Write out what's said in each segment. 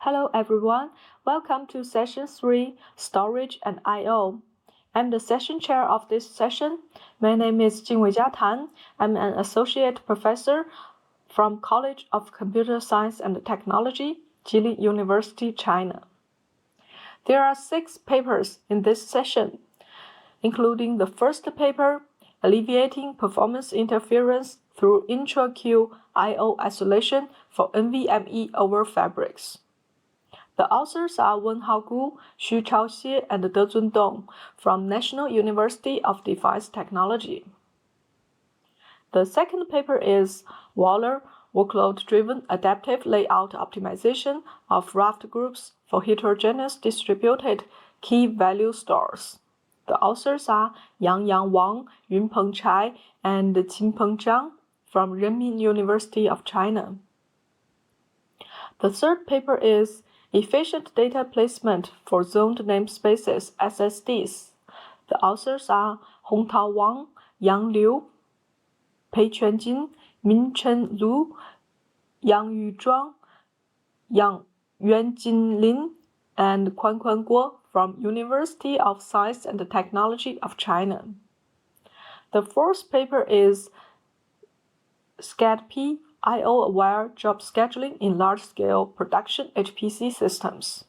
Hello everyone, welcome to Session 3, Storage and I/O. I'm the session chair of this session. My name is Jingweijia Tan. I'm an associate professor from College of Computer Science and Technology, Jilin University, China. There are 6 papers in this session, including the first paper, Alleviating Performance Interference through Intra-Queue I/O Isolation for NVMe over Fabrics. The authors are Wenhao Gu, Xu Chaoxie, and De Zundong from National University of Device Technology. The second paper is Waller Workload-Driven Adaptive Layout Optimization of Raft Groups for Heterogeneous Distributed Key Value Stores. The authors are Yang Wang, Yunpeng Chai, and Qinpeng Zhang from Renmin University of China. The third paper is Efficient Data Placement for Zoned Namespaces (SSDs). The authors are Hongtao Wang, Yang Liu, Pei Quanjin, Minchen Lu, Yang Yuzhuang, Yang Yuanjin Lin, and Kuan Guo from University of Science and Technology of China. The fourth paper is SCADP I/O-aware job scheduling in large-scale production HPC systems.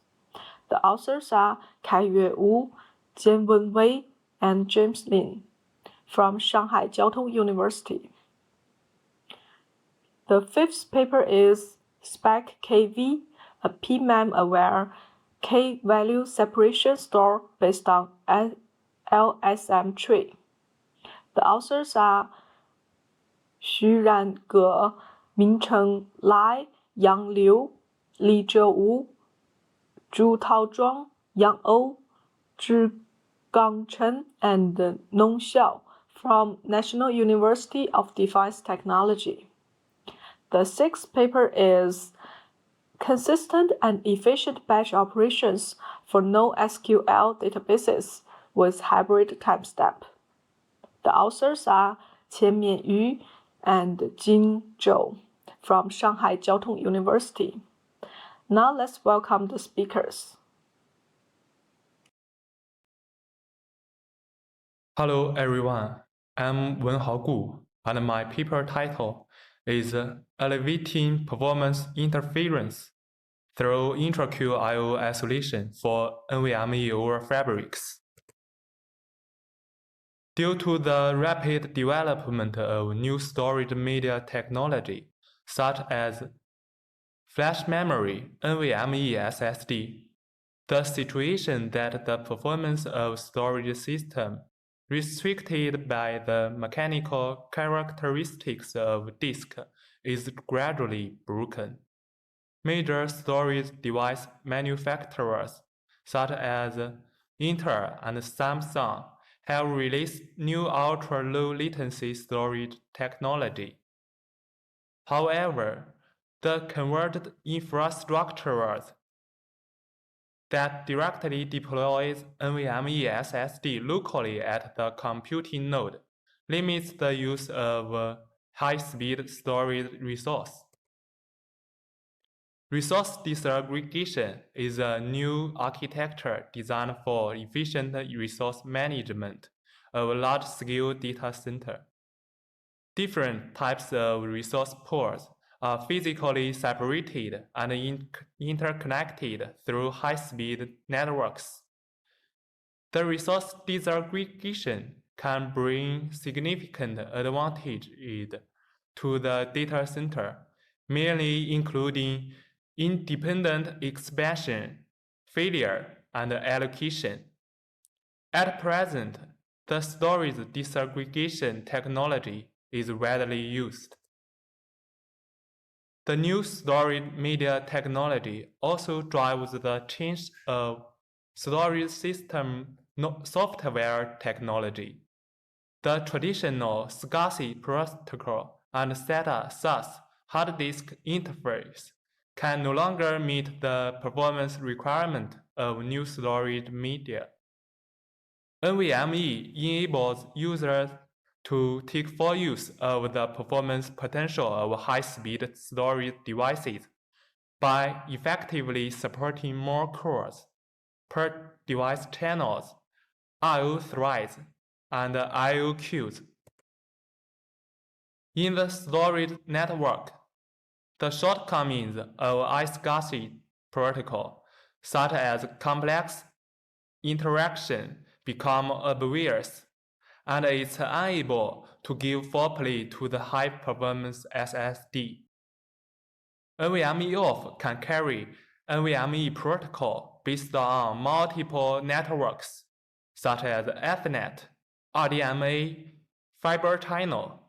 The authors are Kaiyue Wu, Jian Wenwei, and James Lin from Shanghai Jiaotong University. The fifth paper is SPEC-KV, a PMEM-aware K-value separation store based on LSM tree. The authors are Xu Range, Mingcheng Lai, Yang Liu, Li Zhewu, Zhu Taozhuang, Yang O, Zhigang Chen, and Nong Xiao from National University of Device Technology. The sixth paper is Consistent and Efficient Batch Operations for NoSQL Databases with Hybrid Timestamp. The authors are Qianmian Yu and Jing Zhou from Shanghai Jiaotong University. Now let's welcome the speakers. Hello everyone, I'm Wenhao Gu, and my paper title is Alleviating Performance Interference through Intra-Queue I/O Isolation for NVMe over Fabrics. Due to the rapid development of new storage media technology, such as flash memory, NVMe SSD, the situation that the performance of storage system restricted by the mechanical characteristics of disk is gradually broken. Major storage device manufacturers such as Intel and Samsung have released new ultra-low latency storage technology. However, the converted infrastructures that directly deploys NVMe SSD locally at the computing node limits the use of high-speed storage resource. Resource disaggregation is a new architecture designed for efficient resource management of a large-scale data center. Different types of resource pools are physically separated and interconnected through high-speed networks. The resource disaggregation can bring significant advantages to the data center, mainly including independent expansion, failure, and allocation. At present, the storage disaggregation technology is widely used. The new storage media technology also drives the change of storage system software technology. The traditional SCSI protocol and SATA SAS hard disk interface can no longer meet the performance requirement of new storage media. NVMe enables users to take full use of the performance potential of high-speed storage devices by effectively supporting more cores per device channels, I/O threads, and I/O queues. In the storage network, the shortcomings of iSCSI protocol, such as complex interaction, become obvious, and it's unable to give full play to the high-performance SSD. NVMe off can carry NVMe protocol based on multiple networks, such as Ethernet, RDMA, fiber channel.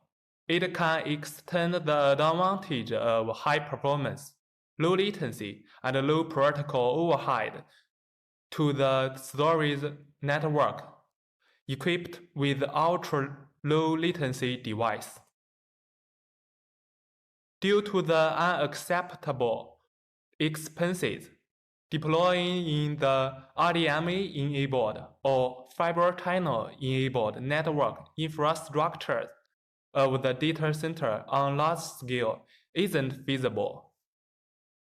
It can extend the advantage of high performance, low latency, and low protocol overhead to the storage network equipped with ultra-low latency device. Due to the unacceptable expenses, deploying in the RDMA-enabled or fiber channel-enabled network infrastructures of the data center on large scale isn't feasible.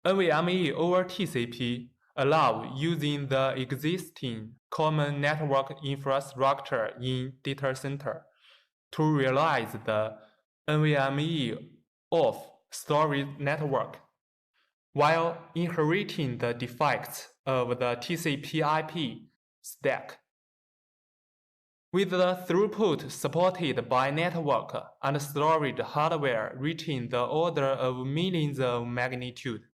NVMe over TCP allows using the existing common network infrastructure in data center to realize the NVMe off storage network, while inheriting the defects of the TCP/IP stack. With the throughput supported by network and storage hardware reaching the order of millions of magnitude,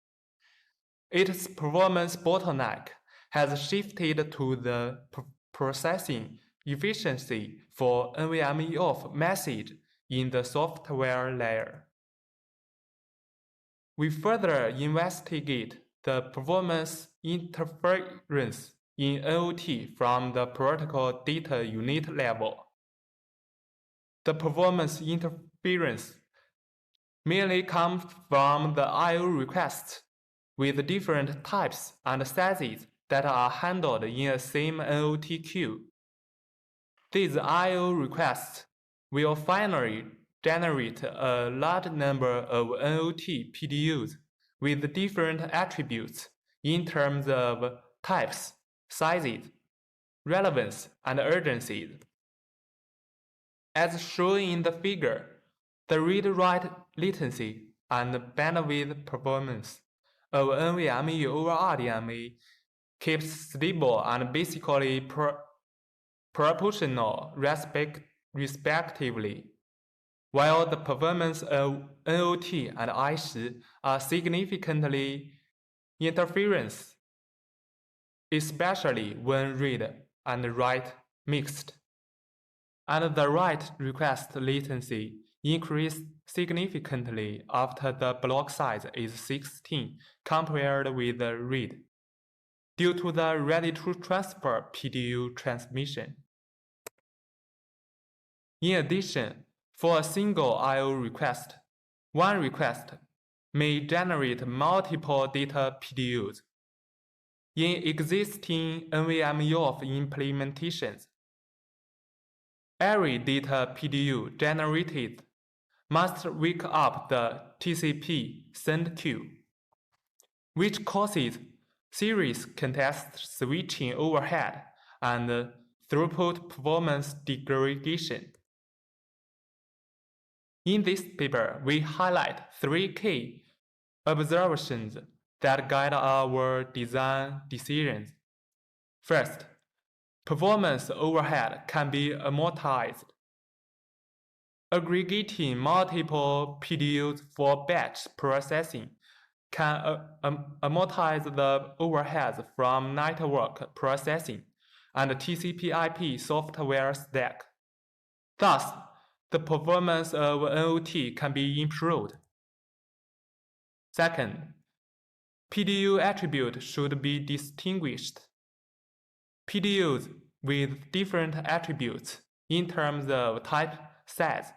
its performance bottleneck has shifted to the processing efficiency for NVMe off message in the software layer. We further investigate the performance interference in NOT from the protocol data unit level. The performance interference mainly comes from the I/O requests with different types and sizes that are handled in a same NOT queue. These I/O requests will finally generate a large number of NOT PDUs with different attributes in terms of types, sizes, relevance, and urgency. As shown in the figure, the read-write latency and bandwidth performance of NVMe over RDMA keeps stable and basically proportional respectively, while the performance of NOT and ISH are significantly interference, especially when read and write mixed. And the write request latency increased significantly after the block size is 16 compared with the read, due to the ready-to-transfer PDU transmission. In addition, for a single I/O request, one request may generate multiple data PDUs. In existing NVMe off implementations, every data PDU generated must wake up the TCP send queue, which causes serious context switching overhead and throughput performance degradation. In this paper, we highlight 3 key observations that guide our design decisions. First, performance overhead can be amortized. Aggregating multiple PDUs for batch processing can amortize the overheads from network processing and TCP/IP software stack. Thus, the performance of NOT can be improved. Second, PDU attribute should be distinguished. PDUs with different attributes in terms of type, size,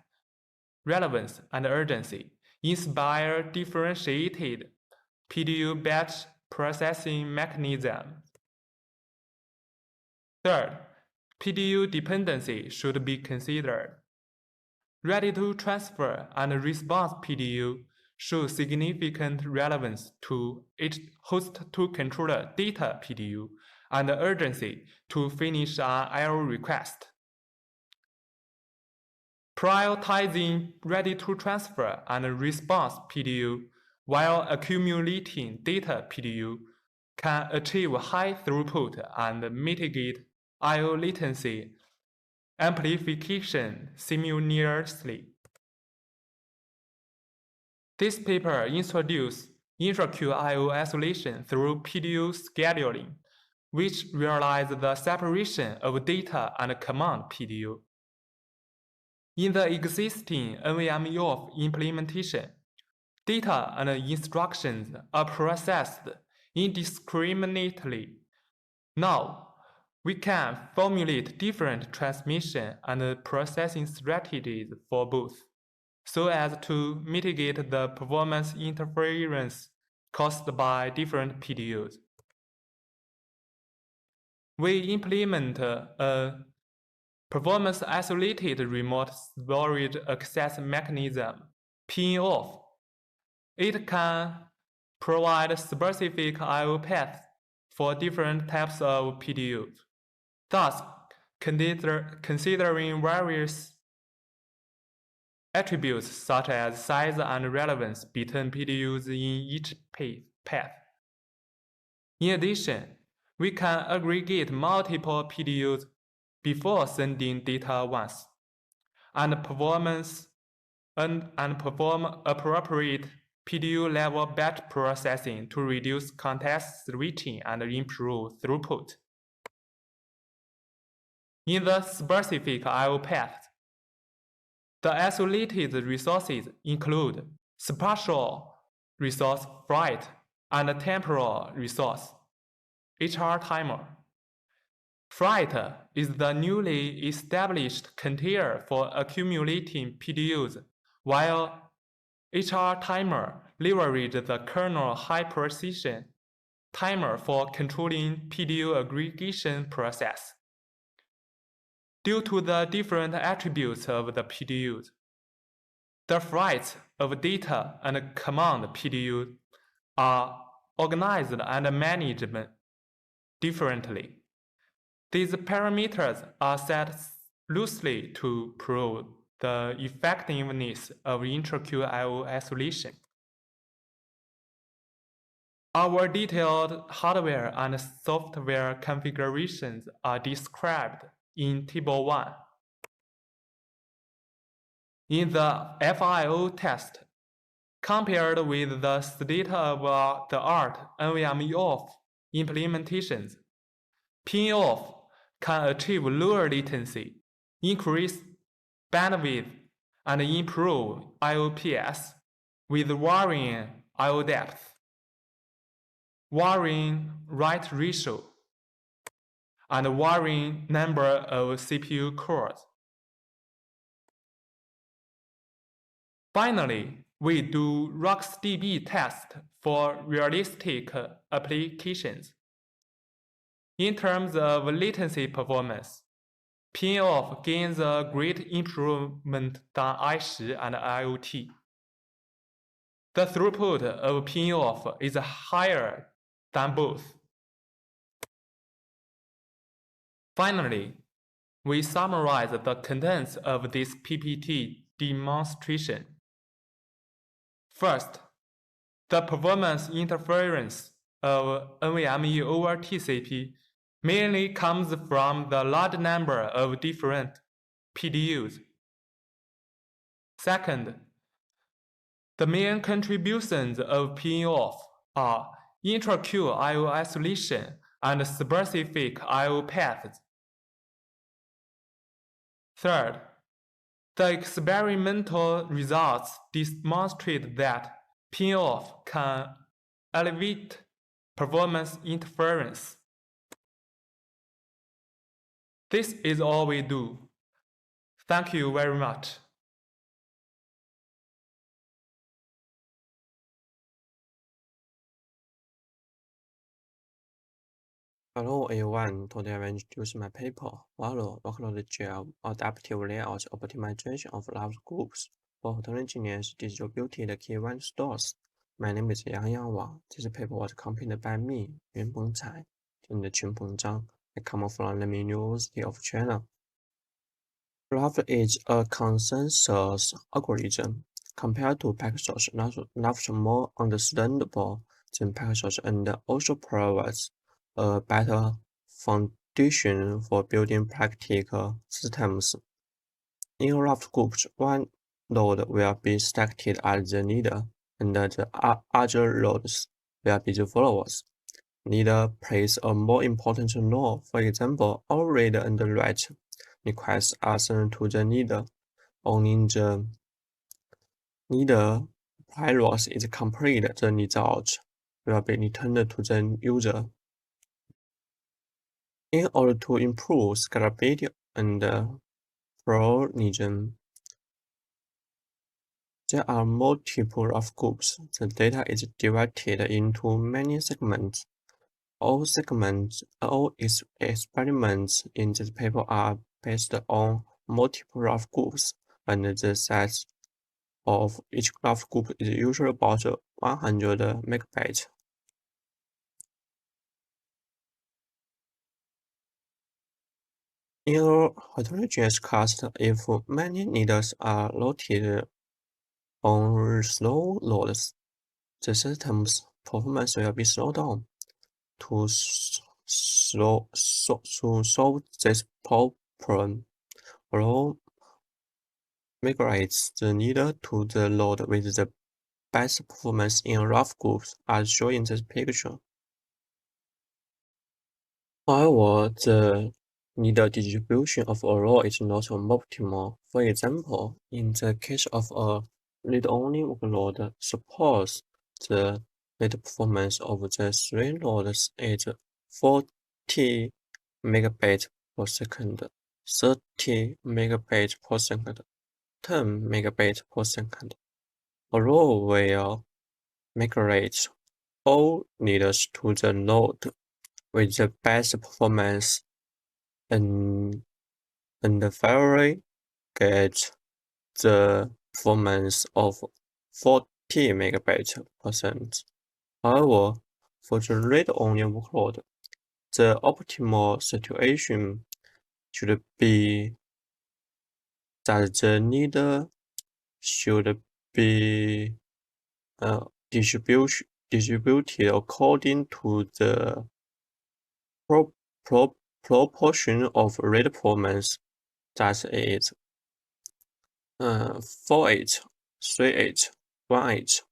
relevance, and urgency inspire differentiated PDU batch processing mechanisms. Third, PDU dependency should be considered. Ready-to-transfer and response PDU show significant relevance to each host-to-controller data PDU and urgency to finish an IO request. Prioritizing ready-to-transfer and response PDU while accumulating data PDU can achieve high throughput and mitigate IO latency amplification simultaneously. This paper introduced intra-queue IO isolation through PDU scheduling, which realized the separation of data and command PDU. In the existing NVMe-off implementation, data and instructions are processed indiscriminately. Now, we can formulate different transmission and processing strategies for both, so as to mitigate the performance interference caused by different PDUs. We implement a performance-isolated remote storage access mechanism, PIN-off. It can provide specific I/O paths for different types of PDUs, thus considering various attributes such as size and relevance between PDUs in each path. In addition, we can aggregate multiple PDUs before sending data once, and perform appropriate PDU-level batch processing to reduce context switching and improve throughput. In the specific I/O path, the isolated resources include spatial resource flight and temporal resource, HR timer. Flight is the newly established container for accumulating PDUs, while HR timer leverages the kernel high-precision timer for controlling PDU aggregation process. Due to the different attributes of the PDUs, the flights of data and command PDU are organized and managed differently. These parameters are set loosely to prove the effectiveness of intra-queue I/O isolation. Our detailed hardware and software configurations are described in Table 1. In the FIO test, compared with the state-of-the-art NVMe-off implementations, PIN-off can achieve lower latency, increase bandwidth, and improve IOPS with varying IO depth, varying write ratio, and varying number of CPU cores. Finally, we do RocksDB test for realistic applications. In terms of latency performance, PIN-off gains a great improvement than iShi and IoT. The throughput of PIN-off is higher than both. Finally, we summarize the contents of this PPT demonstration. First, the performance interference of NVMe over TCP mainly comes from the large number of different PDUs. Second, the main contributions of PIN-off are intra-queue I/O isolation and specific I/O paths. Third, the experimental results demonstrate that PIN-off can alleviate performance interference. This is all we do. Thank you very much. Hello everyone, today I will introduce my paper, Value Workload Gel Adaptive Layout Optimization of Large Groups. for heterogeneous distributed key-value stores. My name is Yang Wang. This paper was completed by me, Yunpeng Cai, and Qunpeng Zhang. I come from the University of China. Graph is a consensus algorithm. Compared to package much more understandable than package and also provides a better foundation for building practical systems. In graph groups, one node will be stacked as the leader, and the other nodes will be the followers. Leader plays a more important role. For example, all read and write requests are sent to the leader. Only the leader process is complete, the result will be returned to the user. In order to improve scalability and pluralism, there are multiple graph groups. The data is divided into many segments. All experiments in this paper are based on multiple graph groups, and the size of each graph group is usually about 100 megabytes. In a heterogeneous cluster, if many leaders are loaded on slow nodes, the system's performance will be slowed down. To solve this problem, Pro migrates the leader to the node with the best performance in rough groups, as shown in this picture. However, the leader distribution of a row is not optimal. For example, in the case of a read-only workload, suppose the read performance of the three nodes is 40 megabytes per second, 30 megabytes per second, 10 megabytes per second. A row will migrate all leaders to the node with the best performance and finally get the performance of 40 megabytes per second. However, for the read-only workload, the optimal situation should be that the leader should be distributed according to the proportion of read performance, that is 4H, 3H, 1H,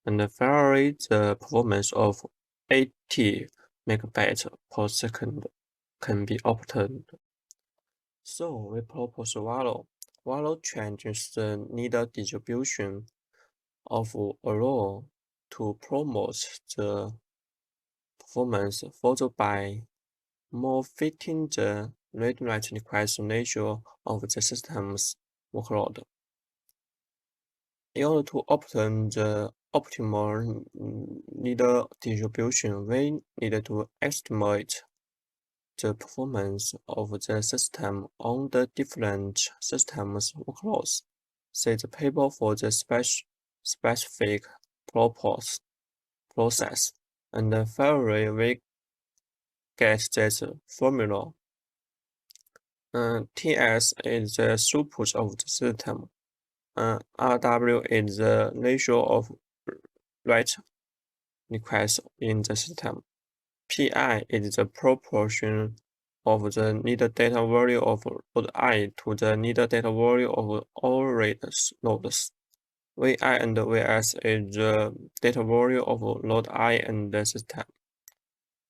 and finally the performance of 80 megabytes per second can be obtained. So we propose Wallow. Wallow changes the leader distribution of a row to promote the performance, followed by more fitting the read-write request ratio of the system's workload. In order to obtain the optimal leader distribution, we need to estimate the performance of the system on the different systems workloads. See the paper for the specific process, and finally we get this formula. TS is the throughput of the system. RW is the ratio of write requests in the system. PI is the proportion of the needed data value of node I to the needed data value of all read nodes. Vi and Vs is the data value of node I and the system.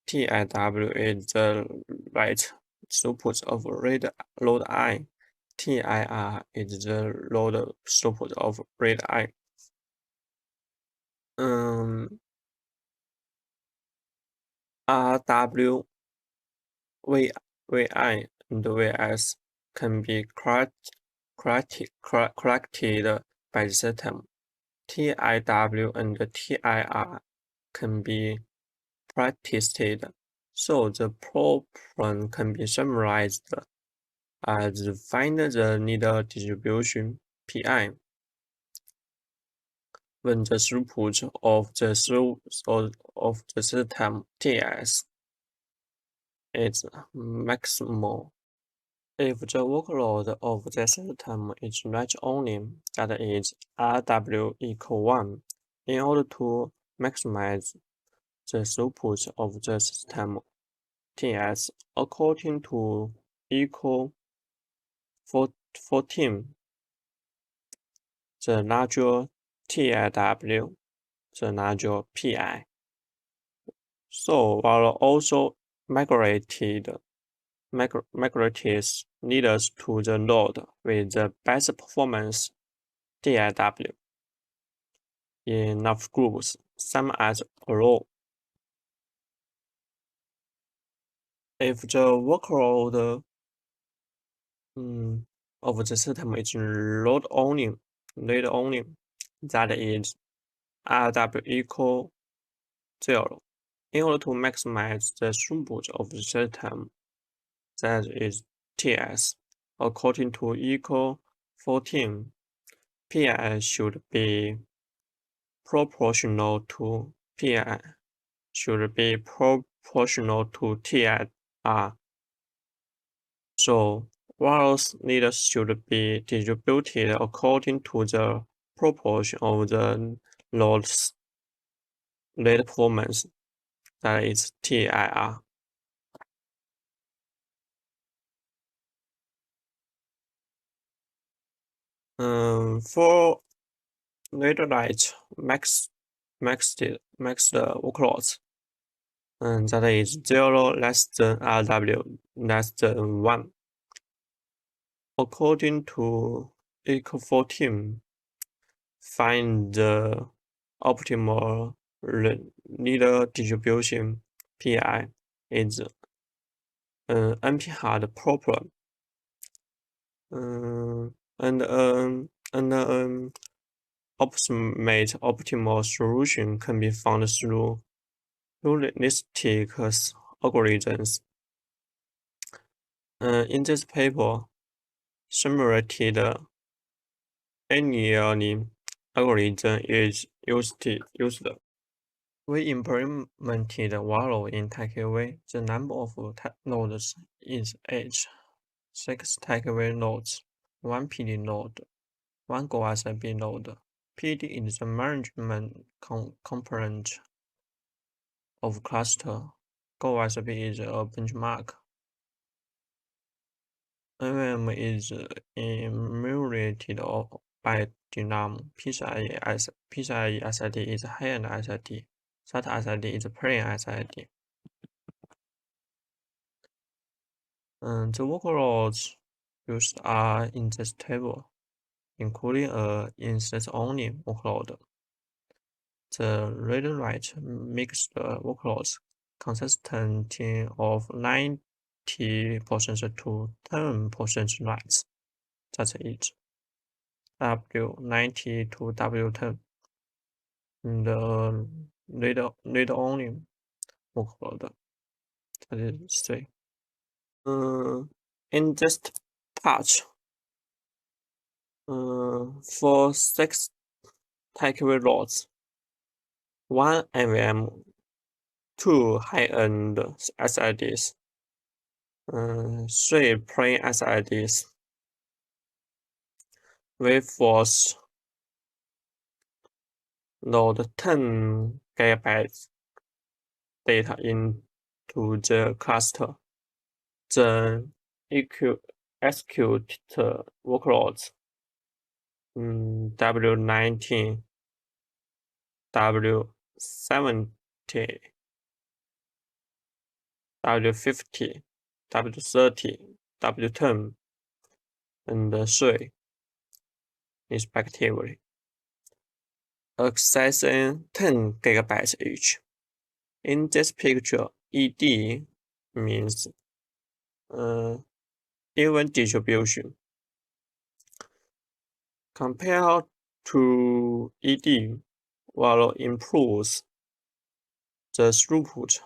TIW is the write throughput of read node I. TIR is the load throughput of read I. RW, Vi, and Vs can be corrected by the system. TIW and TIR can be practiced, so the problem can be summarized as find the leader distribution, PI, when the throughput of the system TS is maximal. If the workload of the system is write-only, that is RW equal 1, in order to maximize the throughput of the system TS according to equal 14, the larger TIW, the larger PI. So while also migrated leaders to the node with the best performance DIW in enough groups, sum as below. If the workload of the system is read only, that is RW equal 0. In order to maximize the throughput of the system, that is TS, according to equal 14, PI should be proportional to TIR. So whilst leaders should be distributed according to the proportion of the node's lead performance, that is TIR. For later write maxed workloads, that is 0 less than RW less than 1. According to equal 14, find the optimal leader distribution PI is an NP-hard problem. And an approximate optimal solution can be found through heuristic algorithms. In this paper, simulated annealing algorithm is used. We implemented while in TiKV, the number of nodes is H, 6 TiKV nodes, 1 PD node, 1 GoSIP node. PD is the management component of cluster. GoSIP is a benchmark. MM is emulated by Dynamo. PCIe SID is high-end SID. SATA SID is plain SID. The workloads used are in this table, including a instance-only workload. The read-write mixed workloads consisting of 90% to 10% writes, that is W90 to W10. The read-only workload, that is 3. In this part, for 6 TiKV nodes, 1 NVM, 2 high-end SIDs, 3 plain SIDs. We force load 10 GB data into the cluster, then execute workloads W19, W70, W50, W30, W10, and 3, respectively, accessing 10 GB each. In this picture, ED means even distribution. Compared to ED, while improves the throughput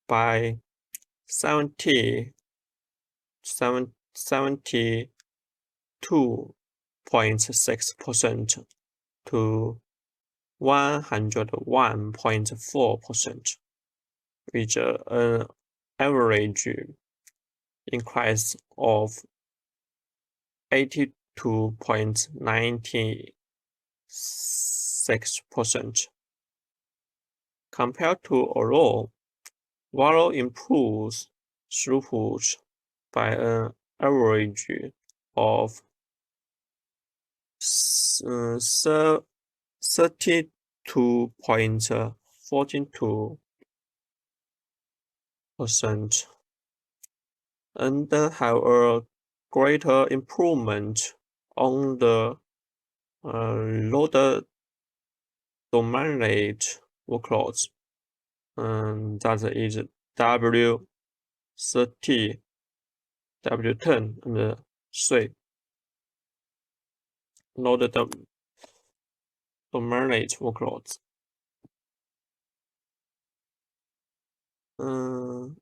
by 72.6% to 101.4%, with an average increase of 82.96%. Compared to oral, Varo improves throughput by an average of 32.42%, and have a greater improvement on the load dominant workloads, that is W30, W10, and 3. Load dominant workloads. On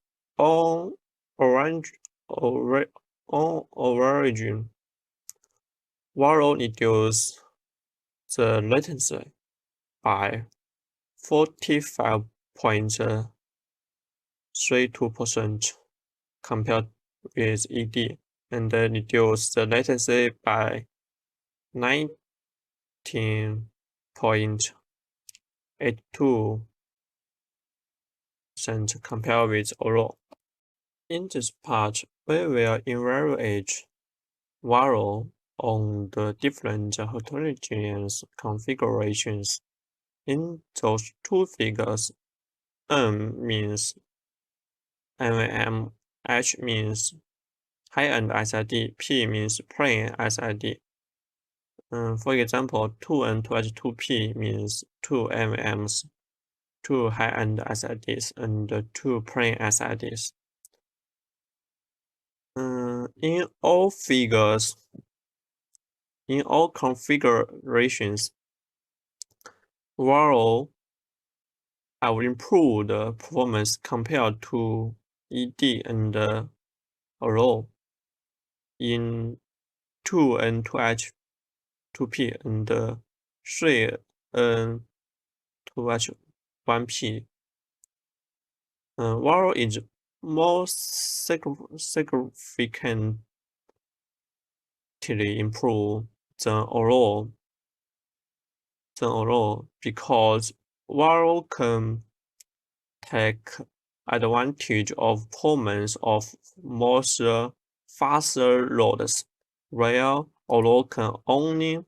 origin, Varo reduces the latency by 45.32% compared with ED, and reduce the latency by 19.82% compared with oral. In this part, we will evaluate Varo on the different heterogeneous configurations. In those two figures, M means MAM, H means high-end SID, P means plain SID. For example, 2N 2H2P means 2 MMs, 2 high-end SIDs, and 2 plain SIDs. In all figures, in all configurations, Varo have improved performance compared to ED and oral in 2N 2H2P and 3N 2H1P. Varo is more significantly improved than oral because Varo can take advantage of performance of most faster loads, while oral can only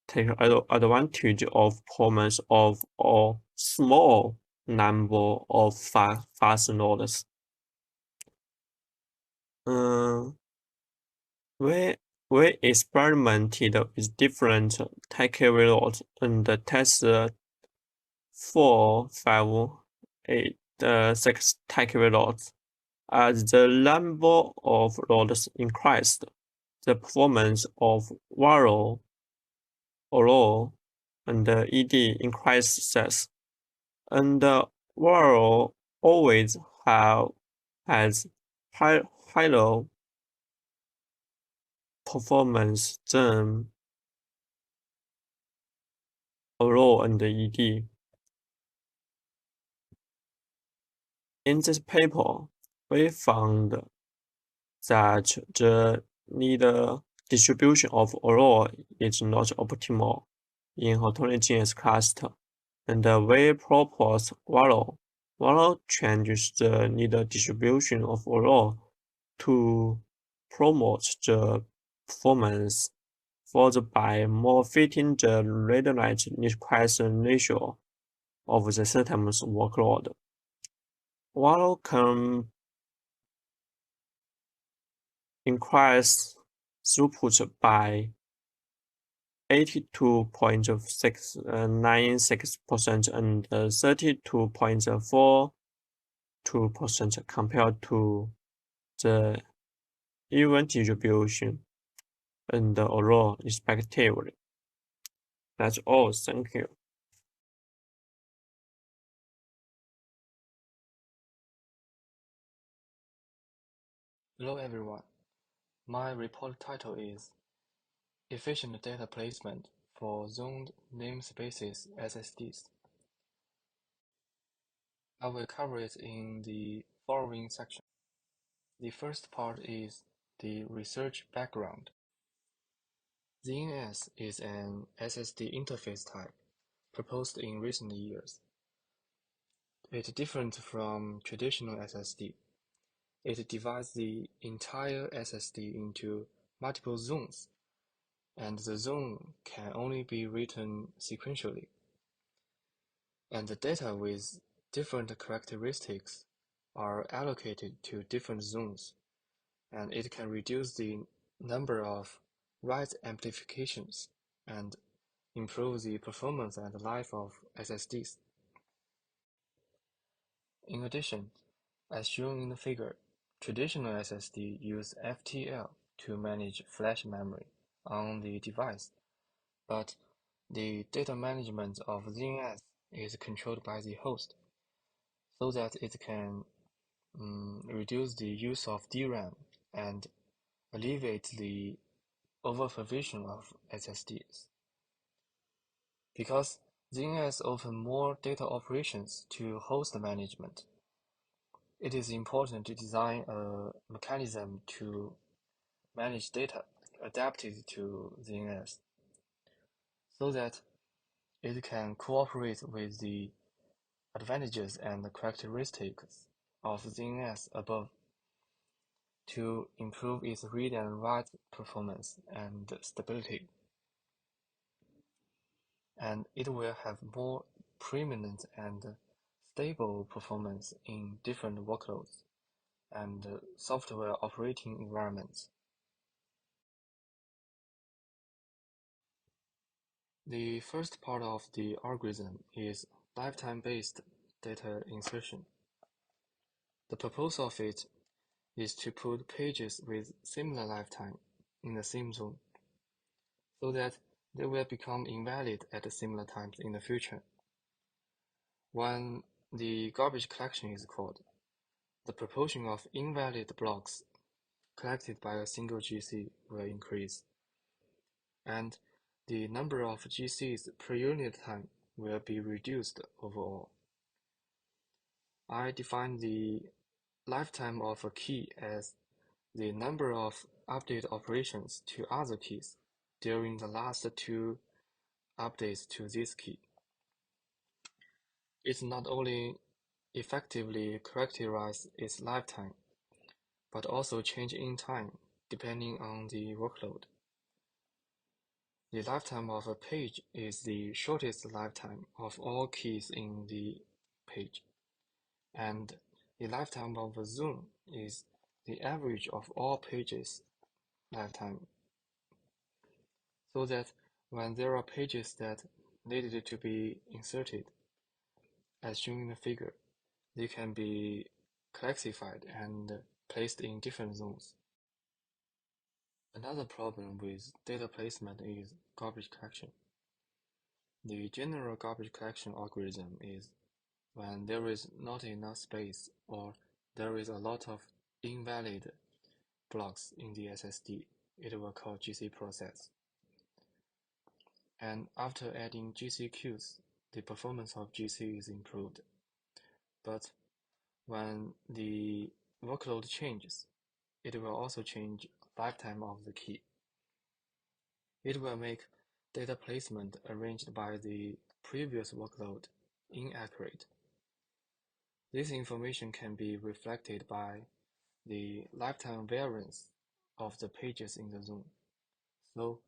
take advantage of performance of a small number of fast loads. We experimented with different takeaway loads and tested 4, 5, 8, 6 takeaway loads. As the number of loads increased, the performance of Varo, oral, and ED increases, and Varo always has higher performance than oral and ED. In this paper, we found that the need distribution of oral is not optimal in heterogeneous cluster, and we propose Varo. Varo changes the need distribution of oral to promote the performance followed by more fitting the read-write request ratio of the system's workload. Varo can increase throughput by 82.696% and 32.42% compared to the even distribution and the oral respectively. That's all. Thank you. Hello everyone. My report title is Efficient Data Placement for zoned namespaces SSDs. I will cover it in the following section. The first part is the research background. ZNS is an SSD interface type proposed in recent years. It is different from traditional SSD. It divides the entire SSD into multiple zones, and the zone can only be written sequentially. And the data with different characteristics are allocated to different zones, and it can reduce the number of write amplifications and improve the performance and life of SSDs. In addition, as shown in the figure, traditional SSD use FTL to manage flash memory on the device, but the data management of ZNS is controlled by the host, so that it can reduce the use of DRAM and alleviate the overprovision of SSDs. Because ZNS offers more data operations to host management, it is important to design a mechanism to manage data adapted to ZNS, so that it can cooperate with the advantages and characteristics of ZNS above to improve its read and write performance and stability. And it will have more preeminent and stable performance in different workloads and software operating environments. The first part of the algorithm is lifetime-based data insertion. The purpose of it is to put pages with similar lifetime in the same zone, so that they will become invalid at similar times in the future. When the garbage collection is called, the proportion of invalid blocks collected by a single GC will increase, and the number of GCs per unit time will be reduced overall. I define the lifetime of a key as the number of update operations to other keys during the last two updates to this key. It not only effectively characterizes its lifetime, but also change in time depending on the workload. The lifetime of a page is the shortest lifetime of all keys in the page, and the lifetime of a zone is the average of all pages' lifetime, so that when there are pages that needed to be inserted, as shown in the figure, they can be classified and placed in different zones. Another problem with data placement is garbage collection. The general garbage collection algorithm is when there is not enough space or there is a lot of invalid blocks in the SSD, it will call GC process. And after adding GC queues, the performance of GC is improved. But when the workload changes, it will also change lifetime of the key. It will make data placement arranged by the previous workload inaccurate. This information can be reflected by the lifetime variance of the pages in the zone. So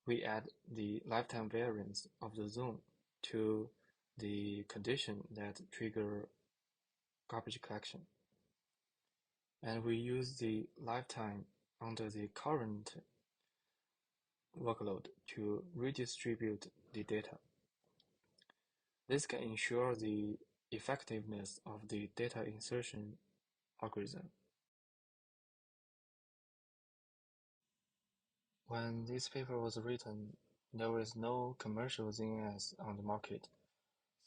we add the lifetime variance of the zone to the condition that trigger garbage collection. And we use the lifetime under the current workload to redistribute the data. This can ensure the effectiveness of the data insertion algorithm. When this paper was written, there was no commercial ZNS on the market,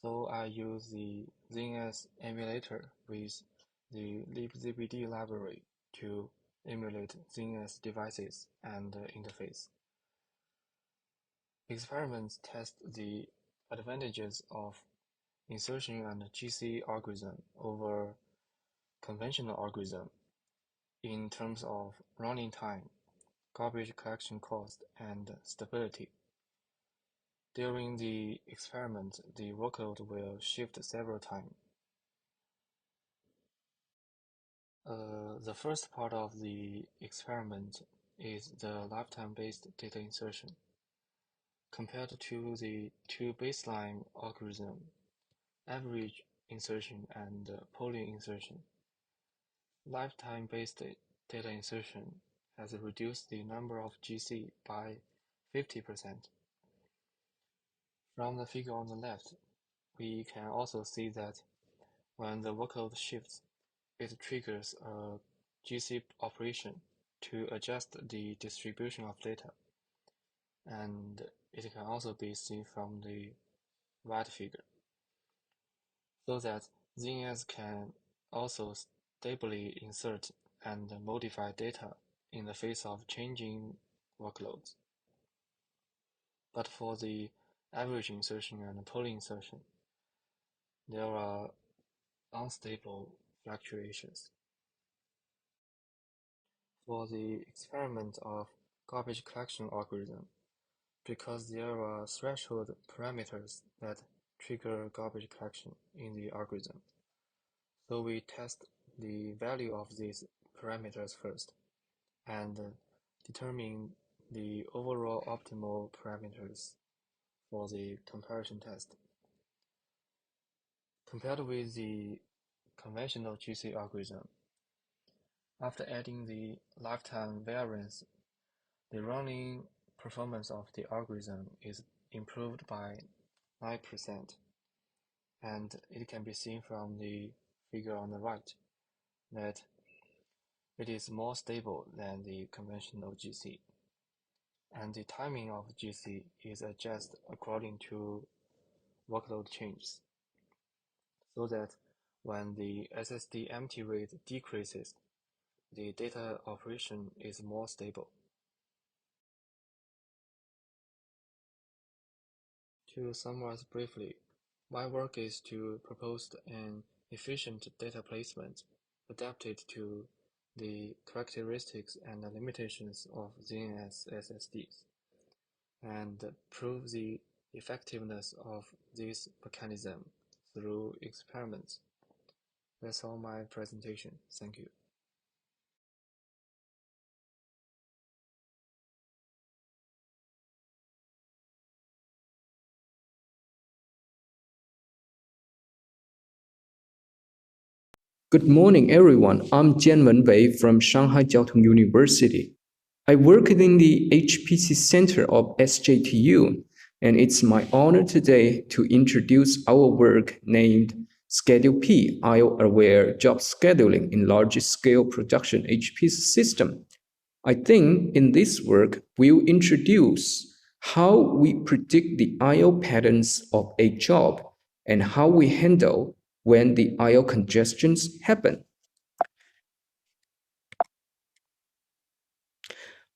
so I used the ZNS emulator with the libzbd library to emulate ZNS devices and interface. Experiments test the advantages of insertion and GC algorithm over conventional algorithm in terms of running time, garbage collection cost, and stability. During the experiment, the workload will shift several times. The first part of the experiment is the lifetime-based data insertion. Compared to the two baseline algorithms, average insertion and polling insertion, lifetime-based data insertion has reduced the number of GC by 50%. From the figure on the left, we can also see that when the workload shifts, it triggers a GC operation to adjust the distribution of data, and it can also be seen from the right figure, so that ZNS can also stably insert and modify data in the face of changing workloads. But for the average insertion and polling insertion, there are unstable fluctuations. For the experiment of garbage collection algorithm, because there are threshold parameters that trigger garbage collection in the algorithm, so we test the value of these parameters first and determine the overall optimal parameters for the comparison test. Compared with the conventional GC algorithm, after adding the lifetime variance, the running performance of the algorithm is improved by 9%, and it can be seen from the figure on the right that it is more stable than the conventional GC, and the timing of GC is adjusted according to workload changes, so that when the SSD empty rate decreases, the data operation is more stable. To summarize briefly, my work is to propose an efficient data placement adapted to the characteristics and limitations of ZNS SSDs, and prove the effectiveness of this mechanism through experiments. That's all my presentation. Thank you. Good morning, everyone. I'm Jianwen Wei from Shanghai Jiaotong University. I work in the HPC Center of SJTU, and it's my honor today to introduce our work named Schedule P, IO-aware job scheduling in large-scale production HPC system. I think in this work, we'll introduce how we predict the I/O patterns of a job and how we handle when the I/O congestions happen.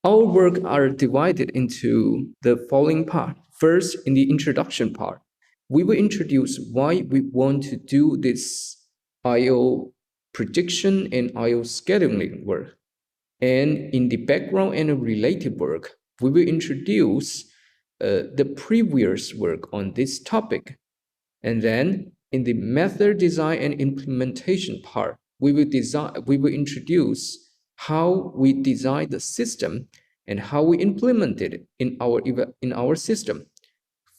Our work are divided into the following part. First, in the introduction part, we will introduce why we want to do this I/O prediction and I/O scheduling work. And in the background and related work, we will introduce the previous work on this topic. And then in the method design and implementation part, we will introduce how we design the system and how we implement it in our system.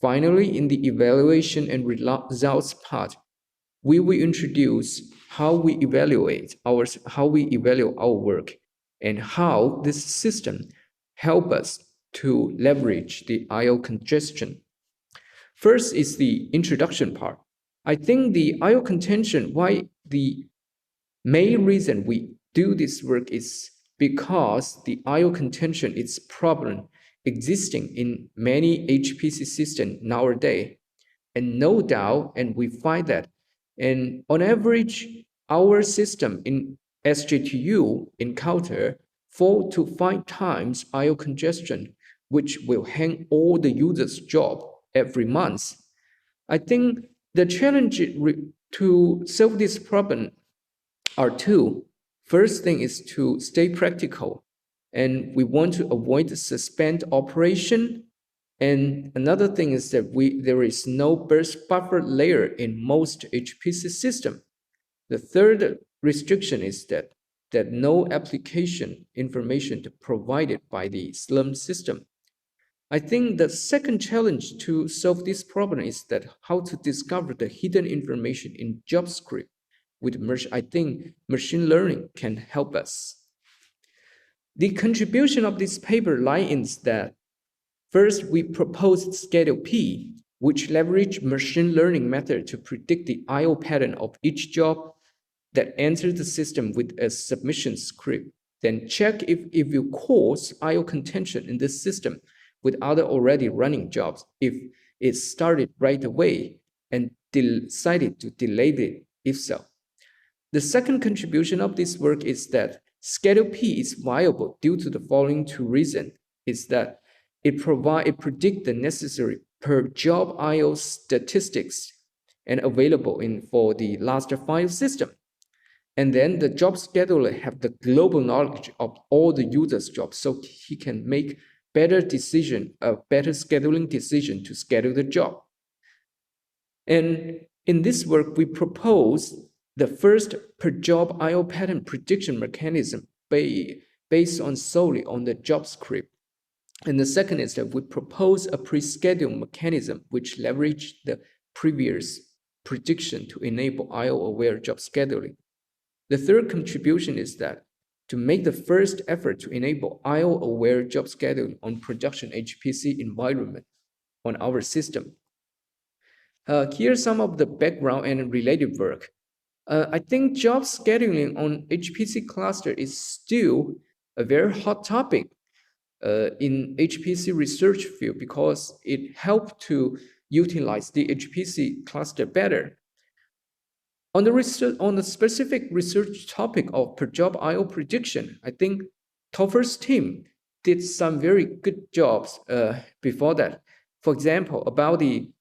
Finally, in the evaluation and results part, we will introduce how we evaluate our work and how this system help us to leverage the I/O congestion. First is the introduction part. I think the I/O contention, why the main reason we do this work is because the I/O contention is problem existing in many HPC systems nowadays. And no doubt, and we find that, and on average, our system in SJTU encounter 4 to 5 times I/O congestion which will hang all the users' job every month. I think the challenge to solve this problem are two. First thing is to stay practical, and we want to avoid the suspend operation. And another thing is that there is no burst buffer layer in most HPC system. The third restriction is that no application information provided by the Slurm system. I think the second challenge to solve this problem is that how to discover the hidden information in JavaScript. I think machine learning can help us. The contribution of this paper lies in that first, we proposed Schedule P, which leverage machine learning method to predict the I/O pattern of each job that enters the system with a submission script. Then check if you cause I/O contention in this system with other already running jobs, if it started right away and decided to delay it, if so. The second contribution of this work is that Schedule P is viable due to the following two reasons. Is that it predicts the necessary per job I/O statistics and available for the last file system. And then the job scheduler have the global knowledge of all the users' jobs, so he can make better scheduling decision to schedule the job. And in this work, we propose the first per job I/O pattern prediction mechanism based solely on the job script. And the second is that we propose a pre-schedule mechanism which leverage the previous prediction to enable I/O-aware job scheduling. The third contribution is that to make the first effort to enable I/O-aware job scheduling on production HPC environment on our system. Here's some of the background and related work. I think job scheduling on HPC cluster is still a very hot topic in HPC research field because it helped to utilize the HPC cluster better. On the specific research topic of per job I/O prediction, I think Topher's team did some very good jobs before that. For example, about the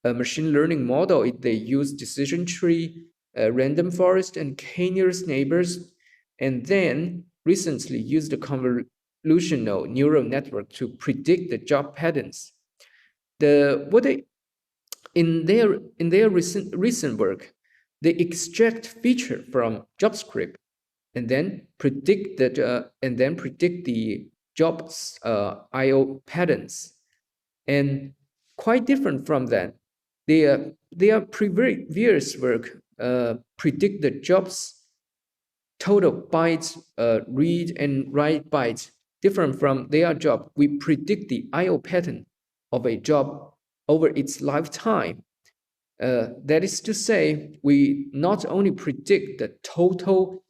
machine learning model, they use decision tree, random forest, and k-nearest neighbors, and then recently used the convolutional neural network to predict the job patterns. In their recent work, they extract feature from JavaScript and then predict the jobs I/O patterns. And quite different from that, their previous work predict the jobs total bytes, read and write bytes. Different from their job, we predict the I/O pattern of a job over its lifetime. That is to say, we not only predict the total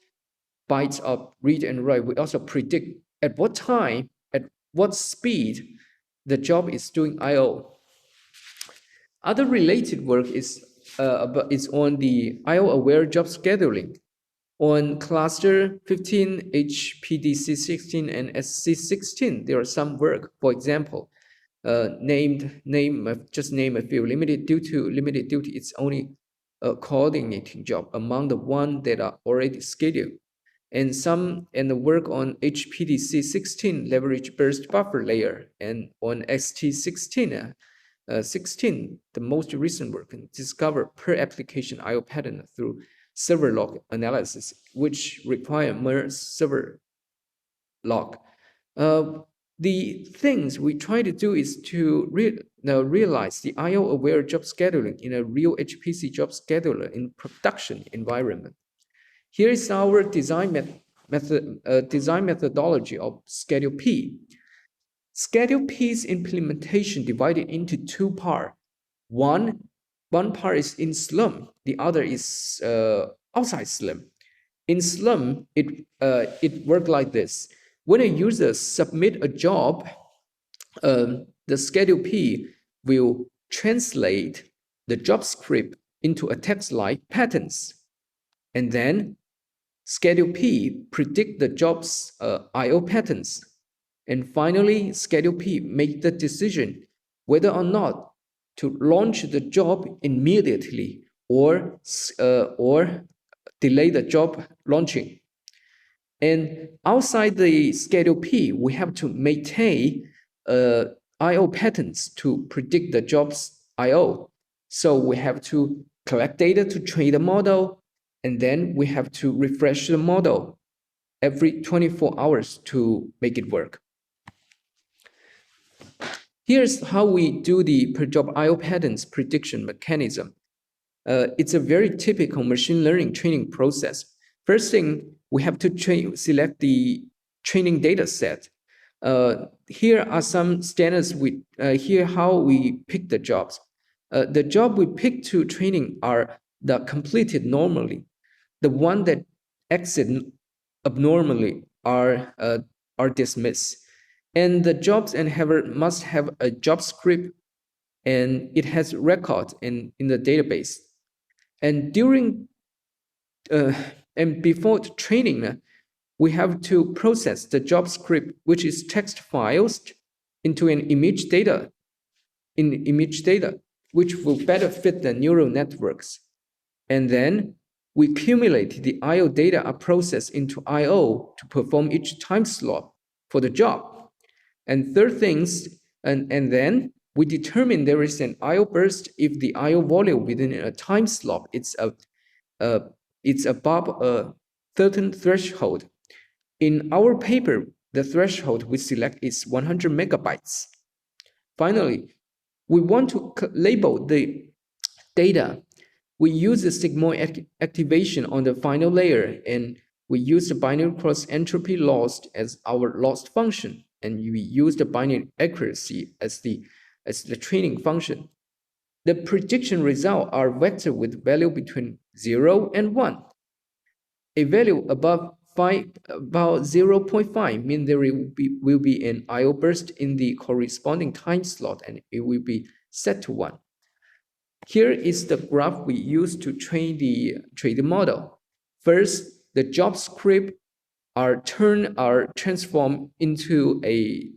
bytes of read and write, we also predict at what time, at what speed the job is doing I/O. Other related work is on the I/O-aware job scheduling. On cluster 15, HPDC16, and SC16, there are some work. For example, just name a few. Limited duty, it's only a coordinating job among the ones that are already scheduled. And the work on HPDC16 leverage burst buffer layer, and on ST16, 16, the most recent work, can discover per application I/O pattern through server log analysis, which require more server log. The things we try to do is to realize the I/O-aware job scheduling in a real HPC job scheduler in production environment. Here is our design methodology of Schedule P. Schedule P's implementation divided into two parts. One part is in Slurm, the other is outside Slurm. In Slurm, it worked like this. When a user submit a job, the Schedule P will translate the job script into a text like patterns, and then Schedule P predict the job's I/O patterns. And finally, Schedule P make the decision whether or not to launch the job immediately or delay the job launching. And outside the Schedule P, we have to maintain I/O patterns to predict the job's I/O. So we have to collect data to train the model, and then we have to refresh the model every 24 hours to make it work. Here's how we do the per-job I/O patterns prediction mechanism. It's a very typical machine learning training process. First thing, we have to select the training data set. Here are some standards. Here how we pick the jobs. The job we pick to training are the completed normally. The one that exit abnormally are dismissed. And the jobs inhaber must have a job script, and it has record in the database. And before training, we have to process the job script, which is text files, into an image data, which will better fit the neural networks. And then we accumulate the I/O data are processed into I/O to perform each time slot for the job. And third things, and then we determine there is an I/O burst if the I/O volume within a time slot it's above a certain threshold. In our paper, the threshold we select is 100 megabytes. Finally, we want to label the data. We use the sigmoid activation on the final layer, and we use the binary cross entropy loss as our loss function, and we use the binary accuracy as the training function. The prediction results are vector with value between 0 and 1. A value above 0.5 means there will be an I/O burst in the corresponding time slot, and it will be set to 1. Here is the graph we use to train the model. First, the job script are transformed into a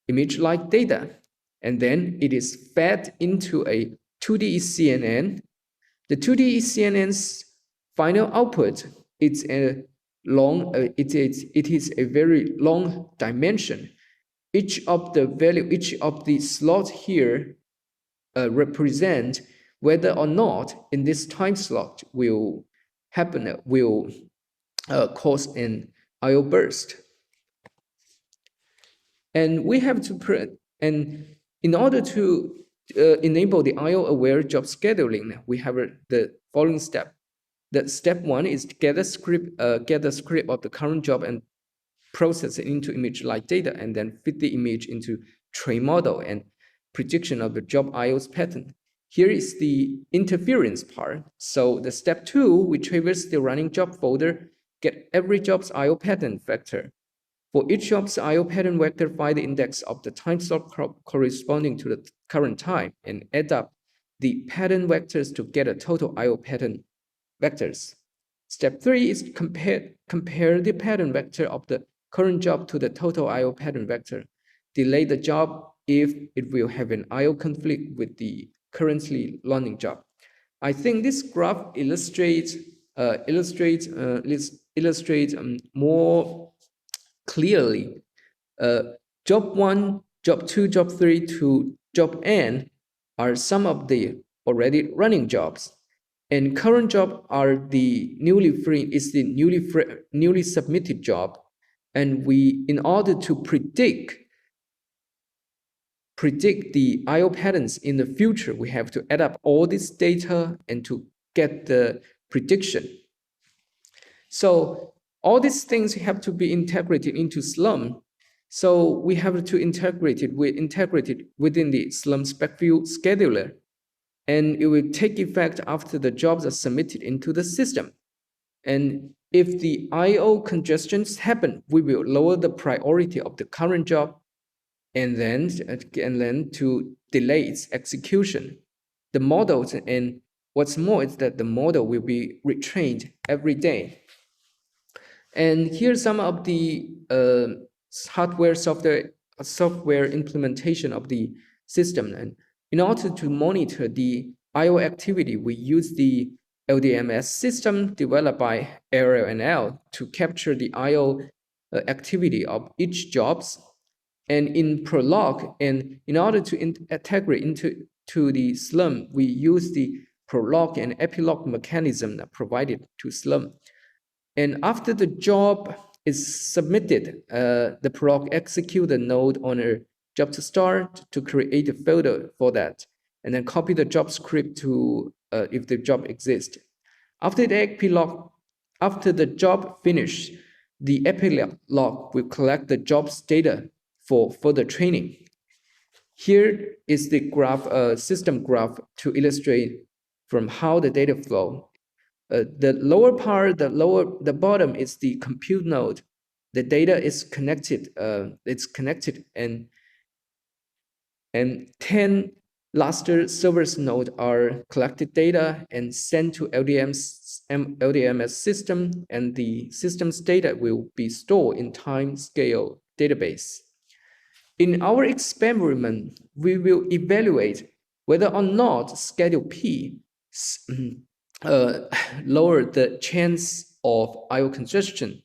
image-like data, and then it is fed into a 2D CNN. The 2D CNN's final output is a long. It is a very long dimension. Each of the slots here represent whether or not in this time slot will cause an I/O burst. And we have to and in order to enable the I/O aware job scheduling, we have the following step. The step 1 is to get the script of the current job and process it into image-like data, and then fit the image into train model and prediction of the job I/O's pattern. Here is the interference part. So the step 2, we traverse the running job folder, get every job's I/O pattern vector. For each job's I/O pattern vector, find the index of the time slot corresponding to the current time, and add up the pattern vectors to get a total I/O pattern vectors. Step 3 is compare the pattern vector of the current job to the total I/O pattern vector. Delay the job if it will have an I/O conflict with the currently running job. I think this graph illustrates more clearly. Job 1, job 2, job 3 to job N are some of the already running jobs, and current job are the newly submitted job. And in order to predict the I/O patterns in the future, we have to add up all this data and to get the prediction. So all these things have to be integrated into Slum. So we have to integrate it within the Slum SpecView scheduler, and it will take effect after the jobs are submitted into the system. And if the I/O congestions happen, we will lower the priority of the current job, and then to delay its execution. The models, and what's more is that the model will be retrained every day. And here's some of the software implementation of the system. And in order to monitor the I/O activity, we use the LDMS system developed by RLNL to capture the I/O activity of each jobs. And in Prolog, and in order to integrate into the Slum, we use the Prolog and Epilog mechanism provided to Slum. And after the job is submitted, the Prolog execute the node on a job to start to create a folder for that, and then copy the job script to if the job exists. After the job finish, the epilogue will collect the job's data for further training. Here is the graph, system graph to illustrate from how the data flow. The lower part, the bottom is the compute node. The data is connected. It's connected, and 10 Lustre servers node are collected data and sent to LDMS system, and the system's data will be stored in time scale database. In our experiment, we will evaluate whether or not schedule P lower the chance of I/O congestion.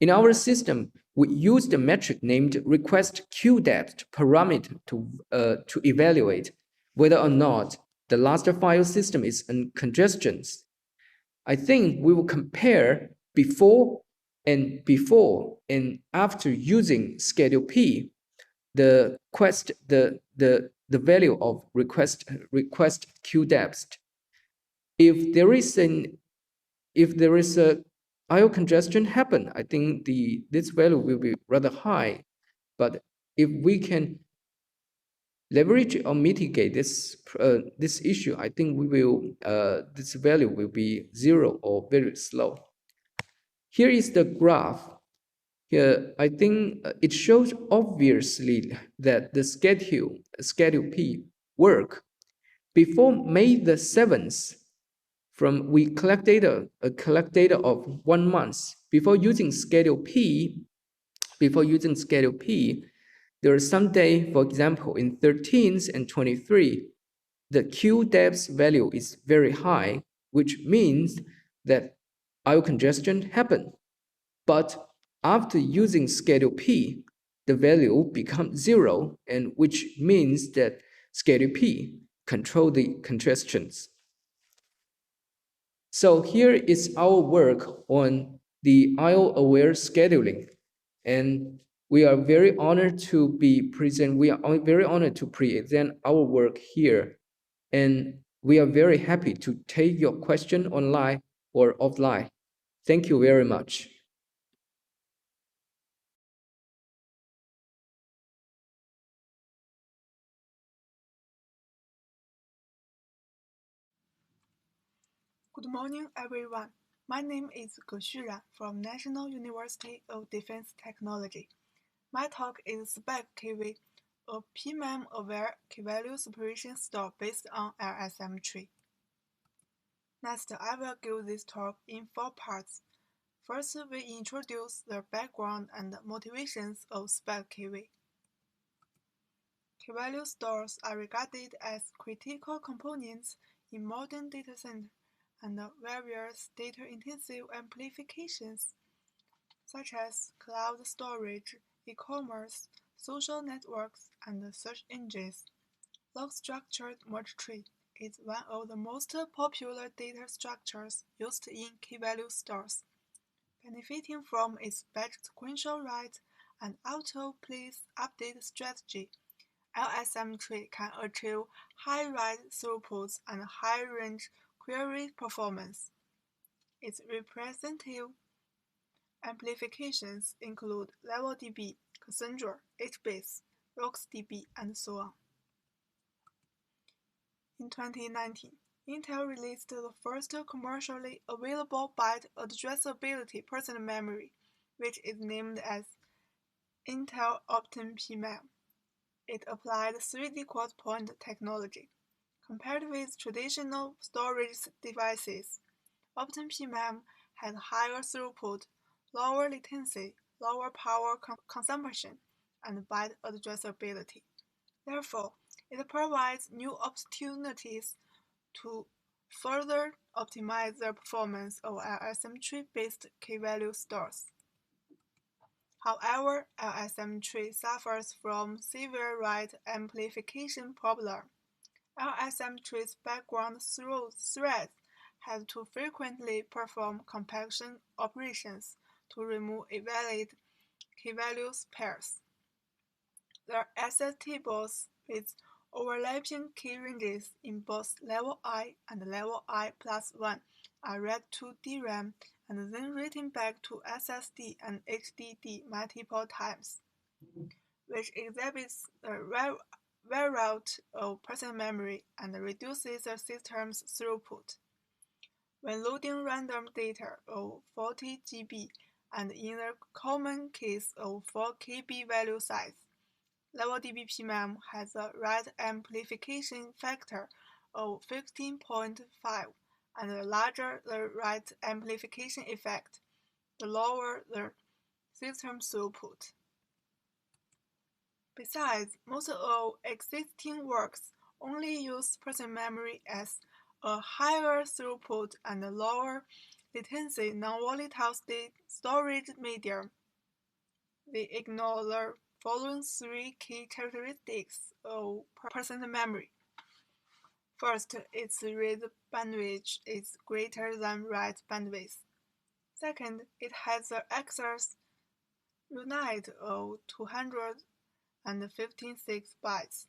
In our system, we use the metric named request queue depth parameter to evaluate whether or not the raster file system is in congestion. I think we will compare before and after using schedule P, the value of request queue depth. If there is a I/O congestion happen, I think this value will be rather high. But if we can leverage or mitigate this issue, I think this value will be 0 or very slow. Here is the graph. Here, I think it shows obviously that the schedule P work before May the 7th. We collect data of 1 month before using schedule P. There are some day, for example, in 13th and 23, the queue depth value is very high, which means that I/O congestion happened. But after using schedule P, the value becomes 0, and which means that schedule P control the congestions. So here is our work on the I/O-aware scheduling, and we are very honored to present our work here, and we are very happy to take your question online or offline. Thank you very much. Good morning, everyone. My name is Ge Xuran from National University of Defense Technology. My talk is Spec KV, a PMEM-aware key-value separation store based on LSM tree. Next, I will give this talk in 4 parts. First, we introduce the background and motivations of Spec KV. Key-value stores are regarded as critical components in modern data centers and various data-intensive applications, such as cloud storage, e-commerce, social networks, and search engines. Log-structured merge tree is one of the most popular data structures used in key-value stores. Benefiting from its batch sequential write and auto-place update strategy, LSM tree can achieve high write throughputs and high range query performance. Its representative amplifications include LevelDB, Cassandra, HBase, RocksDB, and so on. In 2019, Intel released the first commercially available byte addressability personal memory, which is named as Intel Optane PMEM. It applied 3D quad point technology. Compared with traditional storage devices, Optane PMEM had higher throughput, lower latency, lower power consumption, and better addressability. Therefore, it provides new opportunities to further optimize the performance of LSM tree-based key-value stores. However, LSM tree suffers from severe write amplification problem. LSM tree's background threads have to frequently perform compaction operations to remove invalid key-value pairs. The asset tables with overlapping key ranges in both level I and level I plus 1 are read to DRAM and then written back to SSD and HDD multiple times, which exhibits the wear-out of personal memory and reduces the system's throughput. When loading random data of 40 GB and in the common case of 4 KB value size, Level DB PMEM has a write amplification factor of 15.5, and the larger the write amplification effect, the lower the system throughput. Besides, most of existing works only use personal memory as a higher throughput and lower latency non-volatile state storage medium. They ignore the following 3 key characteristics of personal memory. First, its read bandwidth is greater than write bandwidth. Second, it has an access unit of 256 bytes.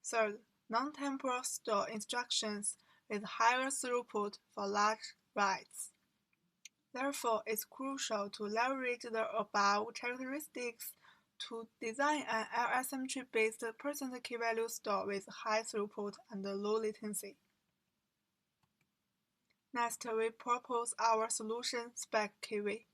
Third, non-temporal store instructions with higher throughput for large writes. Therefore, it's crucial to leverage the above characteristics to design an LSM tree-based percent key-value store with high throughput and low latency. Next, we propose our solution SpecKV.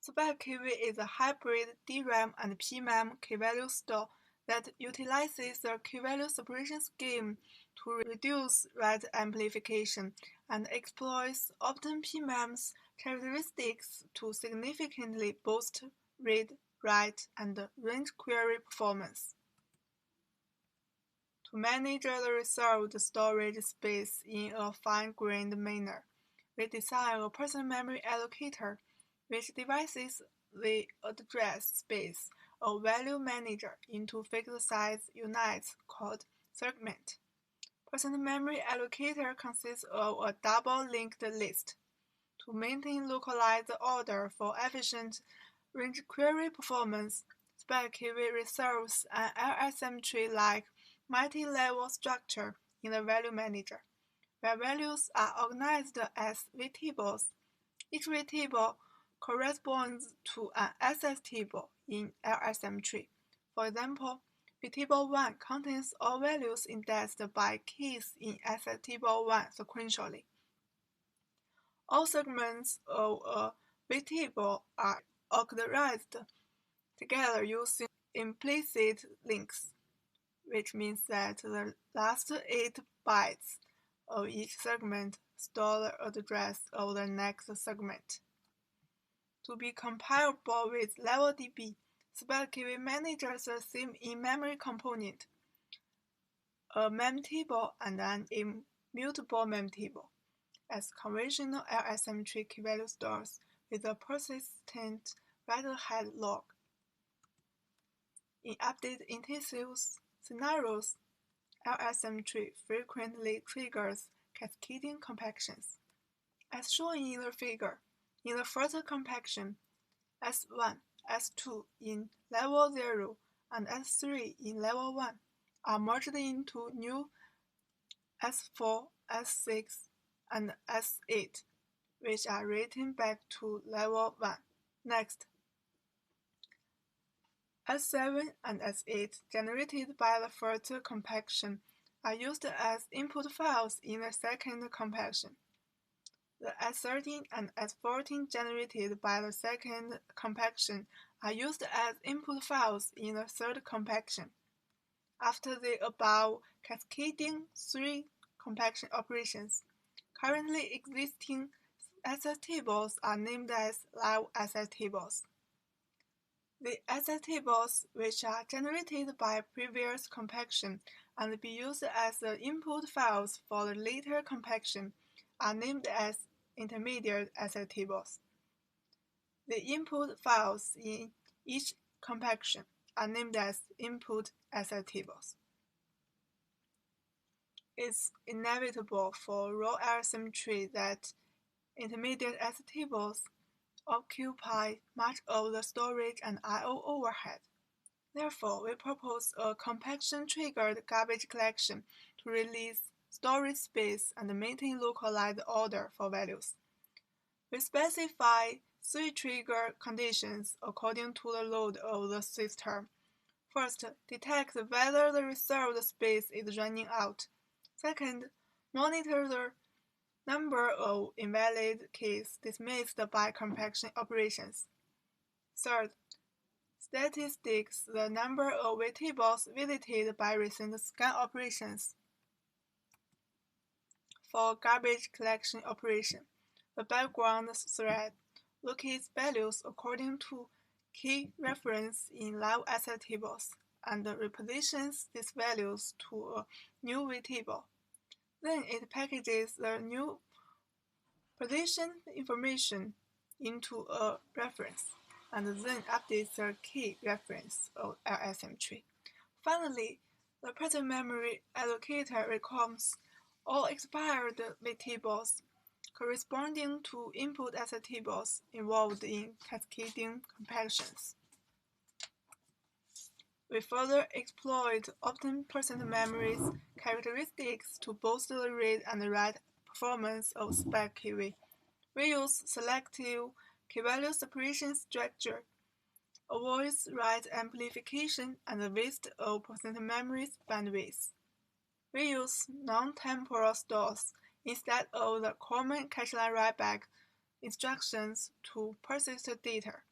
SpecKV is a hybrid DRAM and PMEM key-value store that utilizes the key-value separation scheme to reduce write amplification and exploits OptPMEM's characteristics to significantly boost read, write, and range query performance. To manage the reserved storage space in a fine-grained manner, we design a personal memory allocator which divides the address space of value manager into fixed-size units called segment. Personal memory allocator consists of a double-linked list. To maintain localized order for efficient range query performance, SpecKV reserves an LSM tree-like multi-level structure in the value manager, where values are organized as vtables. Each vtable corresponds to an access table in LSM tree. For example, vtable 1 contains all values indexed by keys in access table 1 sequentially. All segments of a vtable are organized together using implicit links, which means that the last 8 bytes of each segment store the address of the next segment. To be comparable with LevelDB, SpecKV manages the same in-memory component, a memtable and an immutable memtable, as conventional LSM tree key-value stores with a persistent write-ahead log. In update-intensive scenarios, LSM tree frequently triggers cascading compactions. As shown in the figure, in the first compaction, S1, S2 in level 0 and S3 in level 1 are merged into new S4, S6, and S8, which are written back to level 1. Next, S7 and S8 generated by the first compaction are used as input files in the second compaction. The S13 and S14 generated by the second compaction are used as input files in the third compaction. After the above cascading 3 compaction operations, currently existing access tables are named as live access tables. The asset tables, which are generated by previous compaction and be used as the input files for the later compaction, are named as intermediate asset tables. The input files in each compaction are named as input asset tables. It's inevitable for row LSM tree that intermediate asset tables occupy much of the storage and I/O overhead. Therefore, we propose a compaction-triggered garbage collection to release storage space and maintain localized order for values. We specify 3 trigger conditions according to the load of the system. First, detect whether the reserved space is running out. Second, monitor the number of invalid keys dismissed by compaction operations. Third, statistics the number of tables visited by recent scan operations. For garbage collection operation, the background thread locates values according to key reference in live asset tables and repositions these values to a new table. Then it packages the new position information into a reference and then updates the key reference of LSM tree. Finally, the present memory allocator records all expired tables corresponding to input asset tables involved in cascading compactions. We further exploit Optim% memory's characteristics to boost the read and write performance of spec KV. We use selective key-value separation structure, avoids write amplification and waste of % memory's bandwidth. We use non-temporal stores instead of the common cache line write-back instructions to persist data.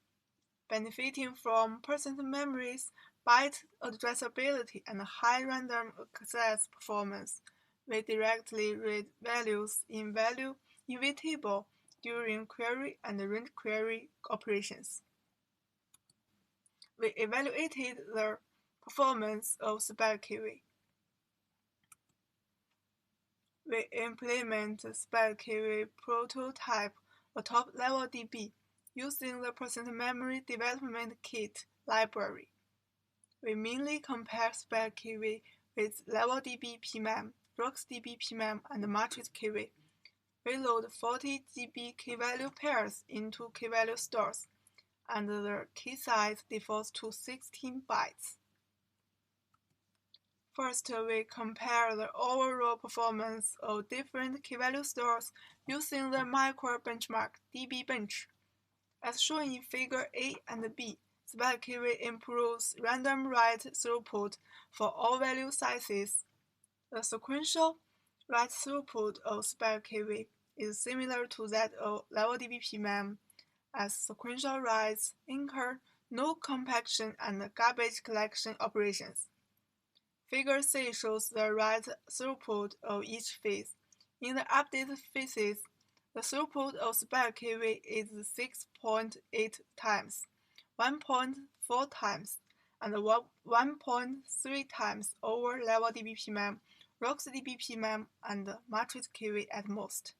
Benefiting from % memory's byte addressability and high random access performance, we directly read values in VTable during query and range query operations. We evaluated the performance of SpecKV. We implement SpecKV prototype atop level DB using the % memory development kit library. We mainly compare SpecKV with LevelDB PMEM, RocksDB PMEM, and Matrix KV. We load 40 GB key-value pairs into key-value stores, and the key size defaults to 16 bytes. First, we compare the overall performance of different key-value stores using the micro benchmark dbbench. As shown in Figure A and B, SpecKV improves random write throughput for all value sizes. The sequential write throughput of SpecKV is similar to that of LevelDB PMEM, as sequential writes incur no compaction and garbage collection operations. Figure C shows the write throughput of each phase. In the updated phases, the throughput of SpecKV is 6.8 times, 1.4 times, and 1.3 times over LevelDB PMEM, RocksDB PMEM, and Matrix KV at most.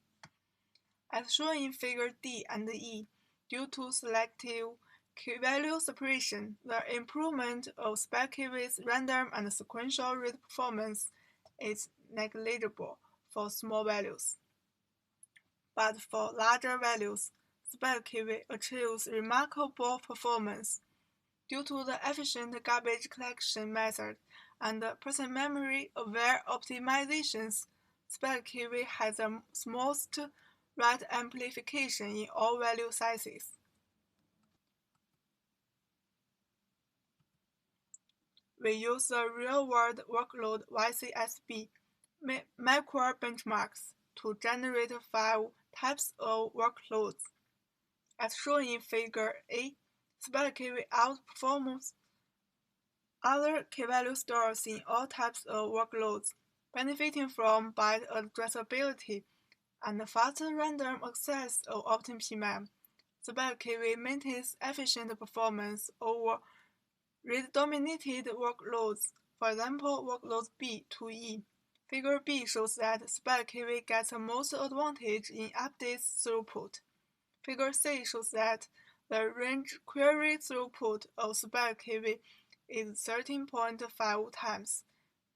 As shown in Figure D and E, due to selective key-value separation, the improvement of SpecKV's random and sequential read performance is negligible for small values. But for larger values, SpecKV achieves remarkable performance. Due to the efficient garbage collection method and % memory-aware optimizations, SpecKV has the smallest write amplification in all value sizes. We use the real-world workload YCSB micro benchmarks to generate 5 types of workloads. As shown in Figure A, SpecKV outperforms other key-value stores in all types of workloads, benefiting from byte addressability and faster random access of Optim PMEM. SpikeKV maintains efficient performance over read-dominated workloads, for example, workloads B to E. Figure B shows that SpikeKV gets the most advantage in updates throughput. Figure C shows that the range query throughput of SpikeKV is 13.5 times,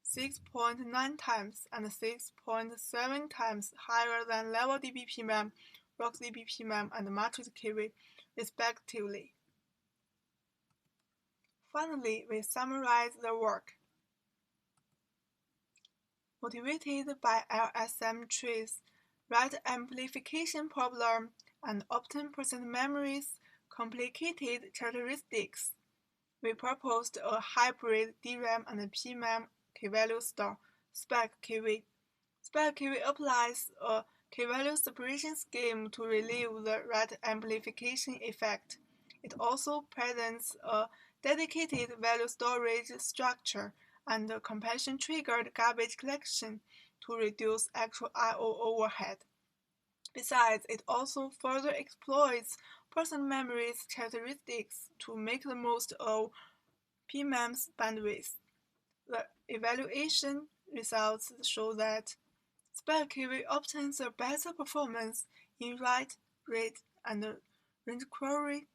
6.9 times, and 6.7 times higher than LevelDB PMEM, RocksDB PMEM, and MatrixKV, respectively. Finally, we summarize the work. Motivated by LSM trees, write amplification problem, and obtain percent memory's complicated characteristics, we proposed a hybrid DRAM and PMEM key-value store, SpikeKV. SpikeKV applies a key-value separation scheme to relieve the write amplification effect. It also presents a dedicated value storage structure and a compassion-triggered garbage collection to reduce actual I/O overhead. Besides, it also further exploits person memory's characteristics to make the most of PMEM's bandwidth. The evaluation results show that SpikeKV obtains a better performance in write, read, and range query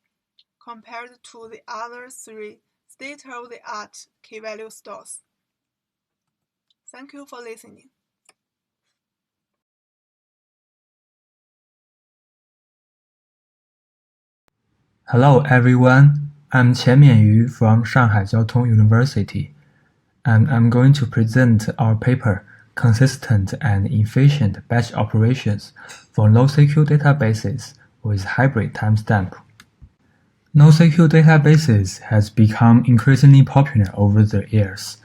compared to the other three state-of-the-art key-value stores. Thank you for listening. Hello everyone, I'm Qian Mianyu from Shanghai Jiao Tong University, and I'm going to present our paper, Consistent and Efficient Batch Operations for NoSQL Databases with Hybrid Timestamp. NoSQL databases has become increasingly popular over the years.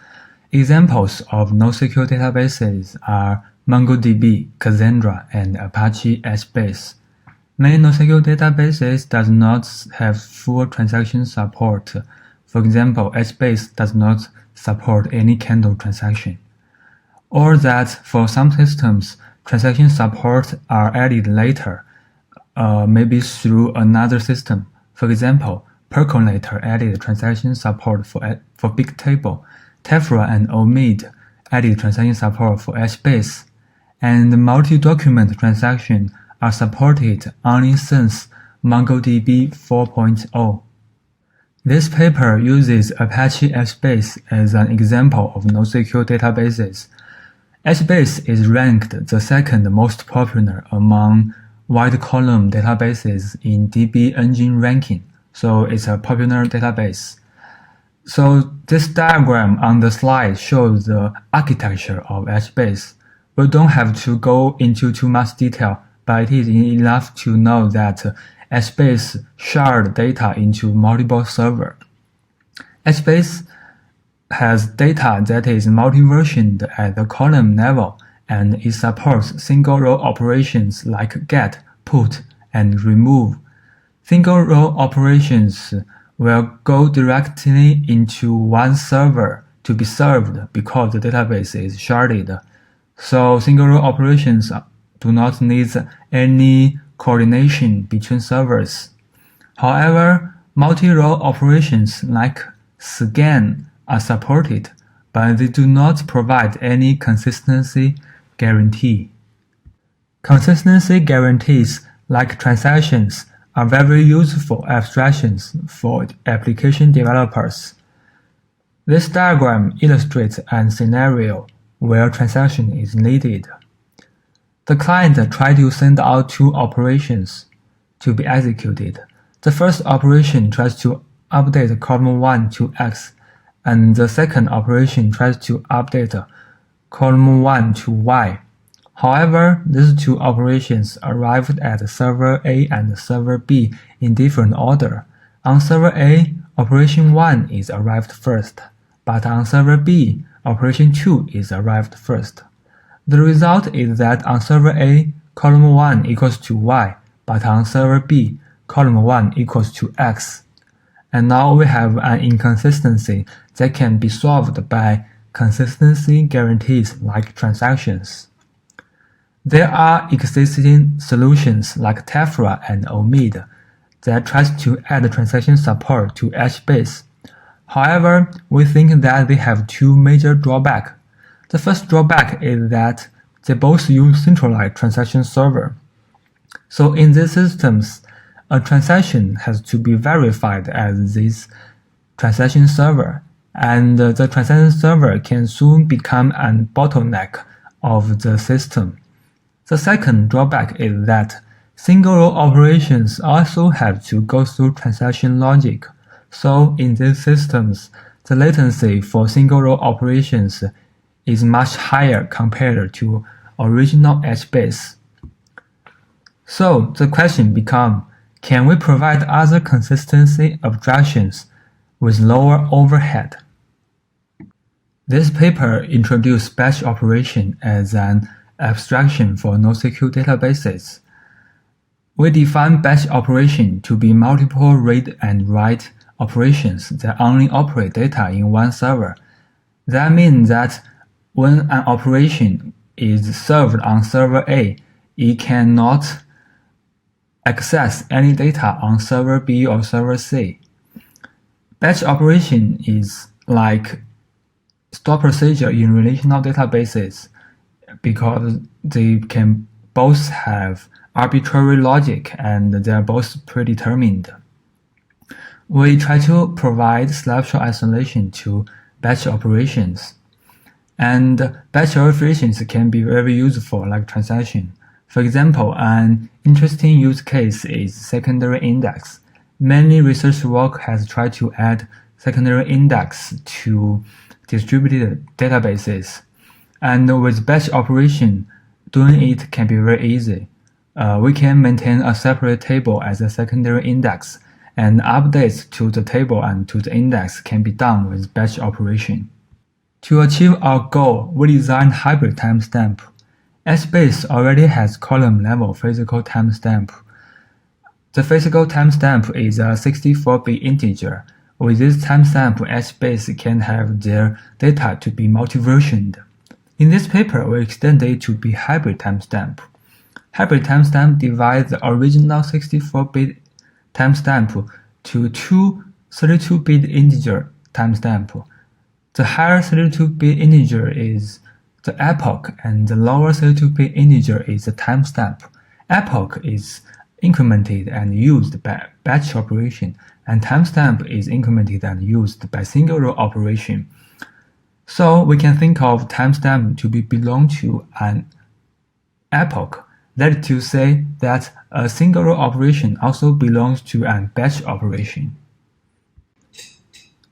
Examples of NoSQL databases are MongoDB, Cassandra, and Apache HBase. Many NoSQL databases does not have full transaction support. For example, HBase does not support any candle transaction. Or that for some systems, transaction support are added later, maybe through another system. For example, Percolator added transaction support for Bigtable. Tephra and Omid added transaction support for HBase. And multi-document transaction are supported only since MongoDB 4.0. This paper uses Apache HBase as an example of NoSQL databases. HBase is ranked the second most popular among wide column databases in DB engine ranking, so it's a popular database. So this diagram on the slide shows the architecture of HBase. We don't have to go into too much detail, but it is enough to know that HBase shared data into multiple servers. HBase has data that is multi-versioned at the column level, and it supports single-row operations like get, put, and remove. Single-row operations will go directly into one server to be served because the database is sharded. So single-row operations do not need any coordination between servers. However, multi-row operations like scan are supported, but they do not provide any consistency guarantee. Consistency guarantees, like transactions, are very useful abstractions for application developers. This diagram illustrates a scenario where transaction is needed. The client tries to send out two operations to be executed. The first operation tries to update column 1 to X, and the second operation tries to update column 1 to Y. However, these two operations arrived at server A and server B in different order. On server A, operation 1 is arrived first, but on server B, operation 2 is arrived first. The result is that on server A, column 1 equals to Y, but on server B, column 1 equals to X. And now we have an inconsistency that can be solved by consistency guarantees like transactions. There are existing solutions like Tephra and Omid that tries to add transaction support to HBase. However, we think that they have two major drawbacks. The first drawback is that they both use centralized transaction server. So in these systems, a transaction has to be verified as this transaction server, and the transaction server can soon become a bottleneck of the system. The second drawback is that single-row operations also have to go through transaction logic. So in these systems, the latency for single-row operations is much higher compared to original HBase. So the question becomes, can we provide other consistency abstractions with lower overhead? This paper introduced batch operation as an abstraction for NoSQL databases. We define batch operation to be multiple read and write operations that only operate data in one server. That means that when an operation is served on server A, it cannot access any data on server B or server C. Batch operation is like store procedure in relational databases because they can both have arbitrary logic and they are both predetermined. We try to provide snapshot isolation to batch operations. And batch operations can be very useful like transaction. For example, an interesting use case is secondary index. Many research work has tried to add secondary index to distributed databases. And with batch operation, doing it can be very easy. We can maintain a separate table as a secondary index, and updates to the table and to the index can be done with batch operation. To achieve our goal, we designed hybrid timestamp. HBase already has column-level physical timestamp. The physical timestamp is a 64-bit integer. With this timestamp, HBase can have their data to be multi-versioned. In this paper, we extend it to be hybrid timestamp. Hybrid timestamp divides the original 64-bit timestamp to two 32-bit integer timestamp. The higher 32-bit integer is the epoch, and the lower 32-bit integer is the timestamp. Epoch is incremented and used by batch operation, and timestamp is incremented and used by single-row operation. So we can think of timestamp to belong to an epoch. That is to say that a single-row operation also belongs to a batch operation.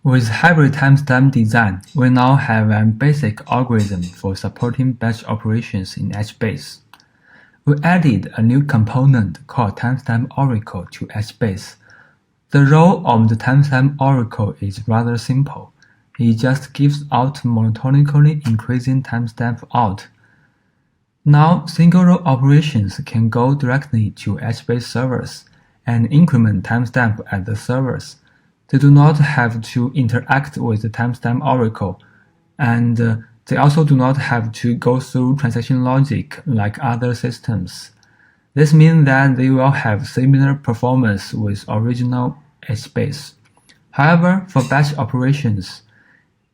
With hybrid timestamp design, we now have a basic algorithm for supporting batch operations in HBase. We added a new component called timestamp oracle to HBase. The role of the timestamp oracle is rather simple. It just gives out monotonically increasing timestamp out. Now, single-row operations can go directly to HBase servers and increment timestamp at the servers. They do not have to interact with the timestamp oracle, and they also do not have to go through transaction logic like other systems. This means that they will have similar performance with original HBase. However, for batch operations,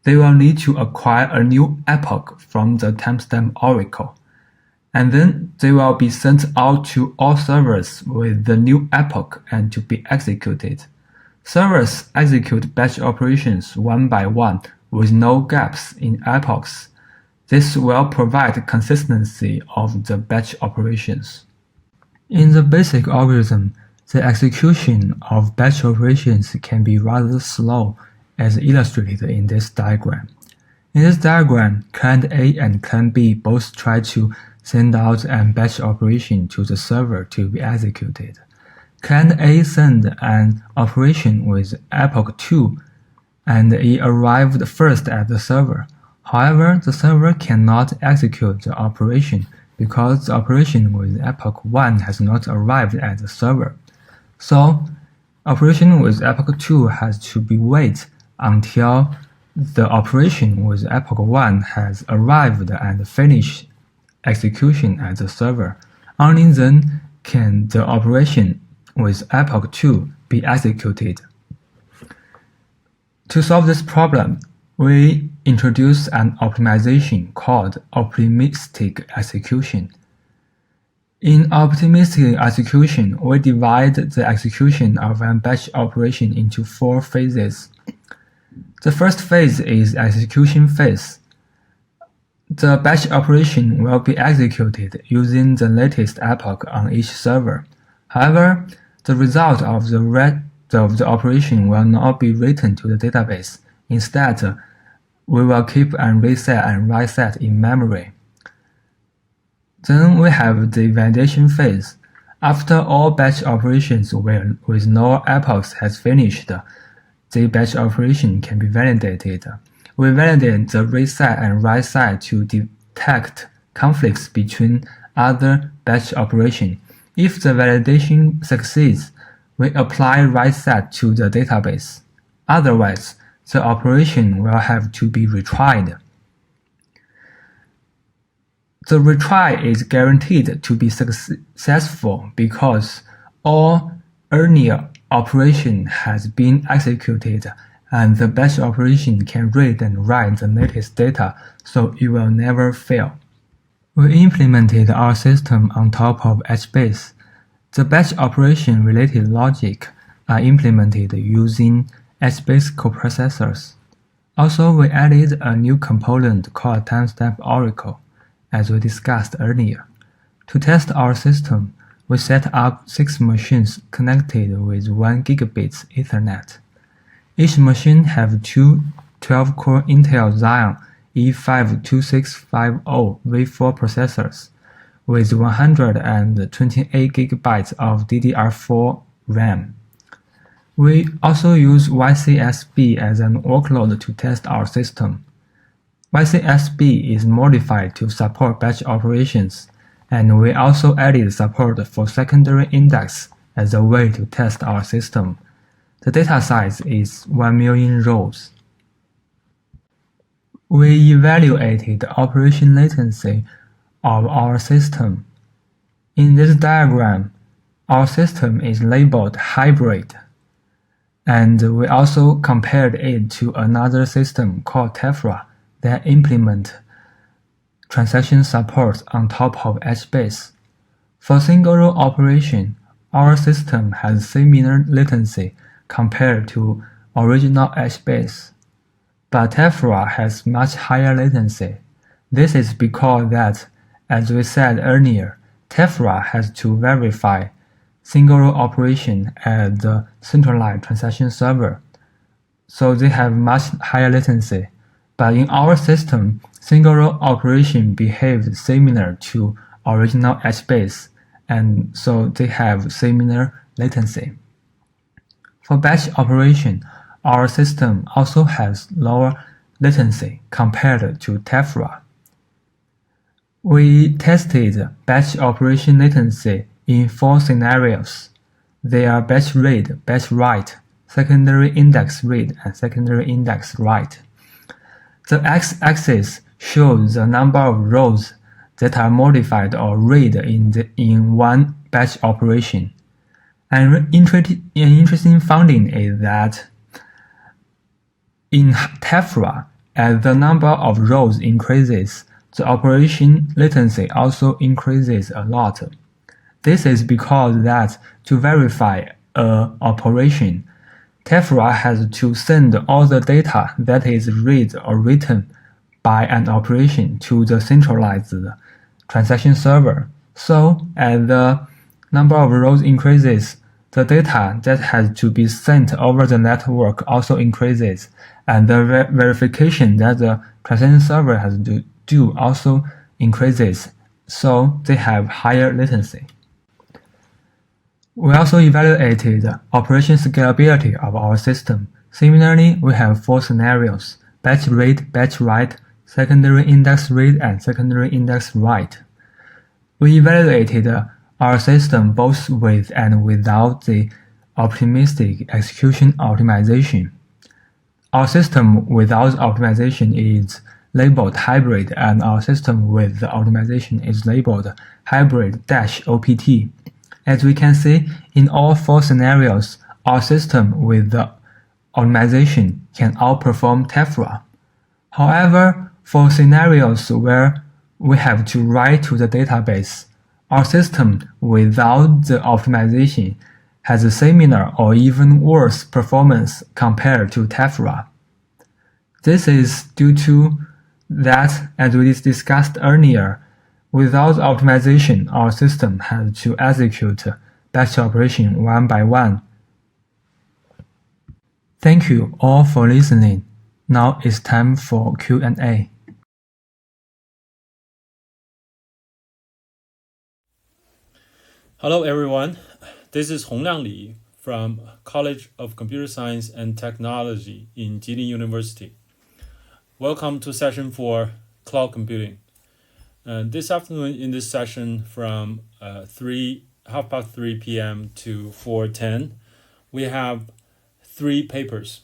they will need to acquire a new epoch from the timestamp oracle, and then they will be sent out to all servers with the new epoch and to be executed. Servers execute batch operations one by one with no gaps in epochs. This will provide consistency of the batch operations. In the basic algorithm, the execution of batch operations can be rather slow, as illustrated in this diagram. In this diagram, client A and client B both try to send out a batch operation to the server to be executed. Client A sent an operation with epoch 2, and it arrived first at the server. However, the server cannot execute the operation because the operation with epoch 1 has not arrived at the server. So, operation with epoch 2 has to be wait until the operation with epoch 1 has arrived and finished execution at the server. Only then can the operation with epoch 2 be executed. To solve this problem, we introduce an optimization called optimistic execution. In optimistic execution, we divide the execution of a batch operation into 4 phases. The first phase is execution phase. The batch operation will be executed using the latest epoch on each server. However, the result of the operation will not be written to the database. Instead, we will keep and reset and write set in memory. Then we have the validation phase. After all batch operations with no epochs has finished, the batch operation can be validated. We validate the read set and write set to detect conflicts between other batch operations. If the validation succeeds, we apply write set to the database. Otherwise, the operation will have to be retried. The retry is guaranteed to be successful because all earlier operation has been executed and the batch operation can read and write the latest data, so it will never fail. We implemented our system on top of HBase. The batch operation related logic are implemented using HBase coprocessors. Also, we added a new component called timestamp oracle, as we discussed earlier. To test our system, we set up 6 machines connected with 1 gigabit Ethernet. Each machine has 2 12-core Intel Xeon E5 2650 V4 processors with 128 GB of DDR4 RAM. We also use YCSB as an workload to test our system. YCSB is modified to support batch operations, and we also added support for secondary index as a way to test our system. The data size is 1 million rows. We evaluated the operation latency of our system. In this diagram, our system is labeled hybrid, and we also compared it to another system called Tephra that implement transaction support on top of HBase. For single-row operation, our system has similar latency compared to original HBase, but Tephra has much higher latency. This is because that, as we said earlier, Tephra has to verify single-row operation at the centralized transaction server, so they have much higher latency. But in our system, single-row operation behaves similar to original HBase, and so they have similar latency. For batch operation, our system also has lower latency compared to Tephra. We tested batch operation latency in 4 scenarios. They are batch read, batch write, secondary index read, and secondary index write. The x-axis shows the number of rows that are modified or read in one batch operation. An interesting finding is that in Tephra, as the number of rows increases, the operation latency also increases a lot. This is because that to verify an operation, Tephra has to send all the data that is read or written by an operation to the centralized transaction server. So, as the number of rows increases, the data that has to be sent over the network also increases, and the verification that the transaction server has to do also increases, so they have higher latency. We also evaluated the operation scalability of our system. Similarly, we have 4 scenarios: batch read, batch write, secondary index read, and secondary index write. We evaluated our system both with and without the optimistic execution optimization. Our system without optimization is labeled hybrid, and our system with the optimization is labeled hybrid-OPT. As we can see, in all four scenarios, our system with the optimization can outperform Tephra. However, for scenarios where we have to write to the database, our system without the optimization has a similar or even worse performance compared to Tephra. This is due to that, as we discussed earlier, without optimization, our system has to execute batch operation one by one. Thank you all for listening. Now it's time for Q&A. Hello everyone, this is Hongliang Li from College of Computer Science and Technology in Jilin University. Welcome to session 4, Cloud Computing. This afternoon in this session from 3 p.m. to 4:10, we have 3 papers.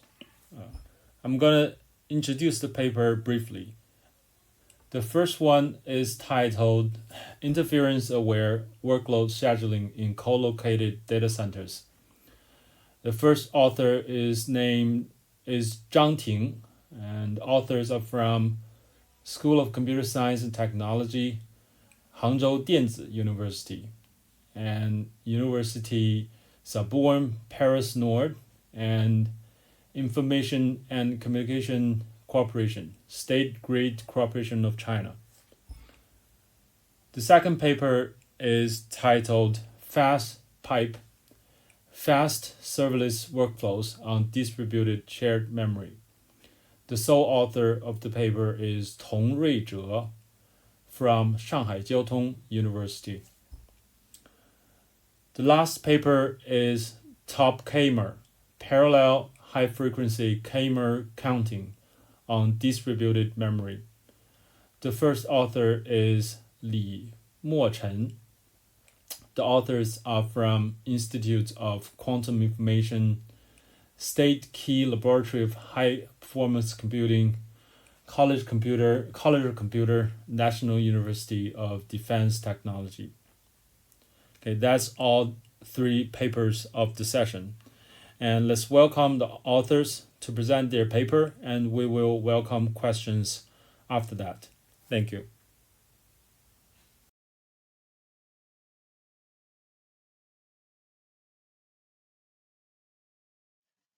I'm going to introduce the paper briefly. The first one is titled Interference-Aware Workload Scheduling in Co-Located Data Centers. The first author is Zhang Ting, and authors are from School of Computer Science and Technology, Hangzhou Dianzi University, and University Sorbonne Paris Nord, and Information and Communication Corporation, State Grid Corporation of China. The second paper is titled Fast Pipe, Fast Serverless Workflows on Distributed Shared Memory. The sole author of the paper is Tong Ruizhe from Shanghai Jiaotong University. The last paper is Top K-mer, Parallel High-Frequency K-mer Counting on Distributed Memory. The first author is Li Mochen. The authors are from Institute of Quantum Information, State Key Laboratory of High Performance Computing, College of Computer, National University of Defense Technology. Okay, that's all 3 papers of the session. And let's welcome the authors to present their paper, and we will welcome questions after that. Thank you.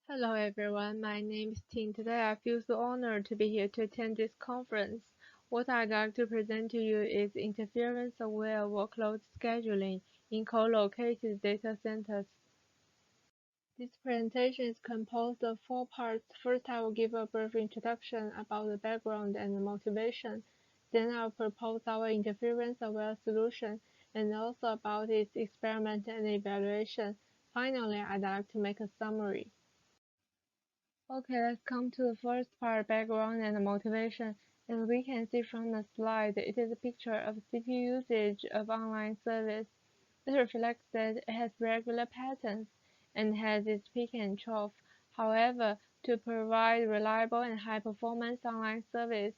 Hello everyone, my name is Ting. Today I feel so honored to be here to attend this conference. What I'd like to present to you is interference-aware workload scheduling in co-located data centers. This presentation is composed of 4 parts. First, I will give a brief introduction about the background and the motivation. Then I'll propose our interference-aware solution and also about its experiment and evaluation. Finally, I'd like to make a summary. Okay, let's come to the first part, background and motivation. As we can see from the slide, it is a picture of CPU usage of online service. It reflects that it has regular patterns and has its peak and trough. However, to provide reliable and high-performance online service,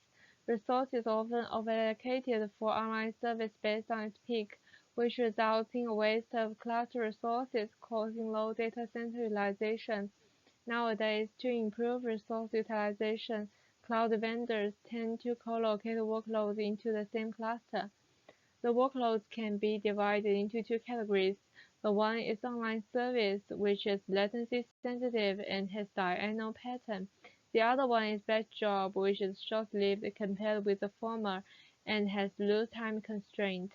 resources often overallocated for online service based on its peak, which results in a waste of cluster resources, causing low data center utilization. Nowadays, to improve resource utilization, cloud vendors tend to co-locate workloads into the same cluster. The workloads can be divided into 2 categories. The one is online service, which is latency sensitive and has diurnal pattern. The other one is batch job, which is short-lived compared with the former and has low time constraint.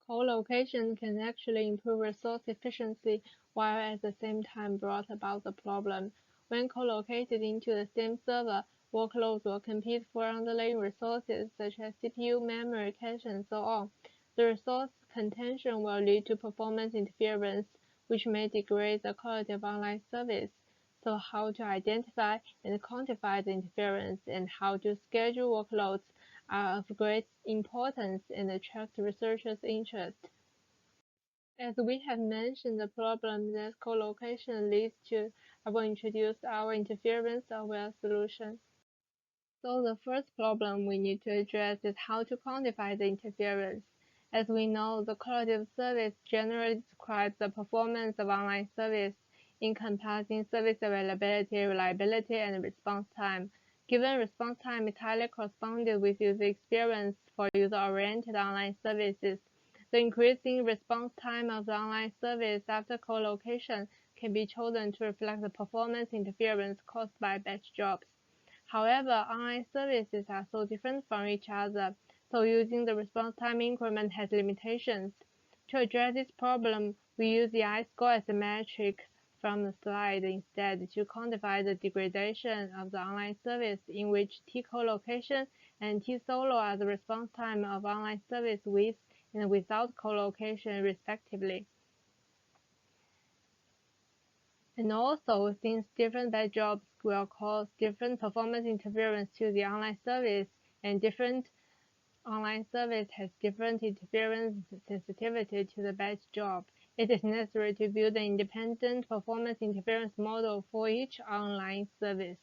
Co-location can actually improve resource efficiency while at the same time brought about the problem. When co-located into the same server, workloads will compete for underlying resources such as CPU, memory, cache, and so on. The resource contention will lead to performance interference, which may degrade the quality of online service. So how to identify and quantify the interference and how to schedule workloads are of great importance and attract researchers' interest. As we have mentioned the problem that co-location leads to, I will introduce our interference-aware solution. So the first problem we need to address is how to quantify the interference. As we know, the quality of service generally describes the performance of online service, encompassing service availability, reliability, and response time. Given response time is highly corresponded with user experience for user-oriented online services, the increasing response time of the online service after co-location can be chosen to reflect the performance interference caused by batch jobs. However, online services are so different from each other, so using the response time increment has limitations. To address this problem, we use the I-score as a metric from the slide instead to quantify the degradation of the online service in which T-co-location and T-solo are the response time of online service with and without co-location respectively. And also, since different batch jobs will cause different performance interference to the online service, and different online service has different interference sensitivity to the batch job, it is necessary to build an independent performance interference model for each online service.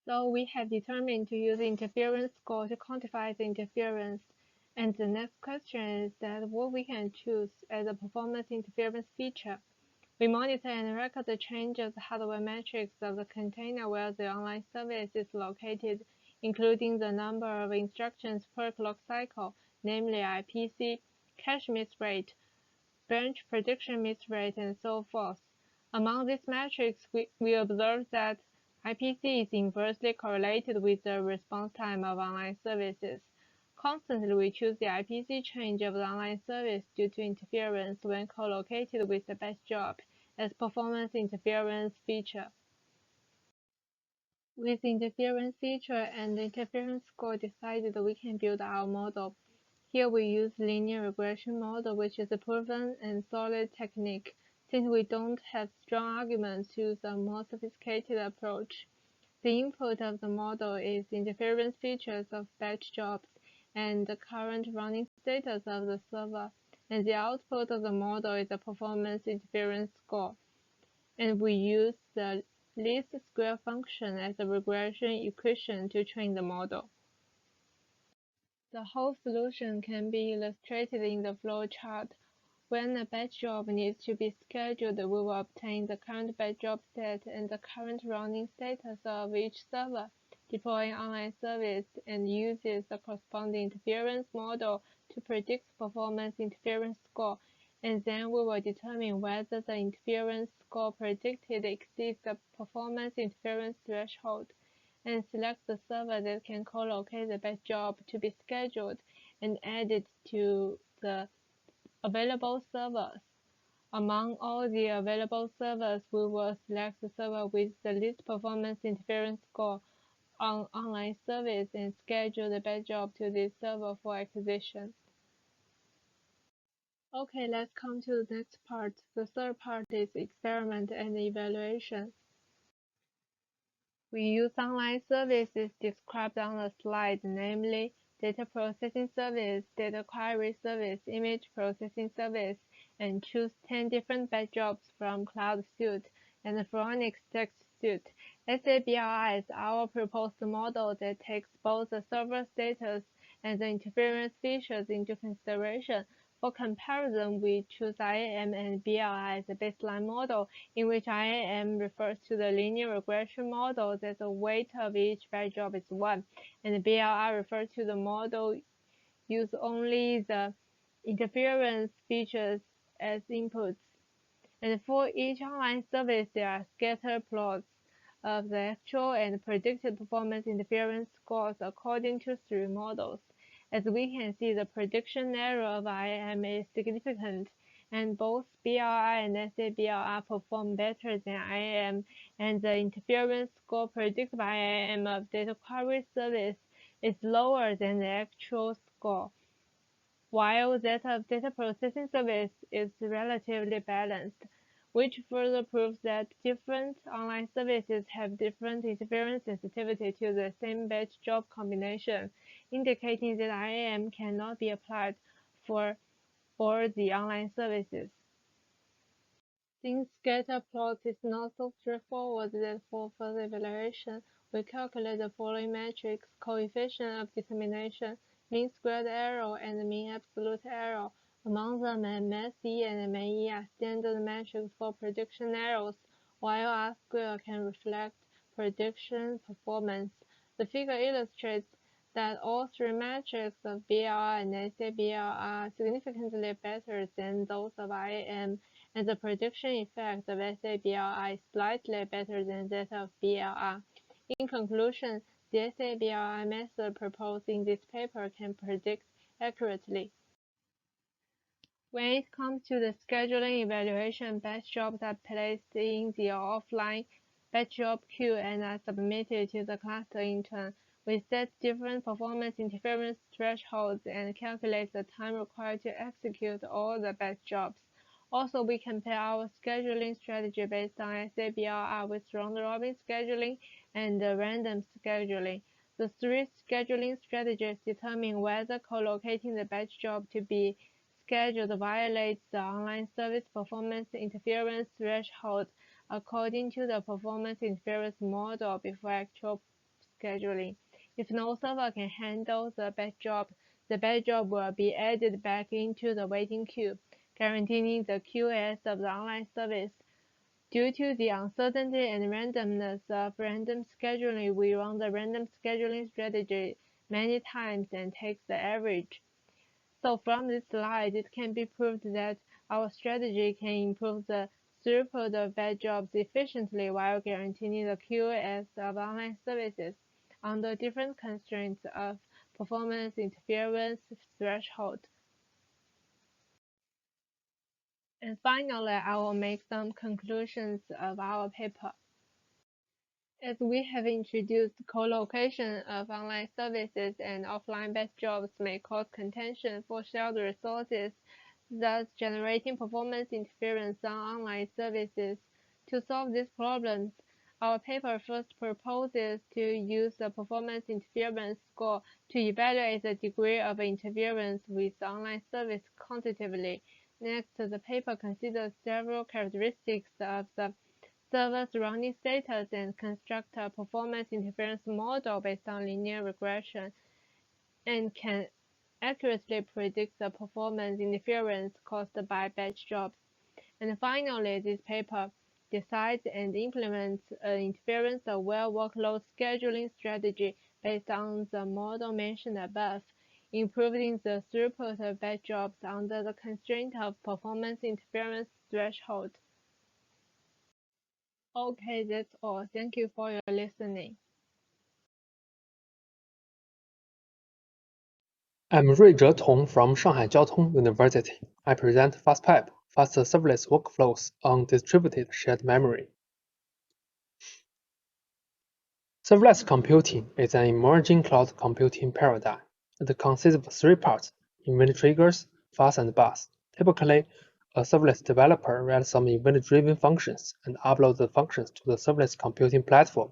So we have determined to use the interference score to quantify the interference. And the next question is that what we can choose as a performance interference feature. We monitor and record the change of the hardware metrics of the container where the online service is located, including the number of instructions per clock cycle, namely IPC, cache miss rate, branch prediction miss rate, and so forth. Among these metrics, we observe that IPC is inversely correlated with the response time of online services. Constantly, we choose the IPC change of the online service due to interference when co-located with the batch job as performance interference feature. With interference feature and interference score decided, we can build our model. Here we use linear regression model, which is a proven and solid technique, since we don't have strong arguments to use a more sophisticated approach. The input of the model is interference features of batch jobs and the current running status of the server, and the output of the model is a performance interference score. And we use the least square function as a regression equation to train the model. The whole solution can be illustrated in the flowchart. When a batch job needs to be scheduled, we will obtain the current batch job state and the current running status of each server, deploying online service, and uses the corresponding interference model to predict performance interference score, and then we will determine whether the interference score predicted exceeds the performance interference threshold, and select the server that can co-locate the batch job to be scheduled and add it to the available servers. Among all the available servers, we will select the server with the least performance interference score on online service and schedule the batch job to this server for acquisition. Okay, let's come to the next part. The third part is experiment and evaluation. We use online services described on the slide, namely data processing service, data query service, image processing service, and choose 10 different batch jobs from Cloud Suite and Phoronix Text Suite. SABRI is our proposed model that takes both the server status and the interference features into consideration. For comparison, we choose IAM and BRI as a baseline model, in which IAM refers to the linear regression model that the weight of each batch job is 1, and BRI refers to the model use only the interference features as inputs. And for each online service, there are scatter plots of the actual and predicted performance interference scores according to 3 models. As we can see, the prediction error of IAM is significant, and both BRI and SABRI perform better than IAM, and the interference score predicted by IAM of data query service is lower than the actual score, while that of data processing service is relatively balanced, which further proves that different online services have different interference sensitivity to the same batch job combination, indicating that IAM cannot be applied for all the online services. Since scatter plot is not so straightforward, that for further evaluation, we calculate the following metrics: coefficient of dissemination, mean squared error, and mean absolute error. Among them, MSE and ME are standard metrics for prediction errors, while R-squared can reflect prediction performance. The figure illustrates that all three metrics of BLR and SABR are significantly better than those of IAM, and the prediction effect of SABR is slightly better than that of BLR. In conclusion, the SABR method proposed in this paper can predict accurately. When it comes to the scheduling evaluation, batch jobs are placed in the offline batch job queue and are submitted to the cluster in turn. We set different performance interference thresholds and calculate the time required to execute all the batch jobs. Also, we compare our scheduling strategy based on SABR with round-robin scheduling and random scheduling. The three scheduling strategies determine whether co-locating the batch job to be scheduled violates the online service performance interference threshold according to the performance interference model before actual scheduling. If no server can handle the batch job will be added back into the waiting queue, guaranteeing the QoS of the online service. Due to the uncertainty and randomness of random scheduling, we run the random scheduling strategy many times and take the average. So from this slide, it can be proved that our strategy can improve the throughput of batch jobs efficiently while guaranteeing the QoS of online services under different constraints of performance interference threshold. And finally, I will make some conclusions of our paper. As we have introduced, co-location of online services and offline batch jobs may cause contention for shared resources, thus generating performance interference on online services. To solve these problems, our paper first proposes to use the performance interference score to evaluate the degree of interference with online service quantitatively. Next, the paper considers several characteristics of the server's running status and construct a performance interference model based on linear regression, and can accurately predict the performance interference caused by batch jobs. And finally, this paper decides and implements an interference-aware workload scheduling strategy based on the model mentioned above, improving the throughput of batch jobs under the constraint of performance interference threshold. Okay, that's all. Thank you for your listening. I'm Ruizhe Tong from Shanghai Jiao Tong University. I present FastPipe, Fast Serverless Workflows on Distributed Shared Memory. Serverless computing is an emerging cloud computing paradigm. It consists of three parts: event triggers, fast, and bus. Typically, a serverless developer writes some event-driven functions and uploads the functions to the serverless computing platform.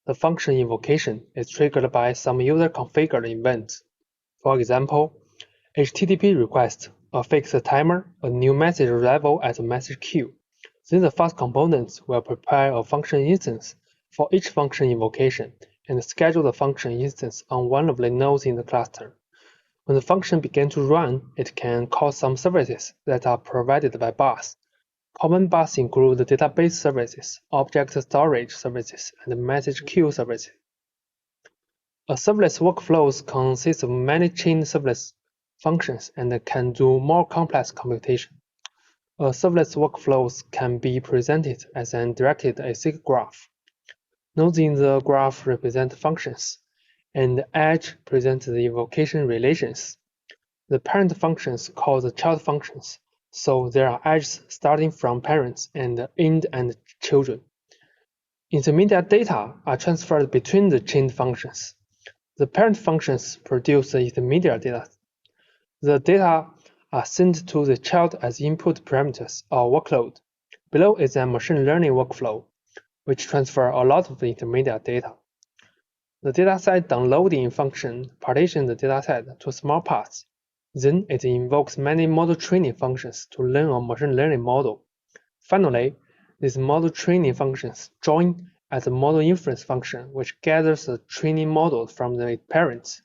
The function invocation is triggered by some user-configured event. For example, HTTP request, a fixed timer, a new message level as a message queue. Then the fast components will prepare a function instance for each function invocation and schedule the function instance on one of the nodes in the cluster. When the function begins to run, it can call some services that are provided by bus. Common bus include database services, object storage services, and message queue services. A serverless workflow consists of many chained serverless functions and can do more complex computation. A serverless workflow can be presented as an directed acyclic graph. Nodes in the graph represent functions, and the edge presents the invocation relations. The parent functions call the child functions, so there are edges starting from parents and end and children. Intermediate data are transferred between the chained functions. The parent functions produce the intermediate data. The data are sent to the child as input parameters or workload. Below is a machine learning workflow, which transfers a lot of the intermediate data. The dataset downloading function partitions the dataset to small parts. Then it invokes many model training functions to learn a machine learning model. Finally, these model training functions join as a model inference function, which gathers the training model from the parents.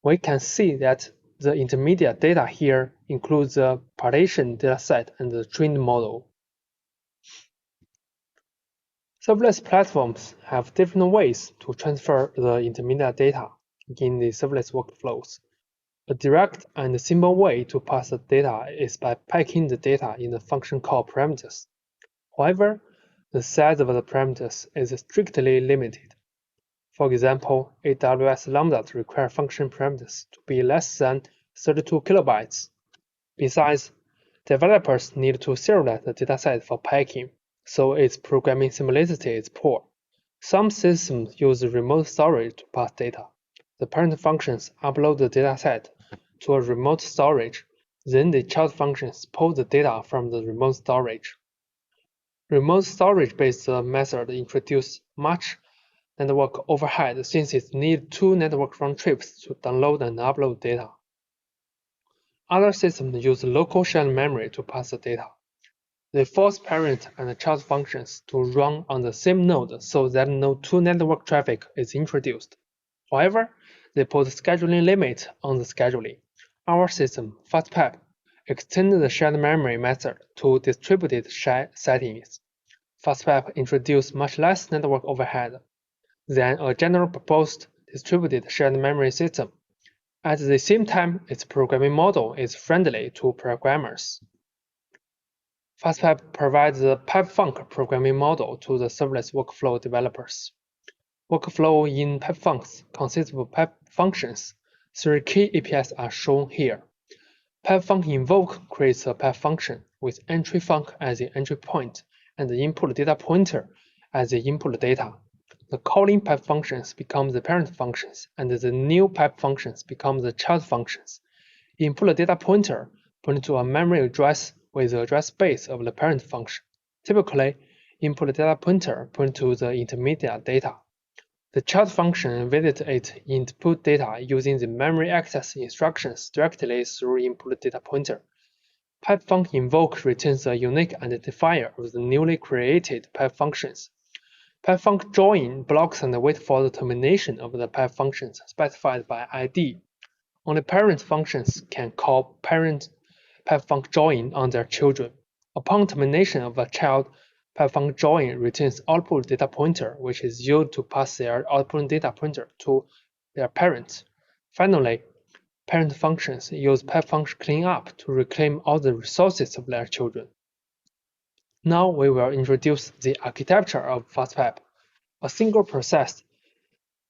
We can see that the intermediate data here includes the partition dataset and the trained model. Serverless platforms have different ways to transfer the intermediate data in the serverless workflows. A direct and simple way to pass the data is by packing the data in the function call parameters. However, the size of the parameters is strictly limited. For example, AWS Lambdas require function parameters to be less than 32 kilobytes. Besides, developers need to serialize the dataset for packing, so its programming simplicity is poor. Some systems use remote storage to pass data. The parent functions upload the dataset to a remote storage, then the child functions pull the data from the remote storage. Remote storage-based method introduce much network overhead since it needs 2 network round trips to download and upload data. Other systems use local shared memory to pass the data. They force parent and child functions to run on the same node so that no 2 network traffic is introduced. However, they put scheduling limits on the scheduling. Our system, FastPath, extends the shared memory method to distributed settings. FastPath introduces much less network overhead than a general purpose distributed shared memory system. At the same time, its programming model is friendly to programmers. FastPath provides the PipeFunc programming model to the serverless workflow developers. Workflow in PipeFuncs consists of pipe functions. 3 key APIs are shown here. PipeFunc invoke creates a pipe function with entry func as the entry point and the input data pointer as the input data. The calling pipe functions become the parent functions, and the new pipe functions become the child functions. Input data pointer point to a memory address with the address space of the parent function. Typically, input data pointer point to the intermediate data. The child function visits its input data using the memory access instructions directly through input data pointer. PipeFunc invoke returns a unique identifier of the newly created pipe functions. PipeFunc join blocks and waits for the termination of the pipe functions specified by ID. Only parent functions can call parent PipeFunc join on their children. Upon termination of a child, PipeFunc join returns output data pointer, which is used to pass their output data pointer to their parents. Finally, parent functions use PipeFunc cleanup to reclaim all the resources of their children. Now we will introduce the architecture of FastPath. A single process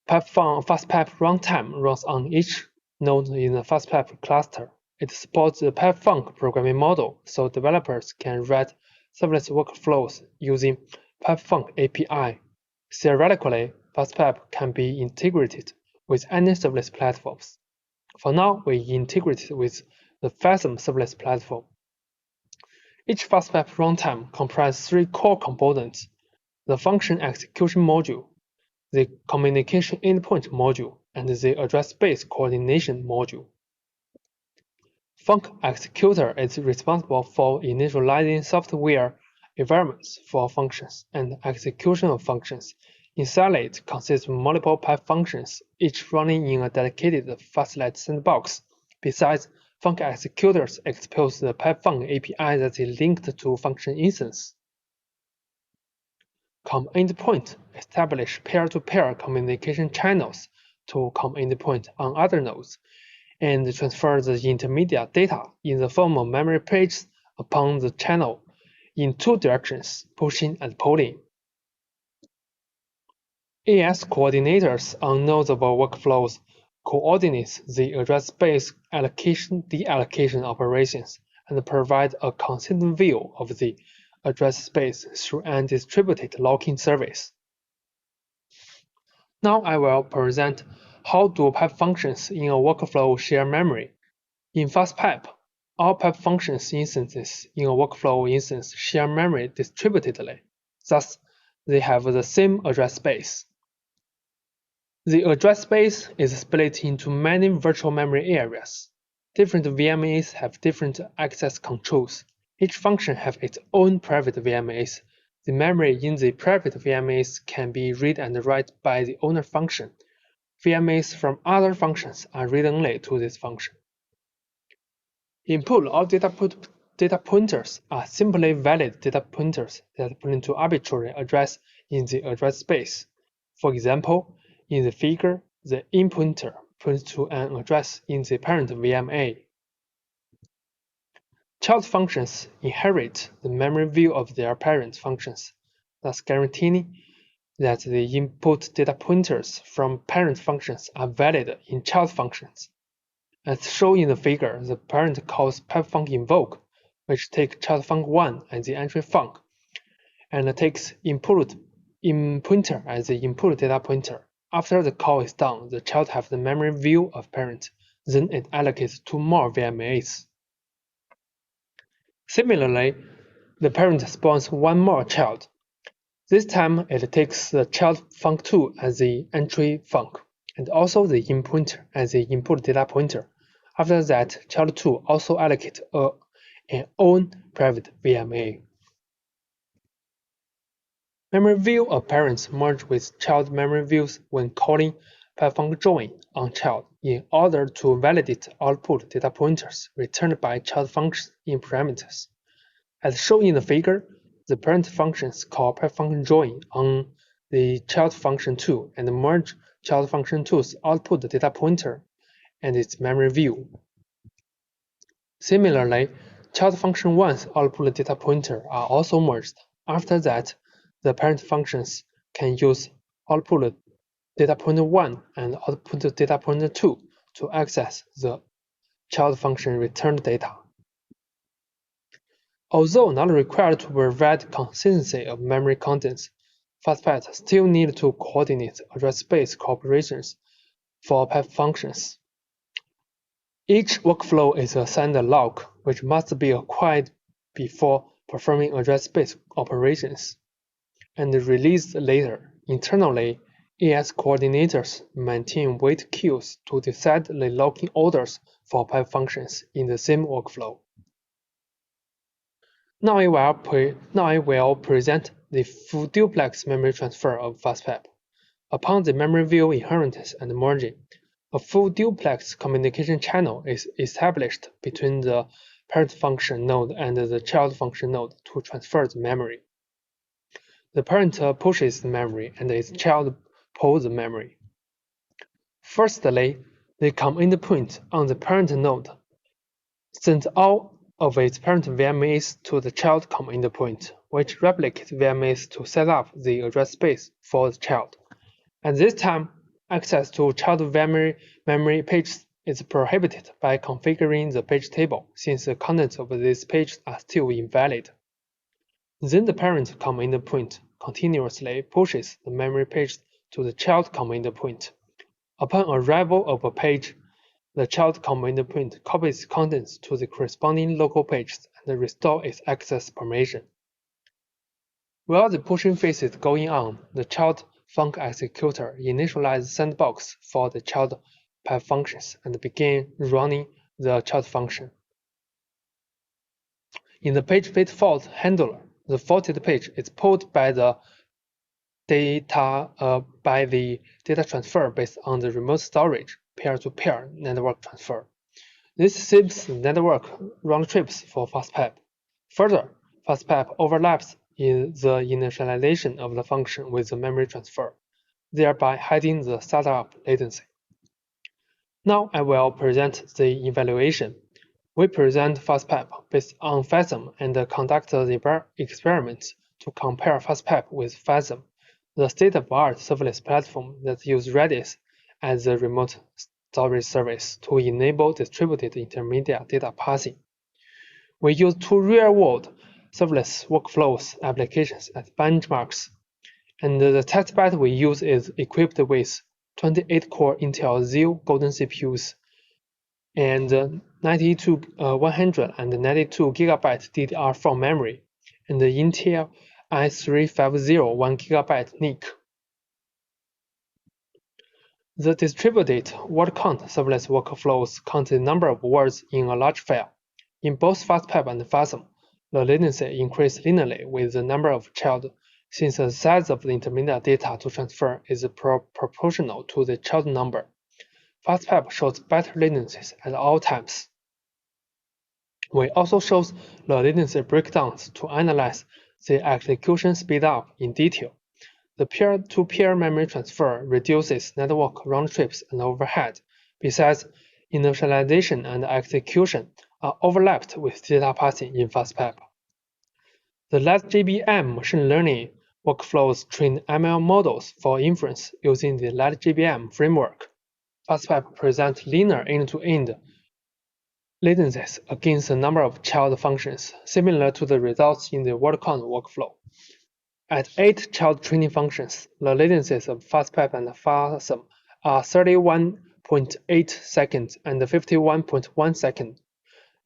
FastPath runtime runs on each node in the FastPath cluster. It supports the PipeFunc programming model, so developers can write serverless workflows using PipeFunc API. Theoretically, FastPath can be integrated with any serverless platforms. For now, we integrate it with the Fathom serverless platform. Each FastPath runtime comprises 3 core components: the function execution module, the communication endpoint module, and the address space coordination module. Func executor is responsible for initializing software environments for functions and execution of functions. Inside it consists of multiple pipe functions, each running in a dedicated Fastlet sandbox. Besides, Func executors expose the PipeFunc API that is linked to function instance. COM endpoint establish peer-to-peer communication channels to COM endpoint on other nodes, and transfer the intermediate data in the form of memory pages upon the channel in 2 directions, pushing and pulling. AS coordinators on nodes of workflows coordinates the address space allocation-deallocation operations and provide a consistent view of the address space through an distributed locking service. Now I will present how do pipe functions in a workflow share memory. In FastPipe, all pipe functions instances in a workflow instance share memory distributedly, thus they have the same address space. The address space is split into many virtual memory areas. Different VMAs have different access controls. Each function has its own private VMAs. The memory in the private VMAs can be read and write by the owner function. VMAs from other functions are read only to this function. Input or data pointers are simply valid data pointers that point to arbitrary address in the address space. For example, in the figure, the in pointer points to an address in the parent VMA. Child functions inherit the memory view of their parent functions, thus guaranteeing that the input data pointers from parent functions are valid in child functions. As shown in the figure, the parent calls pipfunc_invoke, which takes child func1 as the entry func, and takes in pointer as the input data pointer. After the call is done, the child has the memory view of parent, then it allocates 2 more VMAs. Similarly, the parent spawns 1 more child. This time it takes the child func2 as the entry func, and also the in pointer as the input data pointer. After that, child 2 also allocates an own private VMA. Memory view of parents merge with child memory views when calling pipfunc_join on child in order to validate output data pointers returned by child functions in parameters. As shown in the figure, the parent functions call pipfunc_join on the child function 2 and merge child function 2's output data pointer and its memory view. Similarly, child function 1's output data pointer are also merged. After that, the parent functions can use output data pointer 1 and output data pointer 2 to access the child function returned data. Although not required to provide consistency of memory contents, FastPath still need to coordinate address space operations for pipe functions. Each workflow is assigned a lock, which must be acquired before performing address space operations, and released later. Internally, ES coordinators maintain wait queues to decide the locking orders for pipe functions in the same workflow. Now I will present the full duplex memory transfer of FastPath. Upon the memory view inheritance and merging, a full duplex communication channel is established between the parent function node and the child function node to transfer the memory. The parent pushes the memory and its child pulls the memory. Firstly, the command point on the parent node sends all of its parent VMAs to the child command point, which replicates VMAs to set up the address space for the child. At this time, access to child memory pages is prohibited by configuring the page table, since the contents of these pages are still invalid. Then the parent command point continuously pushes the memory page to the child command point. Upon arrival of a page, the child command point copies contents to the corresponding local pages and restores its access permission. While the pushing phase is going on, the child func executor initializes sandbox for the child pipe functions and begins running the child function. In the page fit fault handler, the faulted page is pulled by the data transfer based on the remote storage peer-to-peer network transfer. This saves network round trips for FastPath. Further, FastPath overlaps in the initialization of the function with the memory transfer, thereby hiding the startup latency. Now I will present the evaluation. We present FastPath based on FASM and conduct the experiments to compare FastPath with FASM, the state-of-the-art serverless platform that uses Redis as a remote storage service to enable distributed intermediate data parsing. We use 2 real-world serverless workflows applications as benchmarks, and the testbed we use is equipped with 28-core Intel Xeon Golden CPUs and 192 GB DDR4 memory, and the Intel i350 1 GB NIC. The distributed word count serverless workflows count the number of words in a large file. In both FastPath and FASM, the latency increases linearly with the number of child since the size of the intermediate data to transfer is proportional to the child number. FastPipe shows better latencies at all times. We also shows the latency breakdowns to analyze the execution speedup in detail. The peer-to-peer memory transfer reduces network round trips and overhead. Besides, initialization and execution are overlapped with data passing in FastPipe. The LightGBM machine learning workflows train ML models for inference using the LightGBM framework. FastPipe presents linear end-to-end latencies against a number of child functions, similar to the results in the word count workflow. At 8 child training functions, the latencies of FastPipe and FastSum are 31.8 seconds and 51.1 seconds.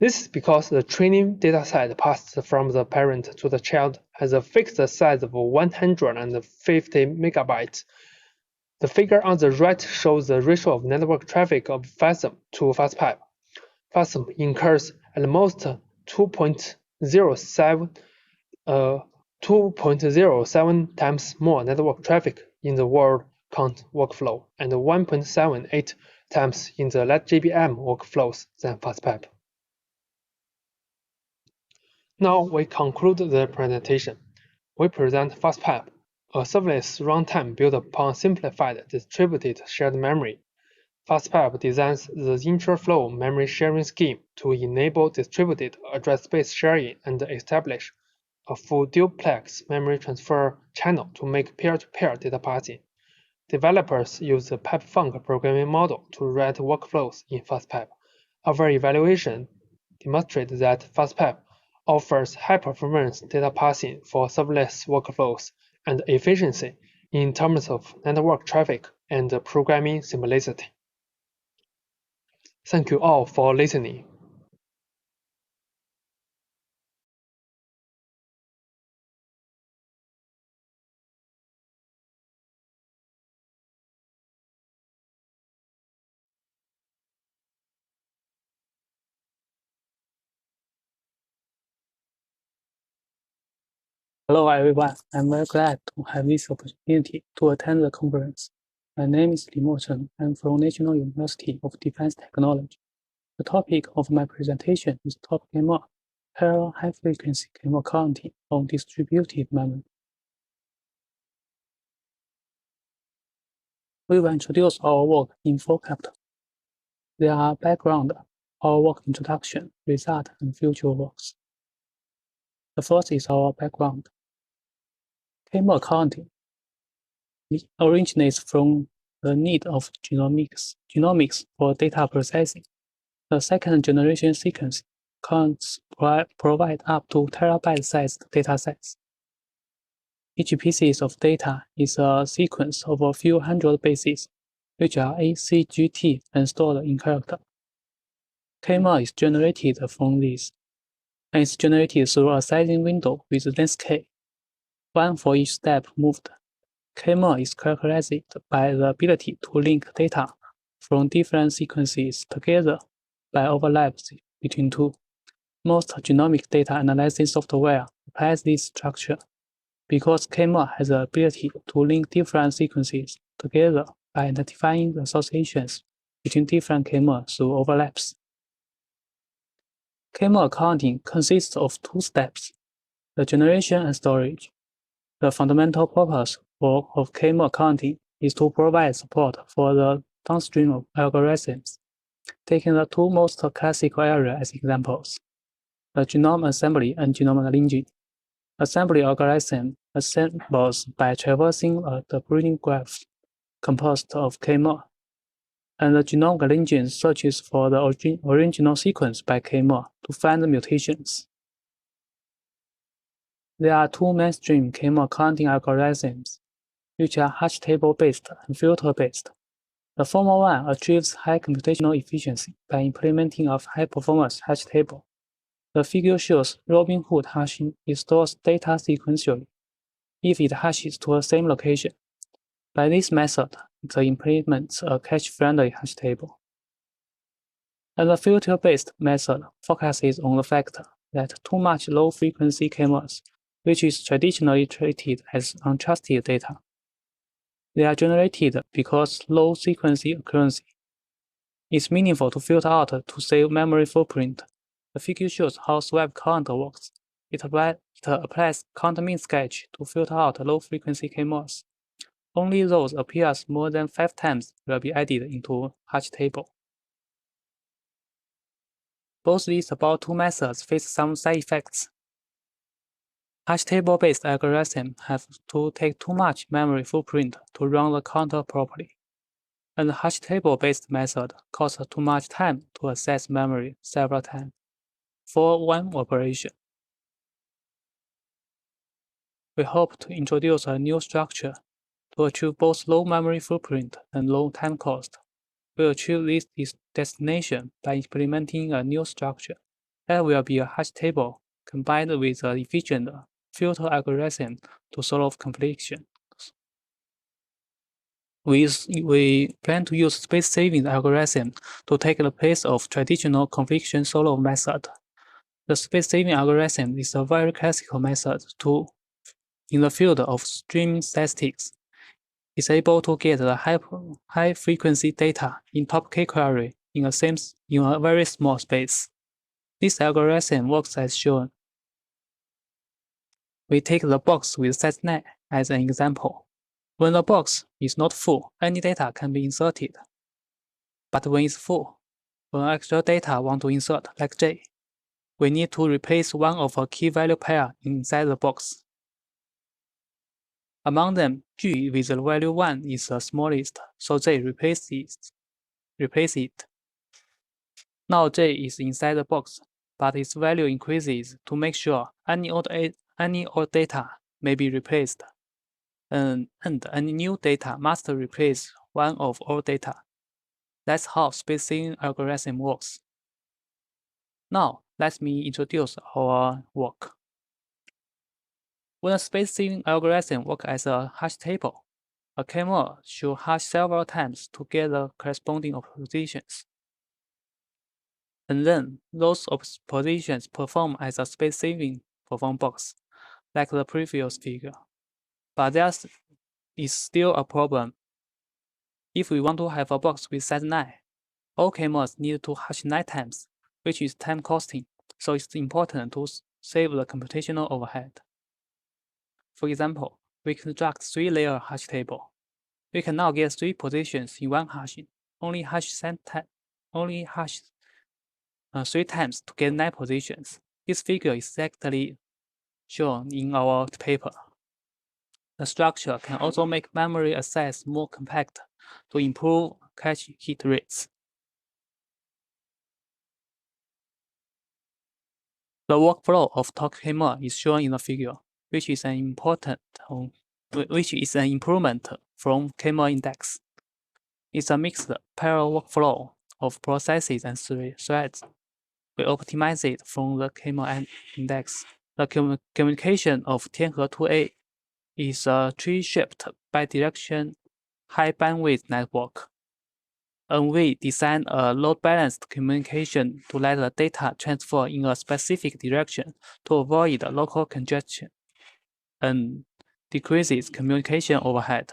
This is because the training dataset passed from the parent to the child has a fixed size of 150 megabytes. The figure on the right shows the ratio of network traffic of FastSum to FastPipe. FastSum incurs at most 2.07 times more network traffic in the word count workflow and 1.78 times in the LightGBM workflows than FastPipe. Now we conclude the presentation. We present FastPipe, a serverless runtime built upon simplified distributed shared memory. FastPipe designs the intra-flow memory sharing scheme to enable distributed address space sharing and establish a full duplex memory transfer channel to make peer-to-peer data passing. Developers use the PipeFunk programming model to write workflows in FastPipe. Our evaluation demonstrates that FastPipe offers high-performance data passing for serverless workflows and efficiency in terms of network traffic and programming simplicity. Thank you all for listening. Hello everyone, I'm very glad to have this opportunity to attend the conference. My name is Li Mocheng. I'm from National University of Defense Technology. The topic of my presentation is top KML, parallel high-frequency KML counting on distributed memory. We will introduce our work in 4 chapters. They are background, our work introduction, result, and future works. The first is our background. KML counting originates from the need of genomics for data processing. The second generation sequence counts provide up to terabyte-sized datasets. Each piece of data is a sequence of a few hundred bases, which are A, C, G, T, and stored in character. KML is generated from this, and it's generated through a sizing window with length k, one for each step moved. KML is characterized by the ability to link data from different sequences together by overlaps between two. Most genomic data analysis software applies this structure because KML has the ability to link different sequences together by identifying the associations between different KML through overlaps. KML counting consists of 2 steps, the generation and storage. The fundamental purpose of KML counting is to provide support for the downstream algorithms, taking the 2 most classical areas as examples, the genome assembly and genome linkage. Assembly algorithm assembles by traversing the breeding graph composed of KML, and the genome linkage searches for the original sequence by KML to find the mutations. There are 2 mainstream KML counting algorithms, which are hash table-based and filter-based. The former one achieves high computational efficiency by implementing a high-performance hash table. The figure shows Robin Hood hashing. It stores data sequentially if it hashes to the same location. By this method, it implements a cache-friendly hash table. And the filter-based method focuses on the fact that too much low-frequency KMLs which is traditionally treated as untrusted data. They are generated because low sequence accuracy. It's meaningful to filter out to save memory footprint. The figure shows how swipe counter works. It applies count min sketch to filter out low-frequency keywords. Only those appears more than 5 times will be added into hash table. Both these above two methods face some side effects. Hash table-based algorithms have to take too much memory footprint to run the counter properly, and the hash table-based method costs too much time to access memory several times for one operation. We hope to introduce a new structure to achieve both low memory footprint and low time cost. We achieve this destination by implementing a new structure that will be a hash table combined with an efficient filter algorithm to solve confliction. We plan to use space-saving algorithm to take the place of traditional confliction solve method. The space-saving algorithm is a very classical method in the field of stream statistics. It's able to get the high-frequency data in top K query in a very small space. This algorithm works as shown. We take the box with size 9 as an example. When the box is not full, any data can be inserted. But when it's full, when extra data want to insert, like J, we need to replace one of a key value pair inside the box. Among them, G with the value 1 is the smallest, so J replace it. Now J is inside the box, but its value increases to make sure any old data may be replaced, and any new data must replace one of old data. That's how spacing algorithm works. Now, let me introduce our work. When a spacing algorithm works as a hash table, a keyword should hash several times to get the corresponding oppositions. And then those positions perform as a space-saving perform box, like the previous figure. But there is still a problem. If we want to have a box with size 9, all keywords need to hash 9 times, which is time costing, so it's important to save the computational overhead. For example, we construct 3-layer hash table. We can now get 3 positions in one hashing, only hash 3 times to get 9 positions. This figure is exactly shown in our paper. The structure can also make memory access more compact to improve cache hit rates. The workflow of Tokema is shown in the figure, which is an improvement from Kema index. It's a mixed parallel workflow of processes and threads. We optimize it from the Kema index. The communication of Tianhe 2A is a tree-shaped bidirectional high bandwidth network. And we design a load-balanced communication to let the data transfer in a specific direction to avoid local congestion and decreases communication overhead.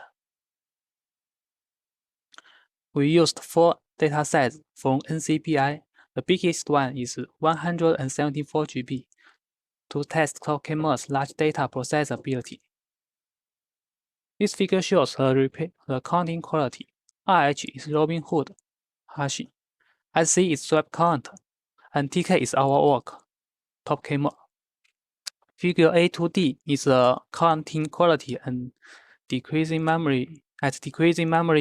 We used 4 datasets from NCBI. The biggest one is 174 GB to test Tokema's large data processability. This figure shows the counting quality. RH is Robin Hood hashing. SC is swipe count, and TK is our work, Tokema. Figure A to D is the counting quality and decreasing memory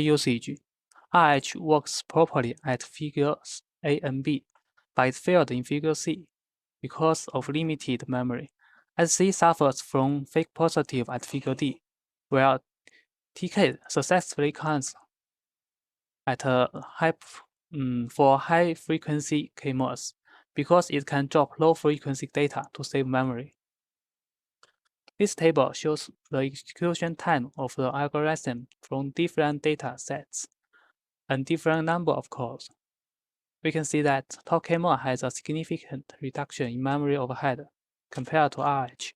usage. RH works properly at figures A and B, but it failed in figure C because of limited memory. SC suffers from fake positive at figure D, where TK successfully counts at a for high-frequency keywords because it can drop low-frequency data to save memory. This table shows the execution time of the algorithm from different data sets and different number of cores. We can see that Tokema has a significant reduction in memory overhead compared to RH.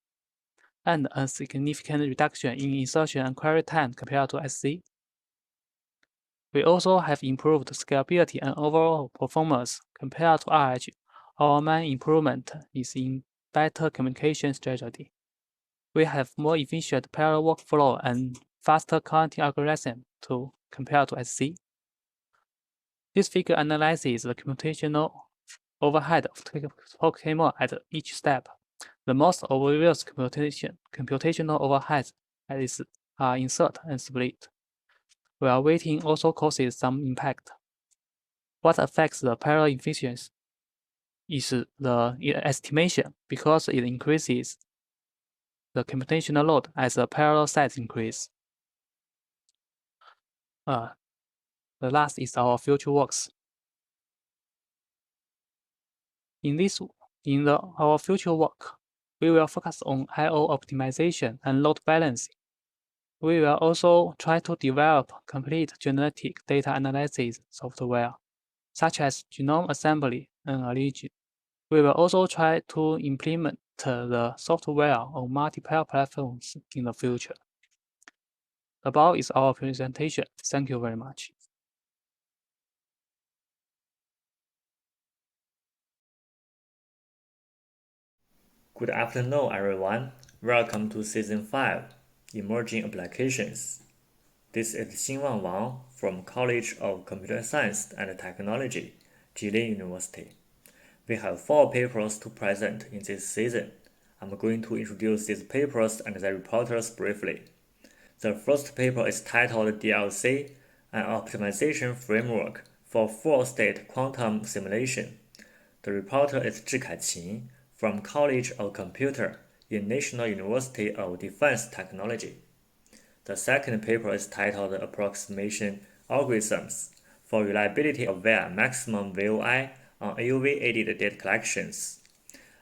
and a significant reduction in insertion and query time compared to SC. We also have improved scalability and overall performance compared to RH. Our main improvement is in better communication strategy. We have more efficient parallel workflow and faster counting algorithm to compare to SC. This figure analyzes the computational overhead of Pokemon at each step. The most obvious computational overheads are insert and split, while waiting also causes some impact. What affects the parallel efficiency is the estimation, because it increases the computational load as the parallel size increase. The last is our future works. Our future work, we will focus on I/O optimization and load balancing. We will also try to develop complete genetic data analysis software, such as genome assembly and origin. We will also try to implement the software on multiple platforms in the future. Above is our presentation. Thank you very much. Good afternoon, everyone. Welcome to Season 5, Emerging Applications. This is Xinwan Wang from College of Computer Science and Technology, Jilin University. We have 4 papers to present in this season. I'm going to introduce these papers and their reporters briefly. The first paper is titled DLC, an optimization framework for full-state quantum simulation. The reporter is Zhi Kaiqin from College of Computer in National University of Defense Technology. The second paper is titled Approximation Algorithms for Reliability-Aware Maximum VOI on EUV-aided data collections.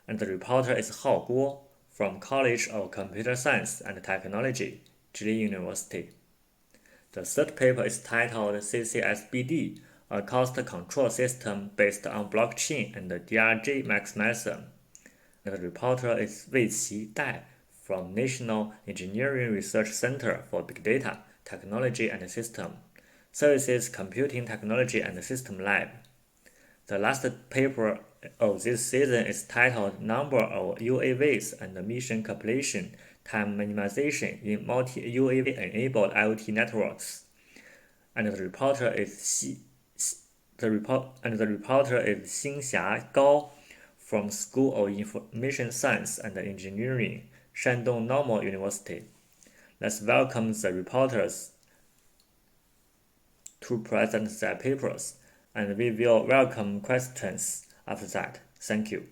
And the reporter is Hao Guo from College of Computer Science and Technology, Jilin University. The third paper is titled CCSBD, a cost control system based on blockchain and DRG mechanism. And the reporter is Weiqi Dai from National Engineering Research Center for Big Data, Technology and System, Services Computing Technology and System Lab. The last paper of this season is titled Number of UAVs and Mission Completion Time Minimization in Multi-UAV-Enabled IoT Networks. And the reporter is Xinxia Gao from School of Information Science and Engineering, Shandong Normal University. Let's welcome the reporters to present their papers, and we will welcome questions after that. Thank you.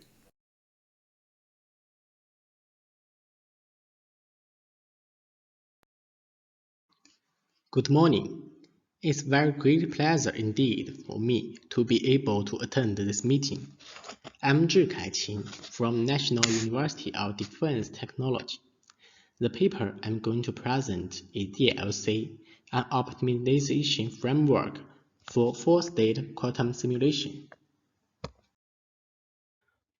Good morning. It's a very great pleasure indeed for me to be able to attend this meeting. I'm Zhi Kaiqin from National University of Defense Technology. The paper I'm going to present is DLC, an optimization framework for full-state quantum simulation.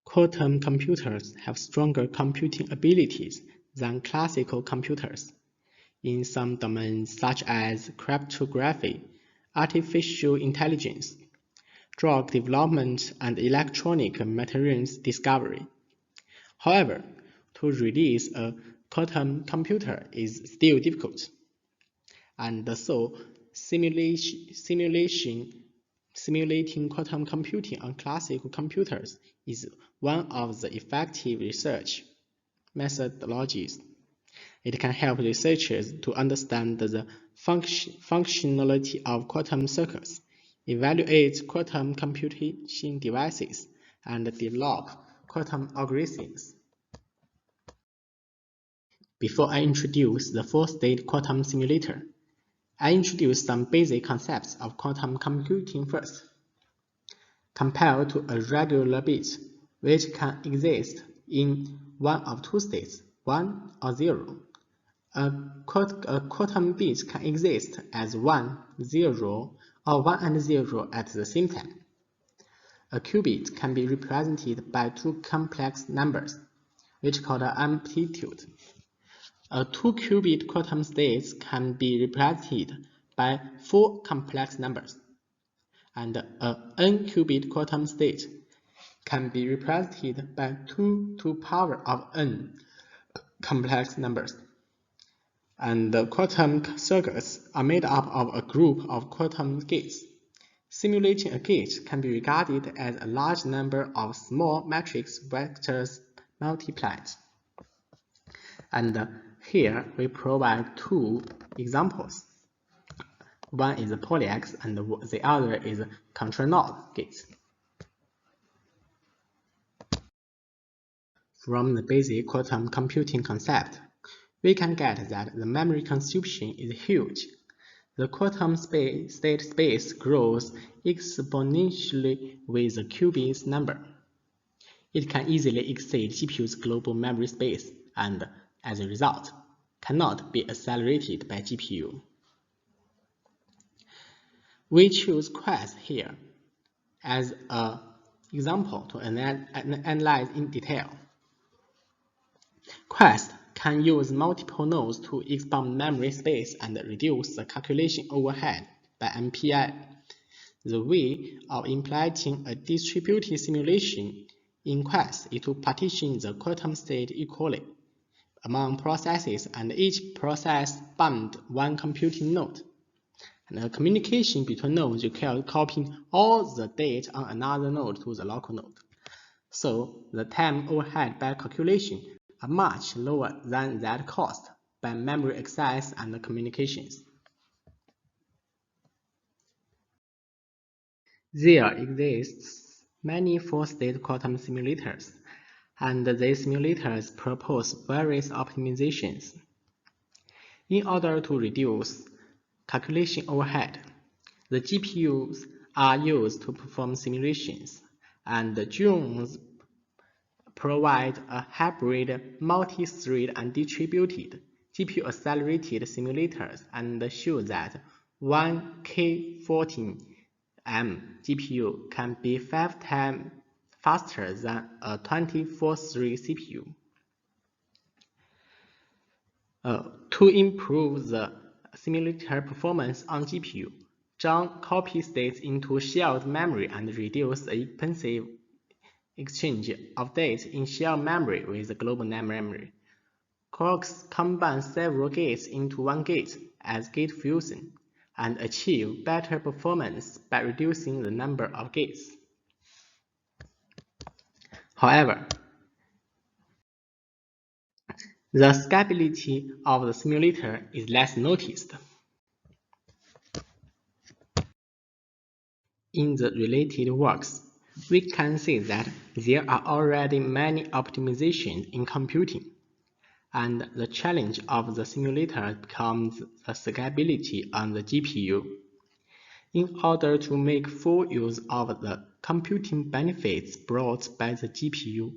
Quantum computers have stronger computing abilities than classical computers in some domains such as cryptography, artificial intelligence, drug development, and electronic materials discovery. However, to release a quantum computer is still difficult, and so simulating quantum computing on classical computers is one of the effective research methodologies. It can help researchers to understand the functionality of quantum circuits, evaluate quantum computation devices, and develop quantum algorithms. Before I introduce the full-state quantum simulator, I introduce some basic concepts of quantum computing first. Compared to a regular bit, which can exist in one of two states, 1 or 0, a quantum bit can exist as 1, 0, or 1 and 0 at the same time. A qubit can be represented by two complex numbers, which called amplitude. A 2-qubit quantum state can be represented by 4 complex numbers, and a n-qubit quantum state can be represented by 2 to the power of n complex numbers. And the quantum circuits are made up of a group of quantum gates. Simulating a gate can be regarded as a large number of small matrix vectors multiplied. And here we provide 2 examples. One is a poly-X and the other is a control node gate. From the basic quantum computing concept, we can get that the memory consumption is huge. The quantum state space grows exponentially with the qubits number. It can easily exceed GPU's global memory space and, as a result, cannot be accelerated by GPU. We choose Quest here as an example to analyze in detail. Quest can use multiple nodes to expand memory space and reduce the calculation overhead by MPI. The way of implementing a distributed simulation in Quest is to partition the quantum state equally among processes, and each process bound one computing node. And the communication between nodes requires copying all the data on another node to the local node. So the time overhead by calculation are much lower than that caused by memory access and communications. There exists many 4-state quantum simulators, and these simulators propose various optimizations. In order to reduce calculation overhead, the GPUs are used to perform simulations, and the drones provide a hybrid, multi-thread and distributed GPU-accelerated simulators and show that one K14M GPU can be 5 times faster than a 24-thread CPU. To improve the simulator performance on GPU, John copy states into shared memory and reduce the expensive exchange of data in shared memory with the global memory. Quarks combine several gates into one gate as gate fusion and achieve better performance by reducing the number of gates. However, the scalability of the simulator is less noticed. In the related works, we can see that there are already many optimizations in computing, and the challenge of the simulator becomes the scalability on the GPU. In order to make full use of the computing benefits brought by the GPU,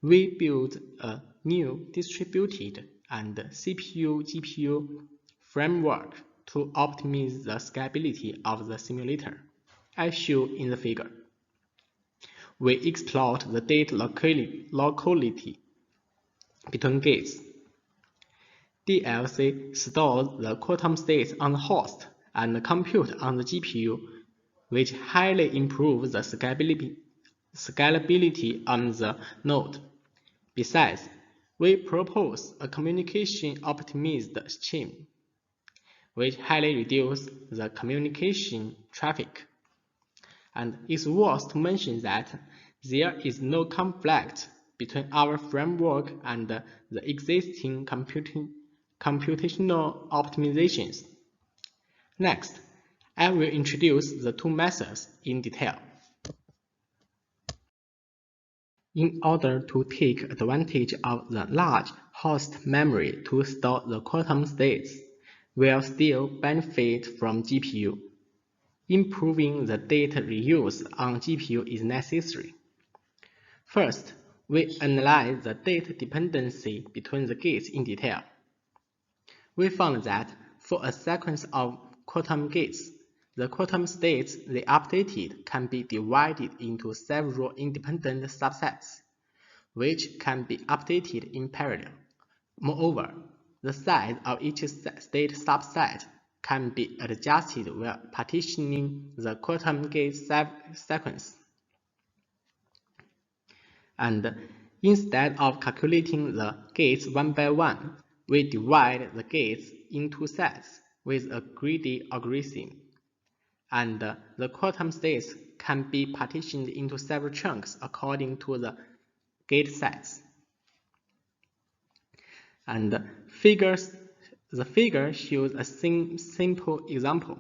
we built a new distributed and CPU-GPU framework to optimize the scalability of the simulator, as shown in the figure. We exploit the data locality between gates. DLC stores the quantum states on the host and compute on the GPU, which highly improves the scalability on the node. Besides, we propose a communication optimized chain, which highly reduces the communication traffic. And it's worth to mention that there is no conflict between our framework and the existing computational optimizations. Next, I will introduce the 2 methods in detail. In order to take advantage of the large host memory to store the quantum states, we'll still benefit from GPU. Improving the data reuse on GPU is necessary. First, we analyze the data dependency between the gates in detail. We found that for a sequence of quantum gates, the quantum states they updated can be divided into several independent subsets, which can be updated in parallel. Moreover, The size of each state subset can be adjusted while partitioning the quantum gate sequence. And instead of calculating the gates one by one, we divide the gates into sets with a greedy algorithm. And the quantum states can be partitioned into several chunks according to the gate sets. And the figure shows a simple example.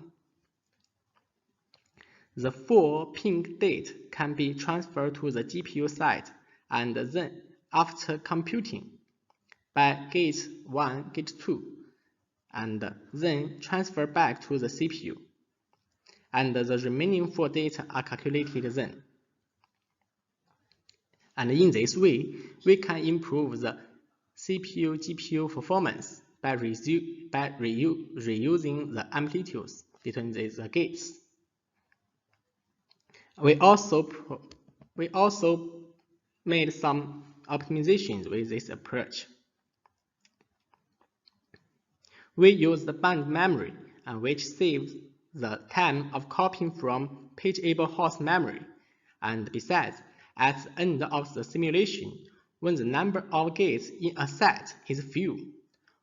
The 4 pink date can be transferred to the GPU side, and then, after computing by gate 1, gate 2, and then transferred back to the CPU. And the remaining 4 data are calculated then. And in this way, we can improve the CPU-GPU performance by reusing the amplitudes between these gates. We also made some optimizations with this approach. We use the bound memory, which saves the time of copying from pageable host memory. And besides, at the end of the simulation, when the number of gates in a set is few,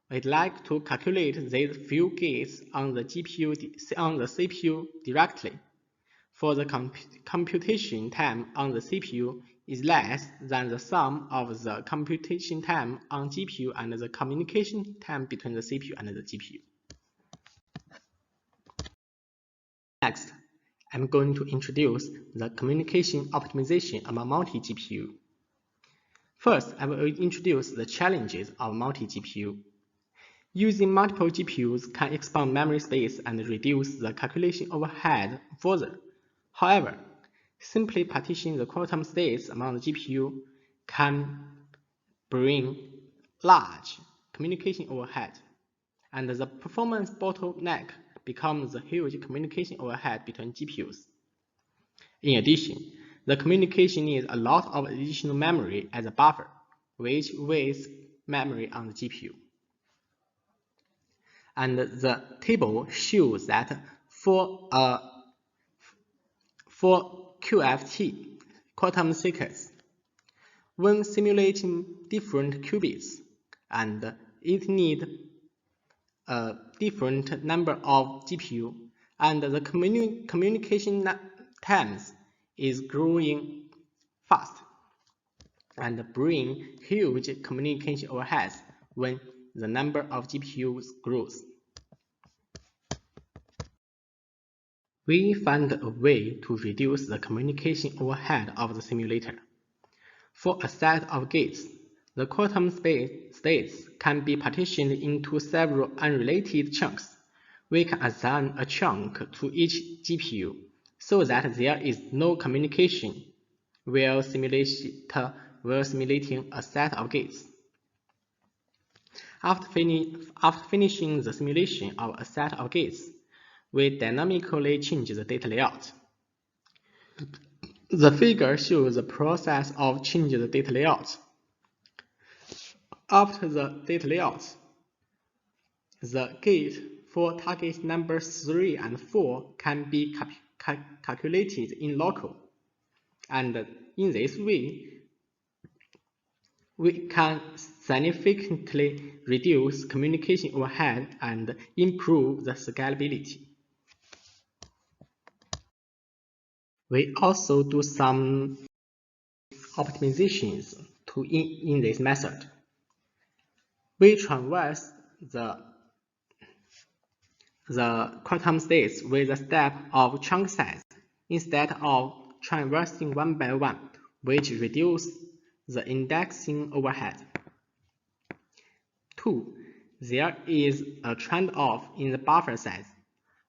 we'd like to calculate these few gates on the CPU directly. For the computation time on the CPU is less than the sum of the computation time on GPU and the communication time between the CPU and the GPU. Next, I'm going to introduce the communication optimization among multi-GPU. First, I will introduce the challenges of multi-GPU. Using multiple GPUs can expand memory space and reduce the calculation overhead further. However, simply partitioning the quantum states among the GPU can bring large communication overhead, and the performance bottleneck becomes a huge communication overhead between GPUs. In addition, the communication needs a lot of additional memory as a buffer, which wastes memory on the GPU. And the table shows that for QFT, quantum sequence, when simulating different qubits, and it needs a different number of GPU, and the communication times is growing fast and bring huge communication overheads when the number of GPUs grows. We found a way to reduce the communication overhead of the simulator. For a set of gates, the quantum states can be partitioned into several unrelated chunks. We can assign a chunk to each GPU so that there is no communication while simulating a set of gates. After finishing the simulation of a set of gates, we dynamically change the data layout. The figure shows the process of changing the data layout. After the data layout, the gate for target number 3 and 4 can be calculated in local. And in this way, we can significantly reduce communication overhead and improve the scalability. We also do some optimizations in this method. We traverse the quantum states with a step of chunk size instead of traversing one by one, which reduces the indexing overhead. 2. There is a trade-off in the buffer size.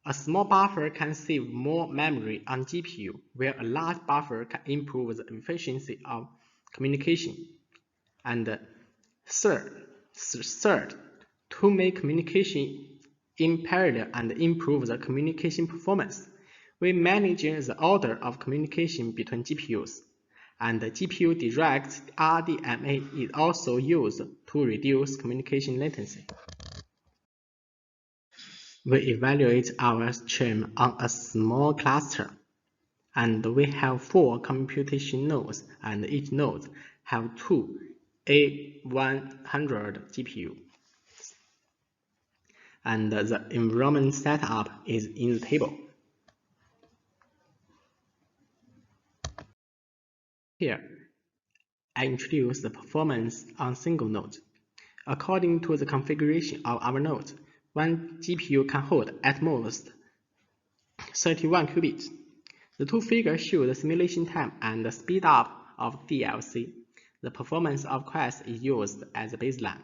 A small buffer can save more memory on GPU, where a large buffer can improve the efficiency of communication. And third, to make communication in parallel and improve the communication performance, we manage the order of communication between GPUs. And the GPU direct RDMA is also used to reduce communication latency. We evaluate our stream on a small cluster, and we have 4 computation nodes, and each node have 2 A100 GPU. And the environment setup is in the table. Here, I introduce the performance on single node. According to the configuration of our node, one GPU can hold at most 31 qubits. The two figures show the simulation time and the speed up of DLC. The performance of Quest is used as a baseline.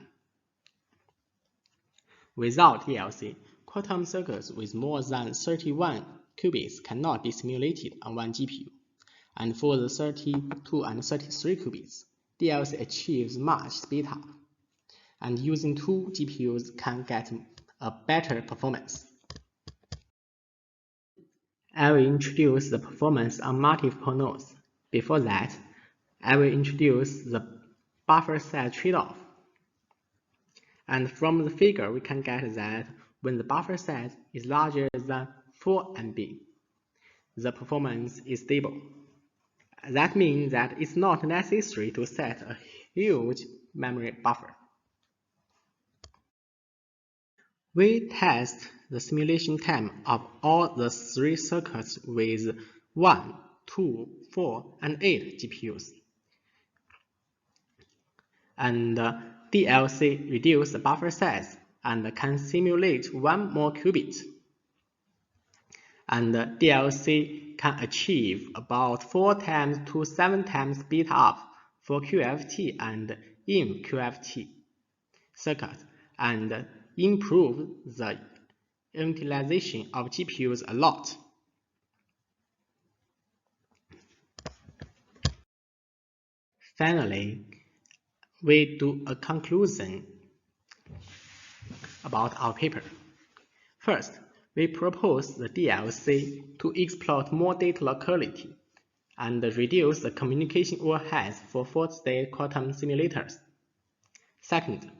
Without DLC, quantum circuits with more than 31 qubits cannot be simulated on one GPU. And for the 32 and 33 qubits, DLC achieves much speedup, and using 2 GPUs can get a better performance. I will introduce the performance on multiple nodes. Before that, I will introduce the buffer size trade-off. And from the figure, we can get that when the buffer size is larger than 4 MB, the performance is stable. That means that it's not necessary to set a huge memory buffer. We test the simulation time of all the 3 circuits with 1, 2, 4, and 8 GPUs. And DLC reduces the buffer size and can simulate 1 more qubit. And DLC can achieve about 4 times to 7 times speed up for QFT and InQFT circuits, and improve the utilization of GPUs a lot. Finally, we do a conclusion about our paper. First, we propose the DLC to exploit more data locality and reduce the communication overheads for full-state quantum simulators. Second,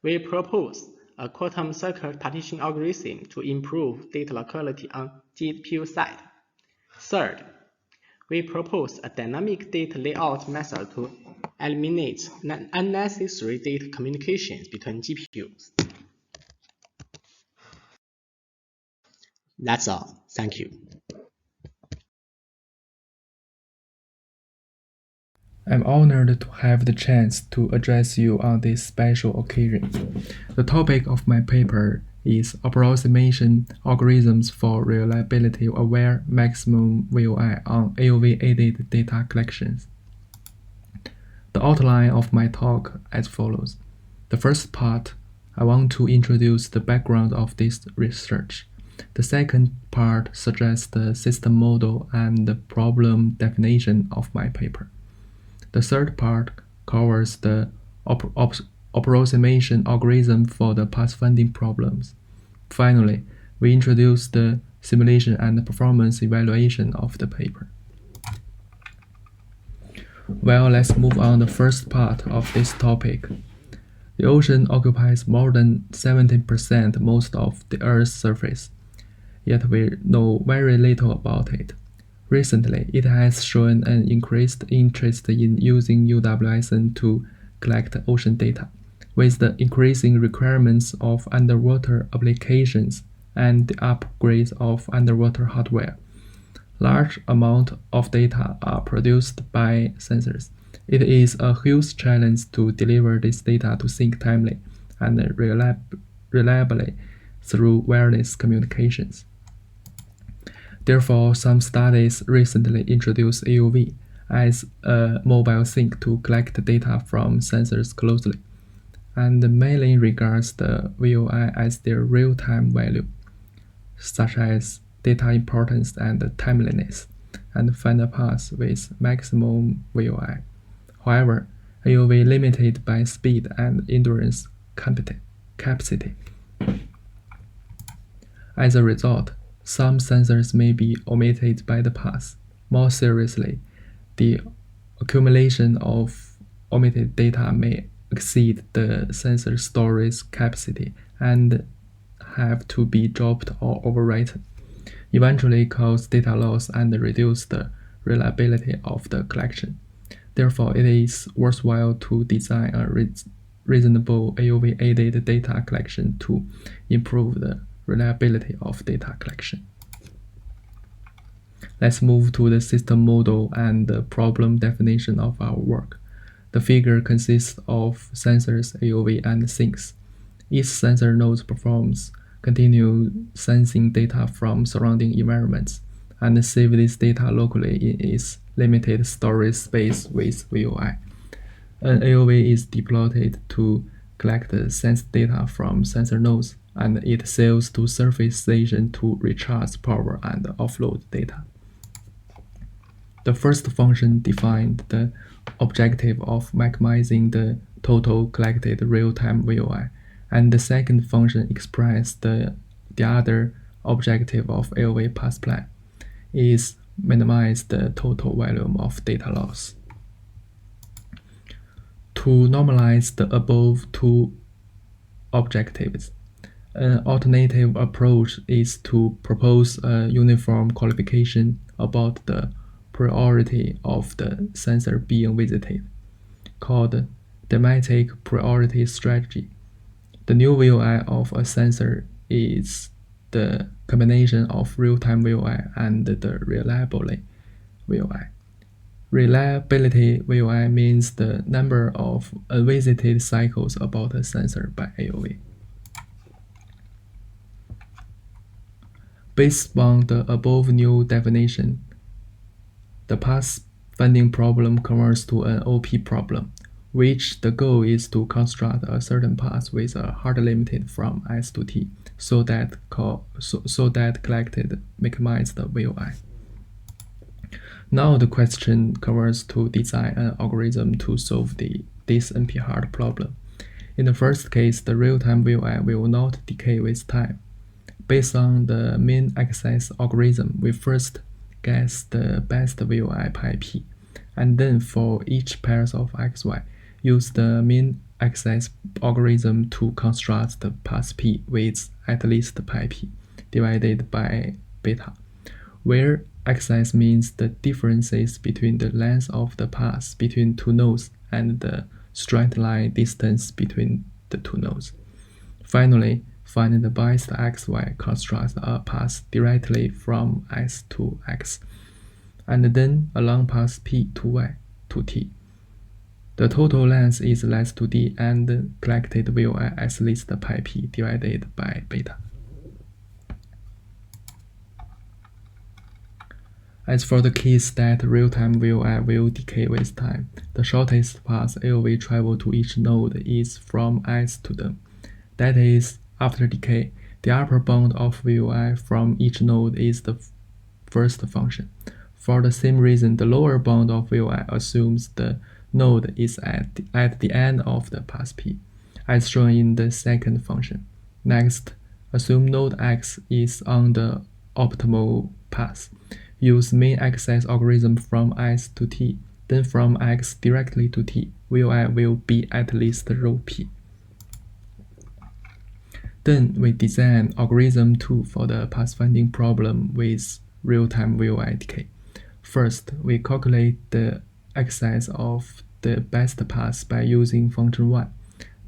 we propose a quantum circuit partition algorithm to improve data locality on GPU side. Third, we propose a dynamic data layout method to eliminate unnecessary data communications between GPUs. That's all. Thank you. I'm honored to have the chance to address you on this special occasion. The topic of my paper is approximation algorithms for reliability-aware maximum VOI on AOV-aided data collections. The outline of my talk as follows. The first part, I want to introduce the background of this research. The second part suggests the system model and the problem definition of my paper. The third part covers the approximation algorithm for the pathfinding problems. Finally, we introduce the simulation and performance evaluation of the paper. Well, let's move on to the first part of this topic. The ocean occupies more than 70% most of the Earth's surface, yet we know very little about it. Recently, it has shown an increased interest in using UWSN to collect ocean data. With the increasing requirements of underwater applications and the upgrades of underwater hardware, large amounts of data are produced by sensors. It is a huge challenge to deliver this data to sync timely and reliably through wireless communications. Therefore, some studies recently introduced AOV as a mobile sync to collect data from sensors closely, and mainly regards the VOI as their real-time value, such as data importance and timeliness, and find a path with maximum VOI. However, AOV limited by speed and endurance capacity. As a result, some sensors may be omitted by the path. More seriously, the accumulation of omitted data may exceed the sensor storage capacity and have to be dropped or overwritten, eventually cause data loss and reduce the reliability of the collection. Therefore, it is worthwhile to design a reasonable AOV-aided data collection to improve the reliability of data collection. Let's move to the system model and the problem definition of our work. The figure consists of sensors, AOV, and sinks. Each sensor node performs continuous sensing data from surrounding environments and save this data locally in its limited storage space with VOI. An AOV is deployed to collect the sensed data from sensor nodes, and it sails to surface station to recharge power and offload data. The first function defined the objective of maximizing the total collected real-time VOI, and the second function expressed the other objective of AOV path plan is minimize the total volume of data loss. To normalize the above two objectives, an alternative approach is to propose a uniform qualification about the priority of the sensor being visited, called thematic priority strategy. The new VOI of a sensor is the combination of real-time VOI and the reliability VOI. Reliability VOI means the number of unvisited cycles about a sensor by AOV. Based on the above new definition, the path finding problem converts to an OP problem, which the goal is to construct a certain path with a hard limit from S to T, so that collected maximize the VOI. Now the question converts to design an algorithm to solve this NP-hard problem. In the first case, the real-time VOI will not decay with time. Based on the mean access algorithm, we first guess the best VOI pi p, and then for each pairs of xy, use the mean access algorithm to construct the path p with at least pi p divided by beta, where access means the differences between the length of the path between two nodes and the straight line distance between the two nodes. Finally, find the best xy, construct a path directly from S to X, and then a long path P to Y to T. The total length is less to D, and collected VOI at least pi p divided by beta. As for the case that real-time VOI will decay with time, the shortest path AOV travel to each node is from S to them. That is, after decay, the upper bound of VOI from each node is the first function. For the same reason, the lower bound of VOI assumes the node is at the end of the path P, as shown in the second function. Next, assume node X is on the optimal path. Use main access algorithm from S to T, then from X directly to T. VOI will be at least row P. Then we design algorithm 2 for the pathfinding problem with real-time VOI decay. First, we calculate the access of the best path by using function 1.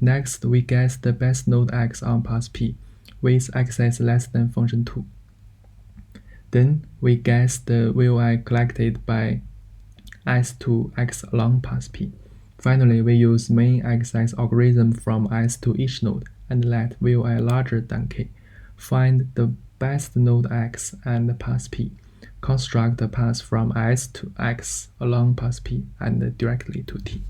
Next, we guess the best node X on path P with access less than function 2. Then we guess the VOI collected by S to X along path P. Finally, we use main access algorithm from S to each node and let VOI larger than K. Find the best node X and path P. Construct the path from S to X along path P and directly to T.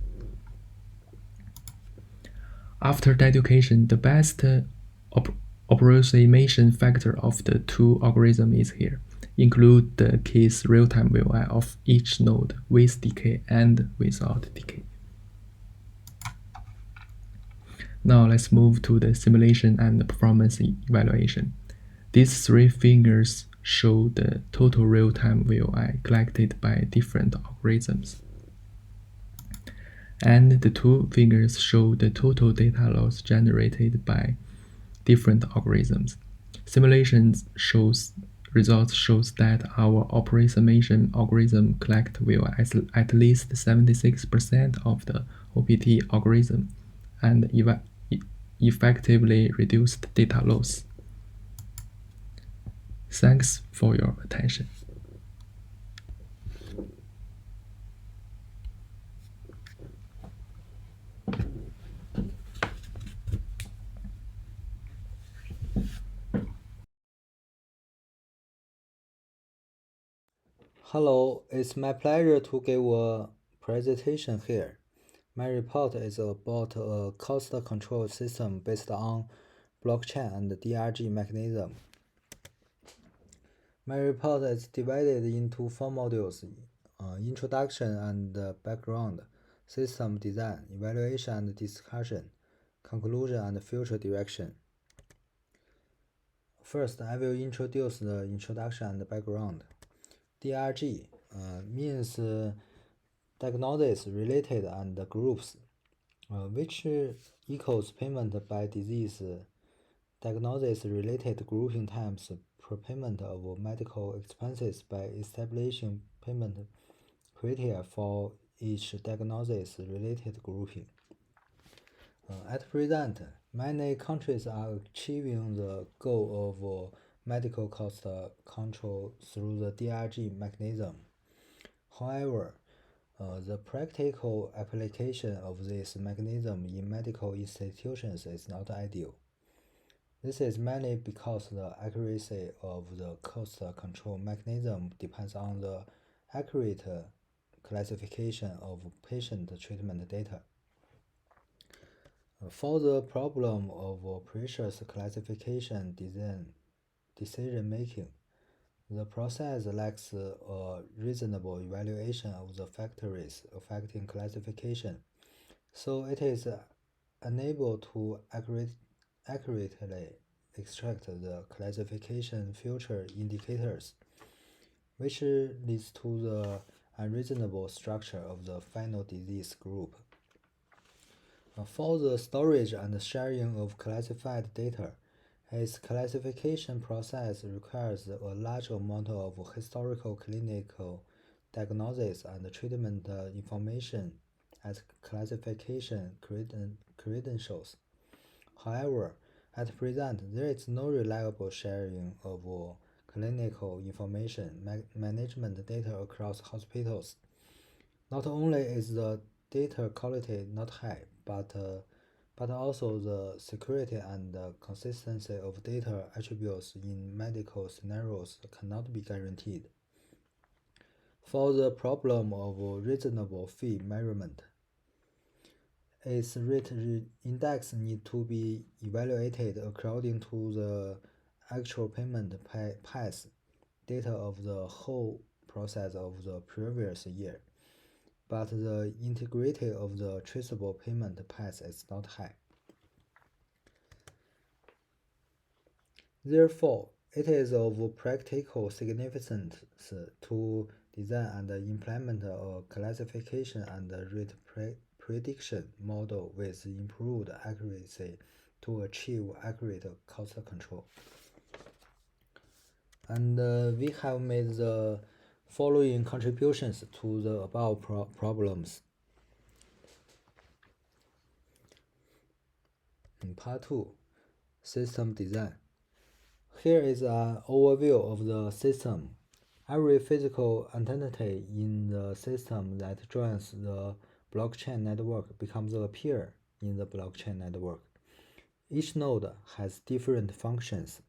After deducation, the best approximation factor of the two algorithms is here. Include the case real-time VOI of each node with decay and without decay. Now let's move to the simulation and performance evaluation. These three figures show the total real-time VOI collected by different algorithms. And the two figures show the total data loss generated by different algorithms. Simulations results shows that our approximation algorithm collect will at least 76% of the OPT algorithm and effectively reduce data loss. Thanks for your attention. Hello, it's my pleasure to give a presentation here. My report is about a cost control system based on blockchain and DRG mechanism. My report is divided into 4 modules: introduction and background, system design, evaluation and discussion, conclusion and future direction. First, I will introduce the introduction and background. DRG means diagnosis related and groups, which equals payment by disease diagnosis related grouping times prepayment of medical expenses by establishing payment criteria for each diagnosis related grouping. At present, many countries are achieving the goal of medical cost control through the DRG mechanism. However, the practical application of this mechanism in medical institutions is not ideal. This is mainly because the accuracy of the cost control mechanism depends on the accurate classification of patient treatment data. For the problem of precious classification decision making, the process lacks a reasonable evaluation of the factors affecting classification, so it is unable to accurately extract the classification feature indicators, which leads to the unreasonable structure of the final disease group. For the storage and sharing of classified data, its classification process requires a large amount of historical clinical diagnosis and treatment information as classification credentials. However, at present, there is no reliable sharing of clinical information management data across hospitals. Not only is the data quality not high, but also the security and consistency of data attributes in medical scenarios cannot be guaranteed. For the problem of reasonable fee measurement, its rate index need to be evaluated according to the actual payment path data of the whole process of the previous year, but the integrity of the traceable payment path is not high. Therefore, it is of practical significance to design and implement a classification and rate prediction model with improved accuracy to achieve accurate cost control. And we have made the following contributions to the above problems. In part 2, system design. Here is an overview of the system. Every physical entity in the system that joins the blockchain network becomes a peer in the blockchain network. Each node has different functions.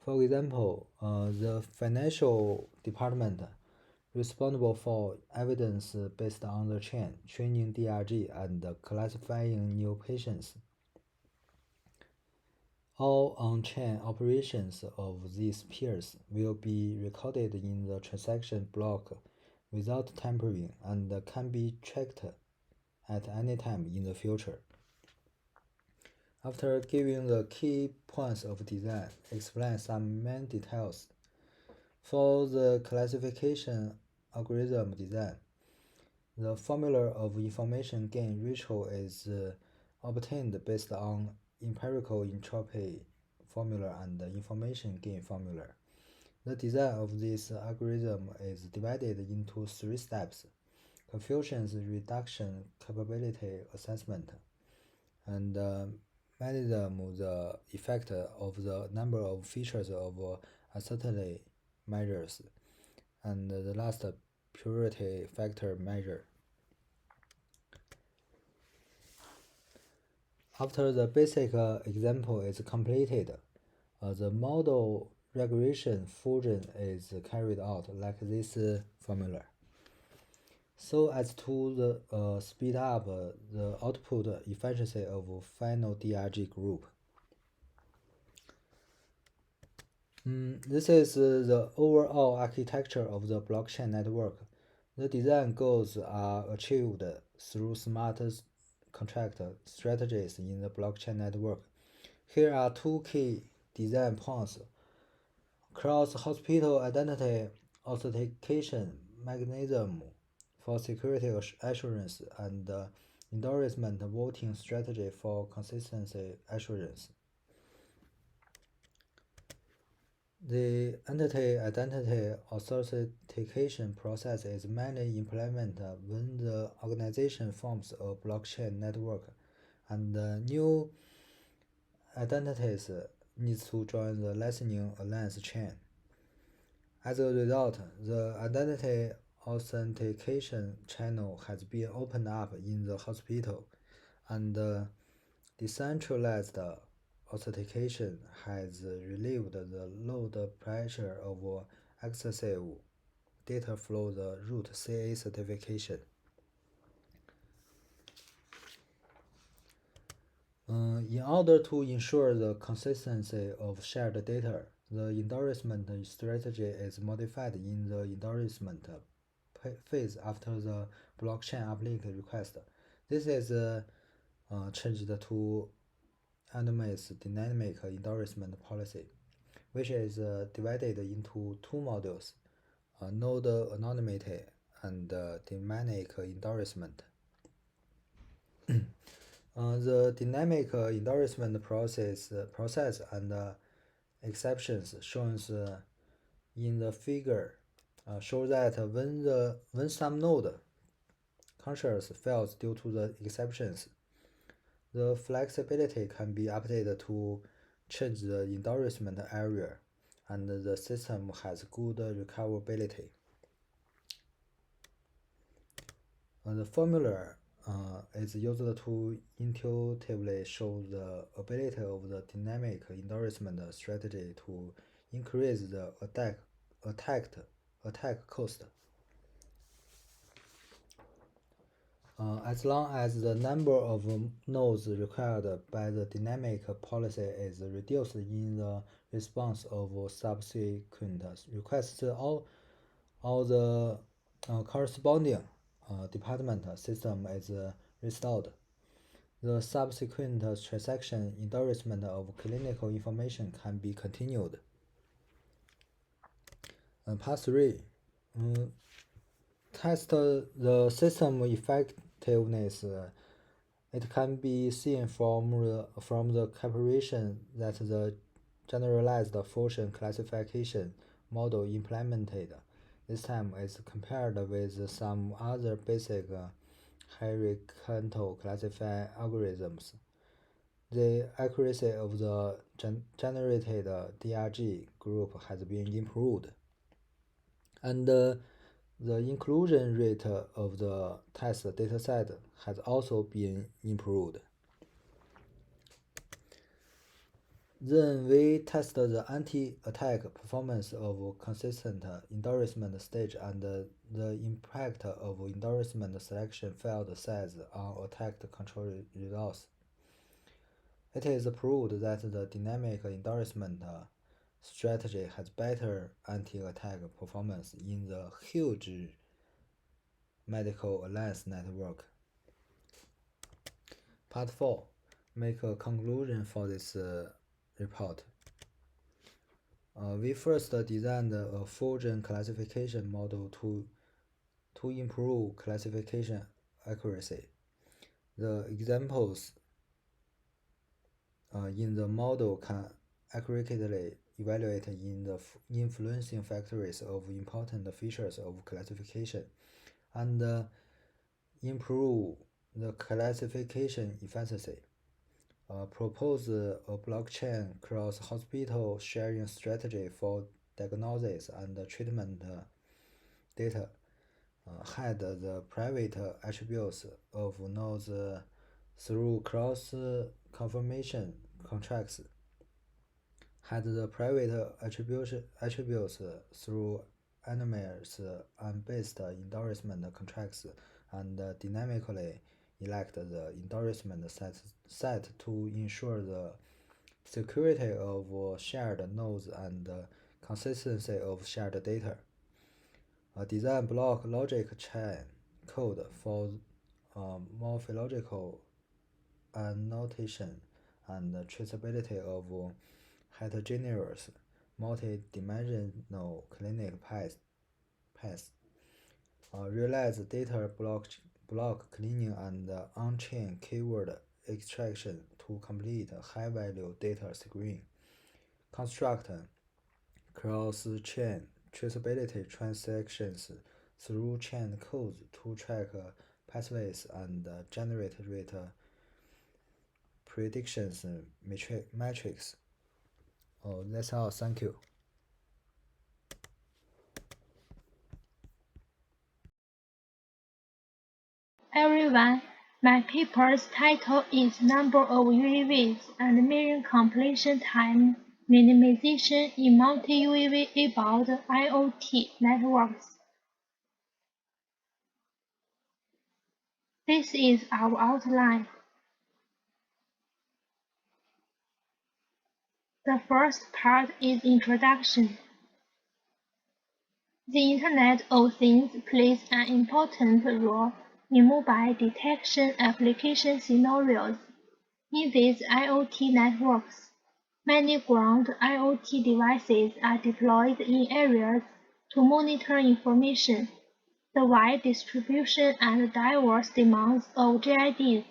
For example, the financial department responsible for evidence based on the chain, training DRG, and classifying new patients. All on-chain operations of these peers will be recorded in the transaction block without tampering and can be checked at any time in the future. After giving the key points of design, explain some main details. For the classification algorithm design, the formula of information gain ratio is obtained based on empirical entropy formula and information gain formula. The design of this algorithm is divided into 3 steps: confusion reduction, capability assessment, and mechanism the effect of the number of features of uncertainty measures, and the last purity factor measure. After the basic example is completed, the model regression fusion is carried out like this formula, so as to speed up the output efficiency of final DRG group. This is the overall architecture of the blockchain network. The design goals are achieved through smart contract strategies in the blockchain network. Here are 2 key design points: cross-hospital identity authentication mechanism for security assurance, and endorsement voting strategy for consistency assurance. The entity identity authentication process is mainly implemented when the organization forms a blockchain network and new identities need to join the Lightning Alliance chain. As a result, the identity authentication channel has been opened up in the hospital, and decentralized authentication has relieved the load pressure of excessive data flow, the root CA certification. In order to ensure the consistency of shared data, the endorsement strategy is modified in the endorsement phase after the blockchain uplink request. This is changed to anonymous dynamic endorsement policy, which is divided into 2 modules: node anonymity and dynamic endorsement. The dynamic endorsement process and exceptions shown in the figure show that when some node conscious fails due to the exceptions, the flexibility can be updated to change the endorsement area, and the system has good recoverability. The formula is used to intuitively show the ability of the dynamic endorsement strategy to increase the attack cost. As long as the number of nodes required by the dynamic policy is reduced in the response of subsequent requests, all the corresponding department system is restored. The subsequent transaction endorsement of clinical information can be continued. Part 3. Test the system effectiveness. It can be seen from the calculation that the generalized function classification model implemented this time is compared with some other basic hierarchical classifying algorithms. The accuracy of the generated DRG group has been improved, and the inclusion rate of the test dataset has also been improved. Then we test the anti-attack performance of consistent endorsement stage and the impact of endorsement selection failed size on attack control results. It is proved that the dynamic endorsement strategy has better anti-attack performance in the huge medical alliance network. Part 4. Make a conclusion for this report. We first designed a fusion classification model to improve classification accuracy. The examples in the model can accurately evaluate in the influencing factors of important features of classification and improve the classification efficiency. Propose a blockchain cross-hospital sharing strategy for diagnosis and treatment data. Hide the private attributes of nodes through cross-confirmation contracts. Hide the private attributes through anonymous unbased endorsement contracts and dynamically elect the endorsement set to ensure the security of shared nodes and consistency of shared data. Design block logic chain code for morphological annotation and traceability of heterogeneous multi-dimensional clinic paths. Realize data block cleaning and on-chain keyword extraction to complete high-value data screen. Construct cross-chain traceability transactions through chain codes to track pathways and generate rate predictions metrics. That's all. Thank you. Everyone, my paper's title is Number of UAVs and Mission Completion Time Minimization in Multi-UAV About IoT Networks. This is our outline. The first part is introduction. The Internet of Things plays an important role in mobile detection application scenarios. In these IoT networks, many ground IoT devices are deployed in areas to monitor information. The wide distribution and diverse demands of GIDs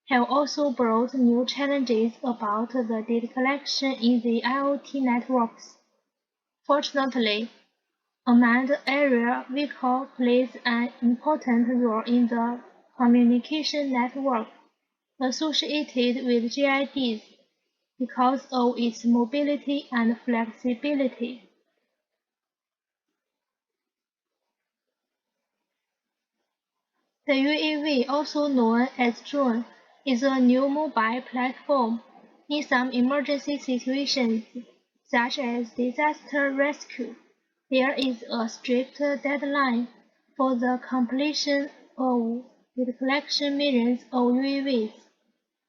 have also brought new challenges about the data collection in the IoT networks. Fortunately, unmanned aerial vehicle plays an important role in the communication network associated with GIDs because of its mobility and flexibility. The UAV, also known as drone, is a new mobile platform. In some emergency situations, such as disaster rescue, there is a strict deadline for the completion of data collection missions of UAVs.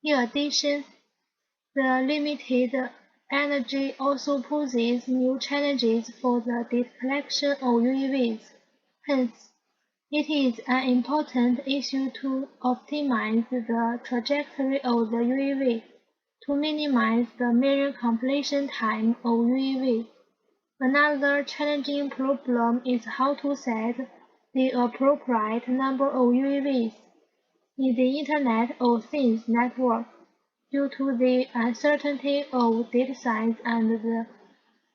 In addition, the limited energy also poses new challenges for the data collection of UAVs. Hence, it is an important issue to optimize the trajectory of the UAV to minimize the mission completion time of UAV. Another challenging problem is how to set the appropriate number of UAVs in the Internet of Things network due to the uncertainty of data size and the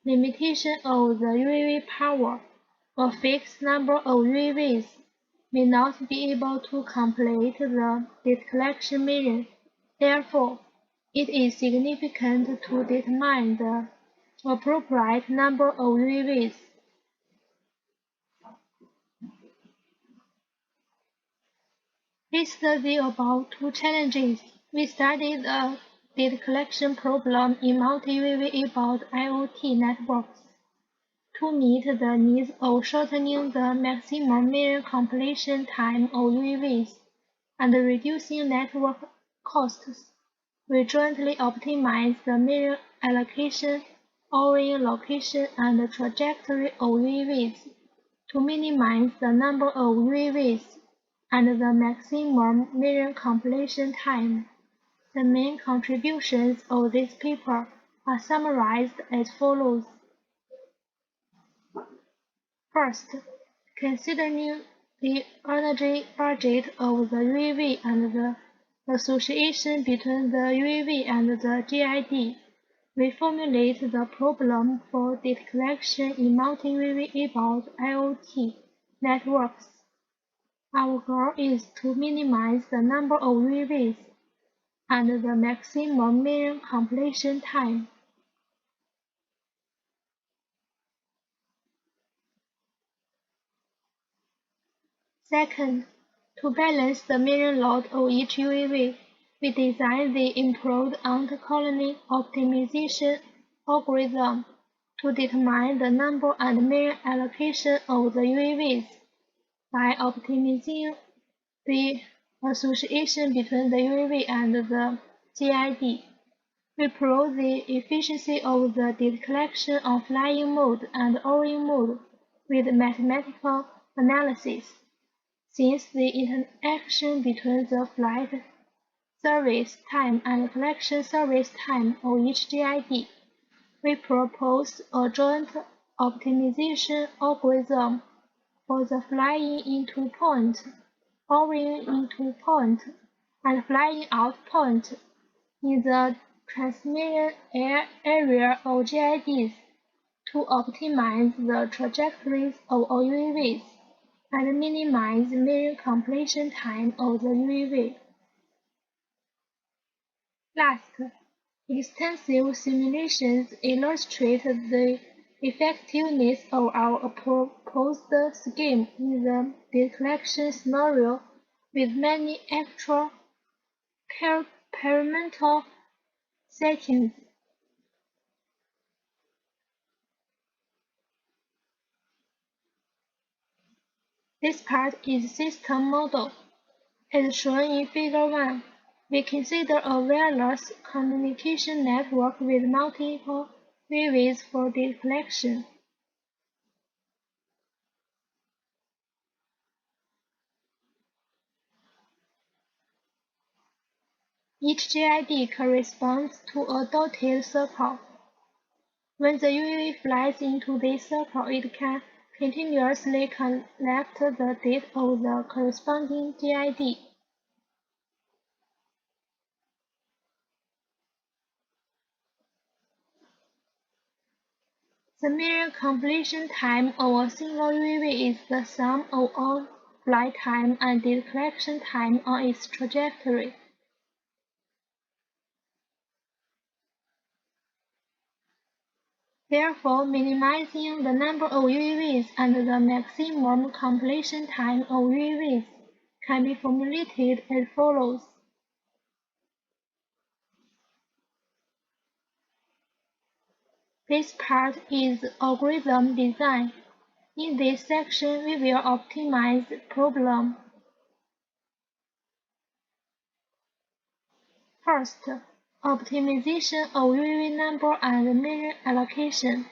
limitation of the UAV power. A fixed number of UAVs may not be able to complete the data collection mission. Therefore, it is significant to determine the appropriate number of UAVs. We studied about two challenges. We studied the data collection problem in multi-UAV about IoT networks. To meet the needs of shortening the maximum mission completion time of UAVs and reducing network costs, we jointly optimized the mission allocation, origin location, and trajectory of UAVs to minimize the number of UAVs and the maximum mission completion time. The main contributions of this paper are summarized as follows. First, considering the energy budget of the UAV and the association between the UAV and the GID, we formulate the problem for data collection in multi-UAV-enabled IoT networks. Our goal is to minimize the number of UAVs and the maximum million completion time. Second, to balance the million load of each UAV, we designed the improved ant-colony optimization algorithm to determine the number and million allocation of the UAVs by optimizing the association between the UAV and the GID. We prove the efficiency of the data collection on flying mode and OIN mode with mathematical analysis. Since the interaction between the flight service time and collection service time of each GID, we propose a joint optimization algorithm for the flying into point, OIN into point, and flying out point in the transmission area of GIDs to optimize the trajectories of all UAVs and minimize million completion time of the UAV. Last, extensive simulations illustrate the effectiveness of our proposed scheme in the data collection scenario with many actual experimental settings. This part is system model. As shown in Figure 1, we consider a wireless communication network with multiple UAVs for data collection. Each GID corresponds to a dotted circle. When the UAV flies into this circle, it can continuously collect the data of the corresponding GID. The million completion time of a single UAV is the sum of all flight time and data collection time on its trajectory. Therefore, minimizing the number of UAVs and the maximum completion time of UAVs can be formulated as follows. This part is algorithm design. In this section, we will optimize the problem. First, optimization of UAV number and million allocation.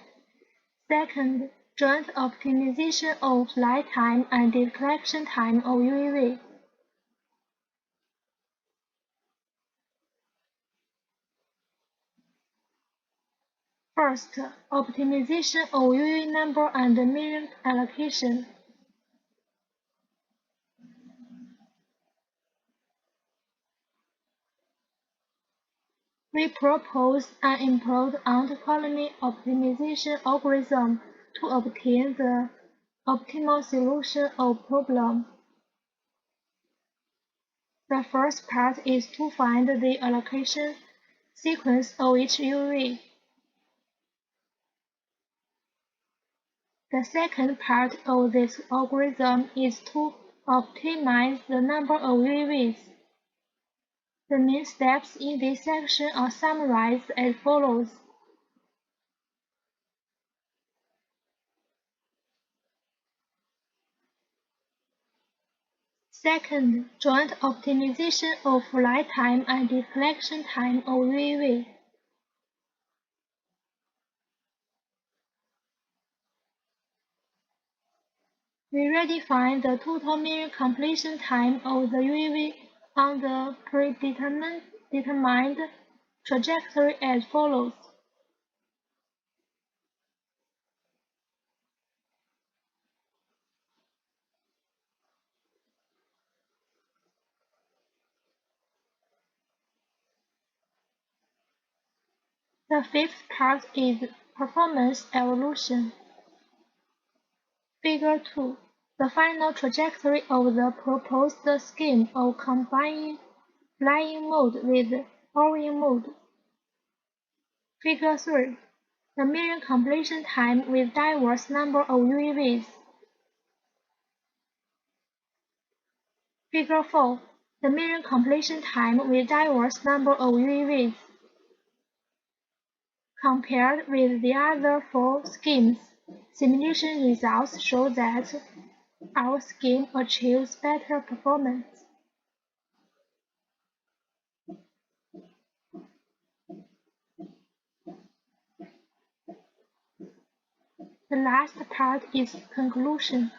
Second, joint optimization of flight time and data collection time of UAV. First, optimization of UAV number and million allocation. We propose an improved ant-colony optimization algorithm to obtain the optimal solution of problem. The first part is to find the allocation sequence of each UAV. The second part of this algorithm is to optimize the number of UAVs. The main steps in this section are summarized as follows. Second, joint optimization of flight time and data collection time of UAV. We redefine the total million completion time of the UAV on the predetermined trajectory as follows. The fifth part is performance evolution. Figure 2. The final trajectory of the proposed scheme of combining flying mode with hovering mode. Figure 3. The million completion time with diverse number of UAVs. Figure 4. The million completion time with diverse number of UAVs. Compared with the other four schemes, simulation results show that our scheme achieves better performance. The last part is conclusion.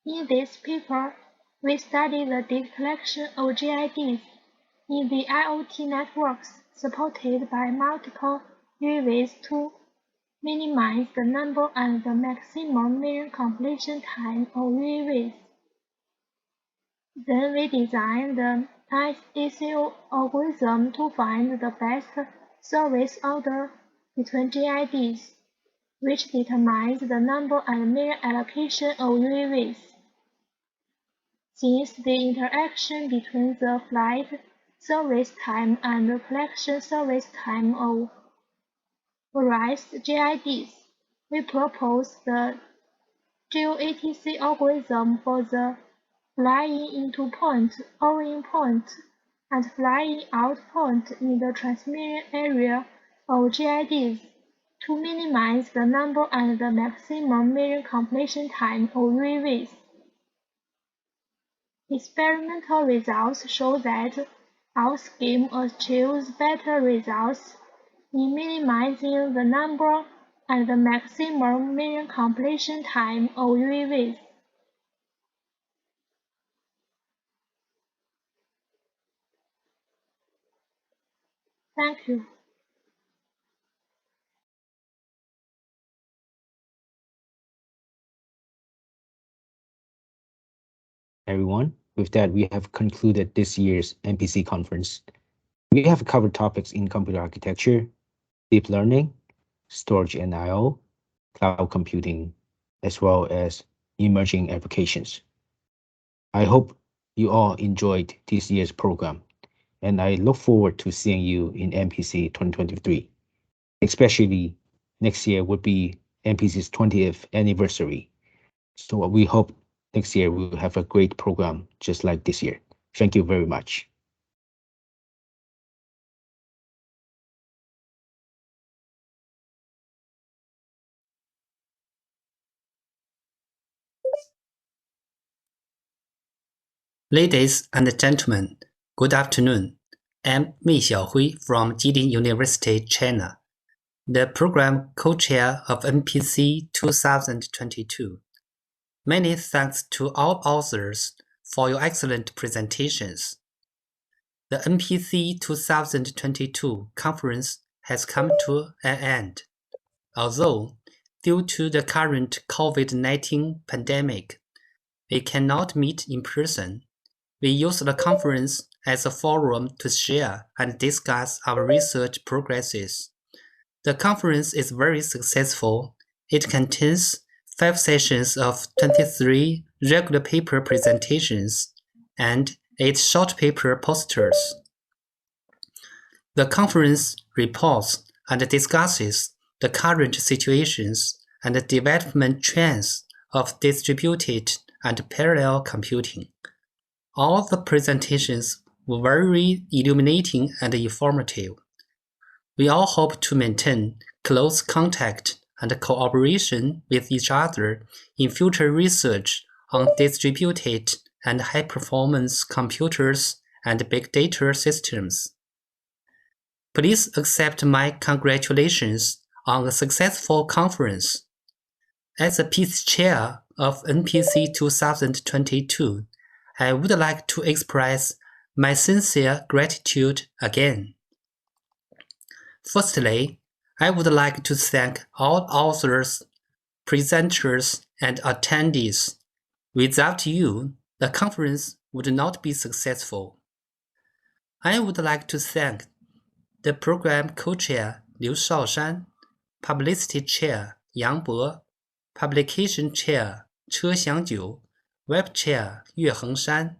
In this paper, we study the data collection of GIDs in the IoT networks supported by multiple UAVs to minimize the number and the maximum million completion time of UAVs. Then we designed the ACO algorithm to find the best service order between GIDs, which determines the number and million allocation of UAVs. Since the interaction between the flight service time and the collection service time of various GIDs, we propose the GeoATC algorithm for the flying into point, or-in point, and flying out point in the transmission area of GIDs to minimize the number and the maximum million completion time of UAVs. Experimental results show that our scheme achieves better results in minimizing the number and the maximum million completion time of UAVs. Thank you. Everyone, with that, we have concluded this year's NPC conference. We have covered topics in computer architecture, deep learning, storage and I/O, cloud computing, as well as emerging applications. I hope you all enjoyed this year's program, and I look forward to seeing you in NPC 2023. Especially next year would be NPC's 20th anniversary. So we hope next year we will have a great program just like this year. Thank you very much. Ladies and gentlemen, good afternoon. I'm Mei Xiaohui from Jilin University, China, the program co-chair of NPC 2022. Many thanks to all authors for your excellent presentations. The NPC 2022 conference has come to an end. Although, due to the current COVID-19 pandemic, we cannot meet in person, we use the conference as a forum to share and discuss our research progresses. The conference is very successful. It contains 5 sessions of 23 regular paper presentations and 8 short paper posters. The conference reports and discusses the current situations and the development trends of distributed and parallel computing. All the presentations were very illuminating and informative. We all hope to maintain close contact and cooperation with each other in future research on distributed and high-performance computers and big data systems. Please accept my congratulations on a successful conference. As the Peace Chair of NPC 2022, I would like to express my sincere gratitude again. Firstly, I would like to thank all authors, presenters, and attendees. Without you, the conference would not be successful. I would like to thank the Program Co-Chair Liu Shaoshan, Publicity Chair Yang Bo, Publication Chair Che Xiangjiu, Web Chair Yue Hengshan,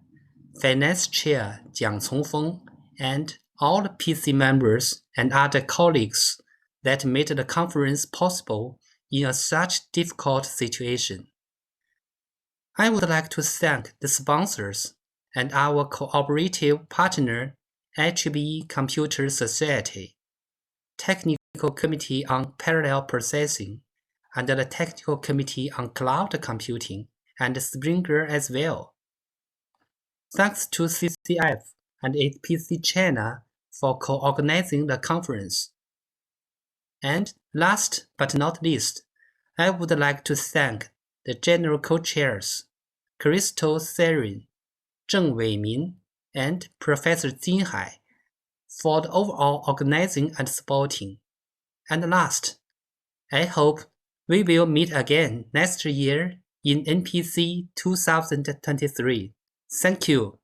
Finance Chair Jiang Congfeng, and all the PC members and other colleagues that made the conference possible in such difficult situation. I would like to thank the sponsors and our cooperative partner, HBE Computer Society, Technical Committee on Parallel Processing, and the Technical Committee on Cloud Computing, and Springer as well. Thanks to CCF and NPC China for co-organizing the conference. And last but not least, I would like to thank the General Co-Chairs, Crystal Serin, Zheng Weimin, and Professor Jin Hai for the overall organizing and supporting. And last, I hope we will meet again next year in NPC 2023. Thank you.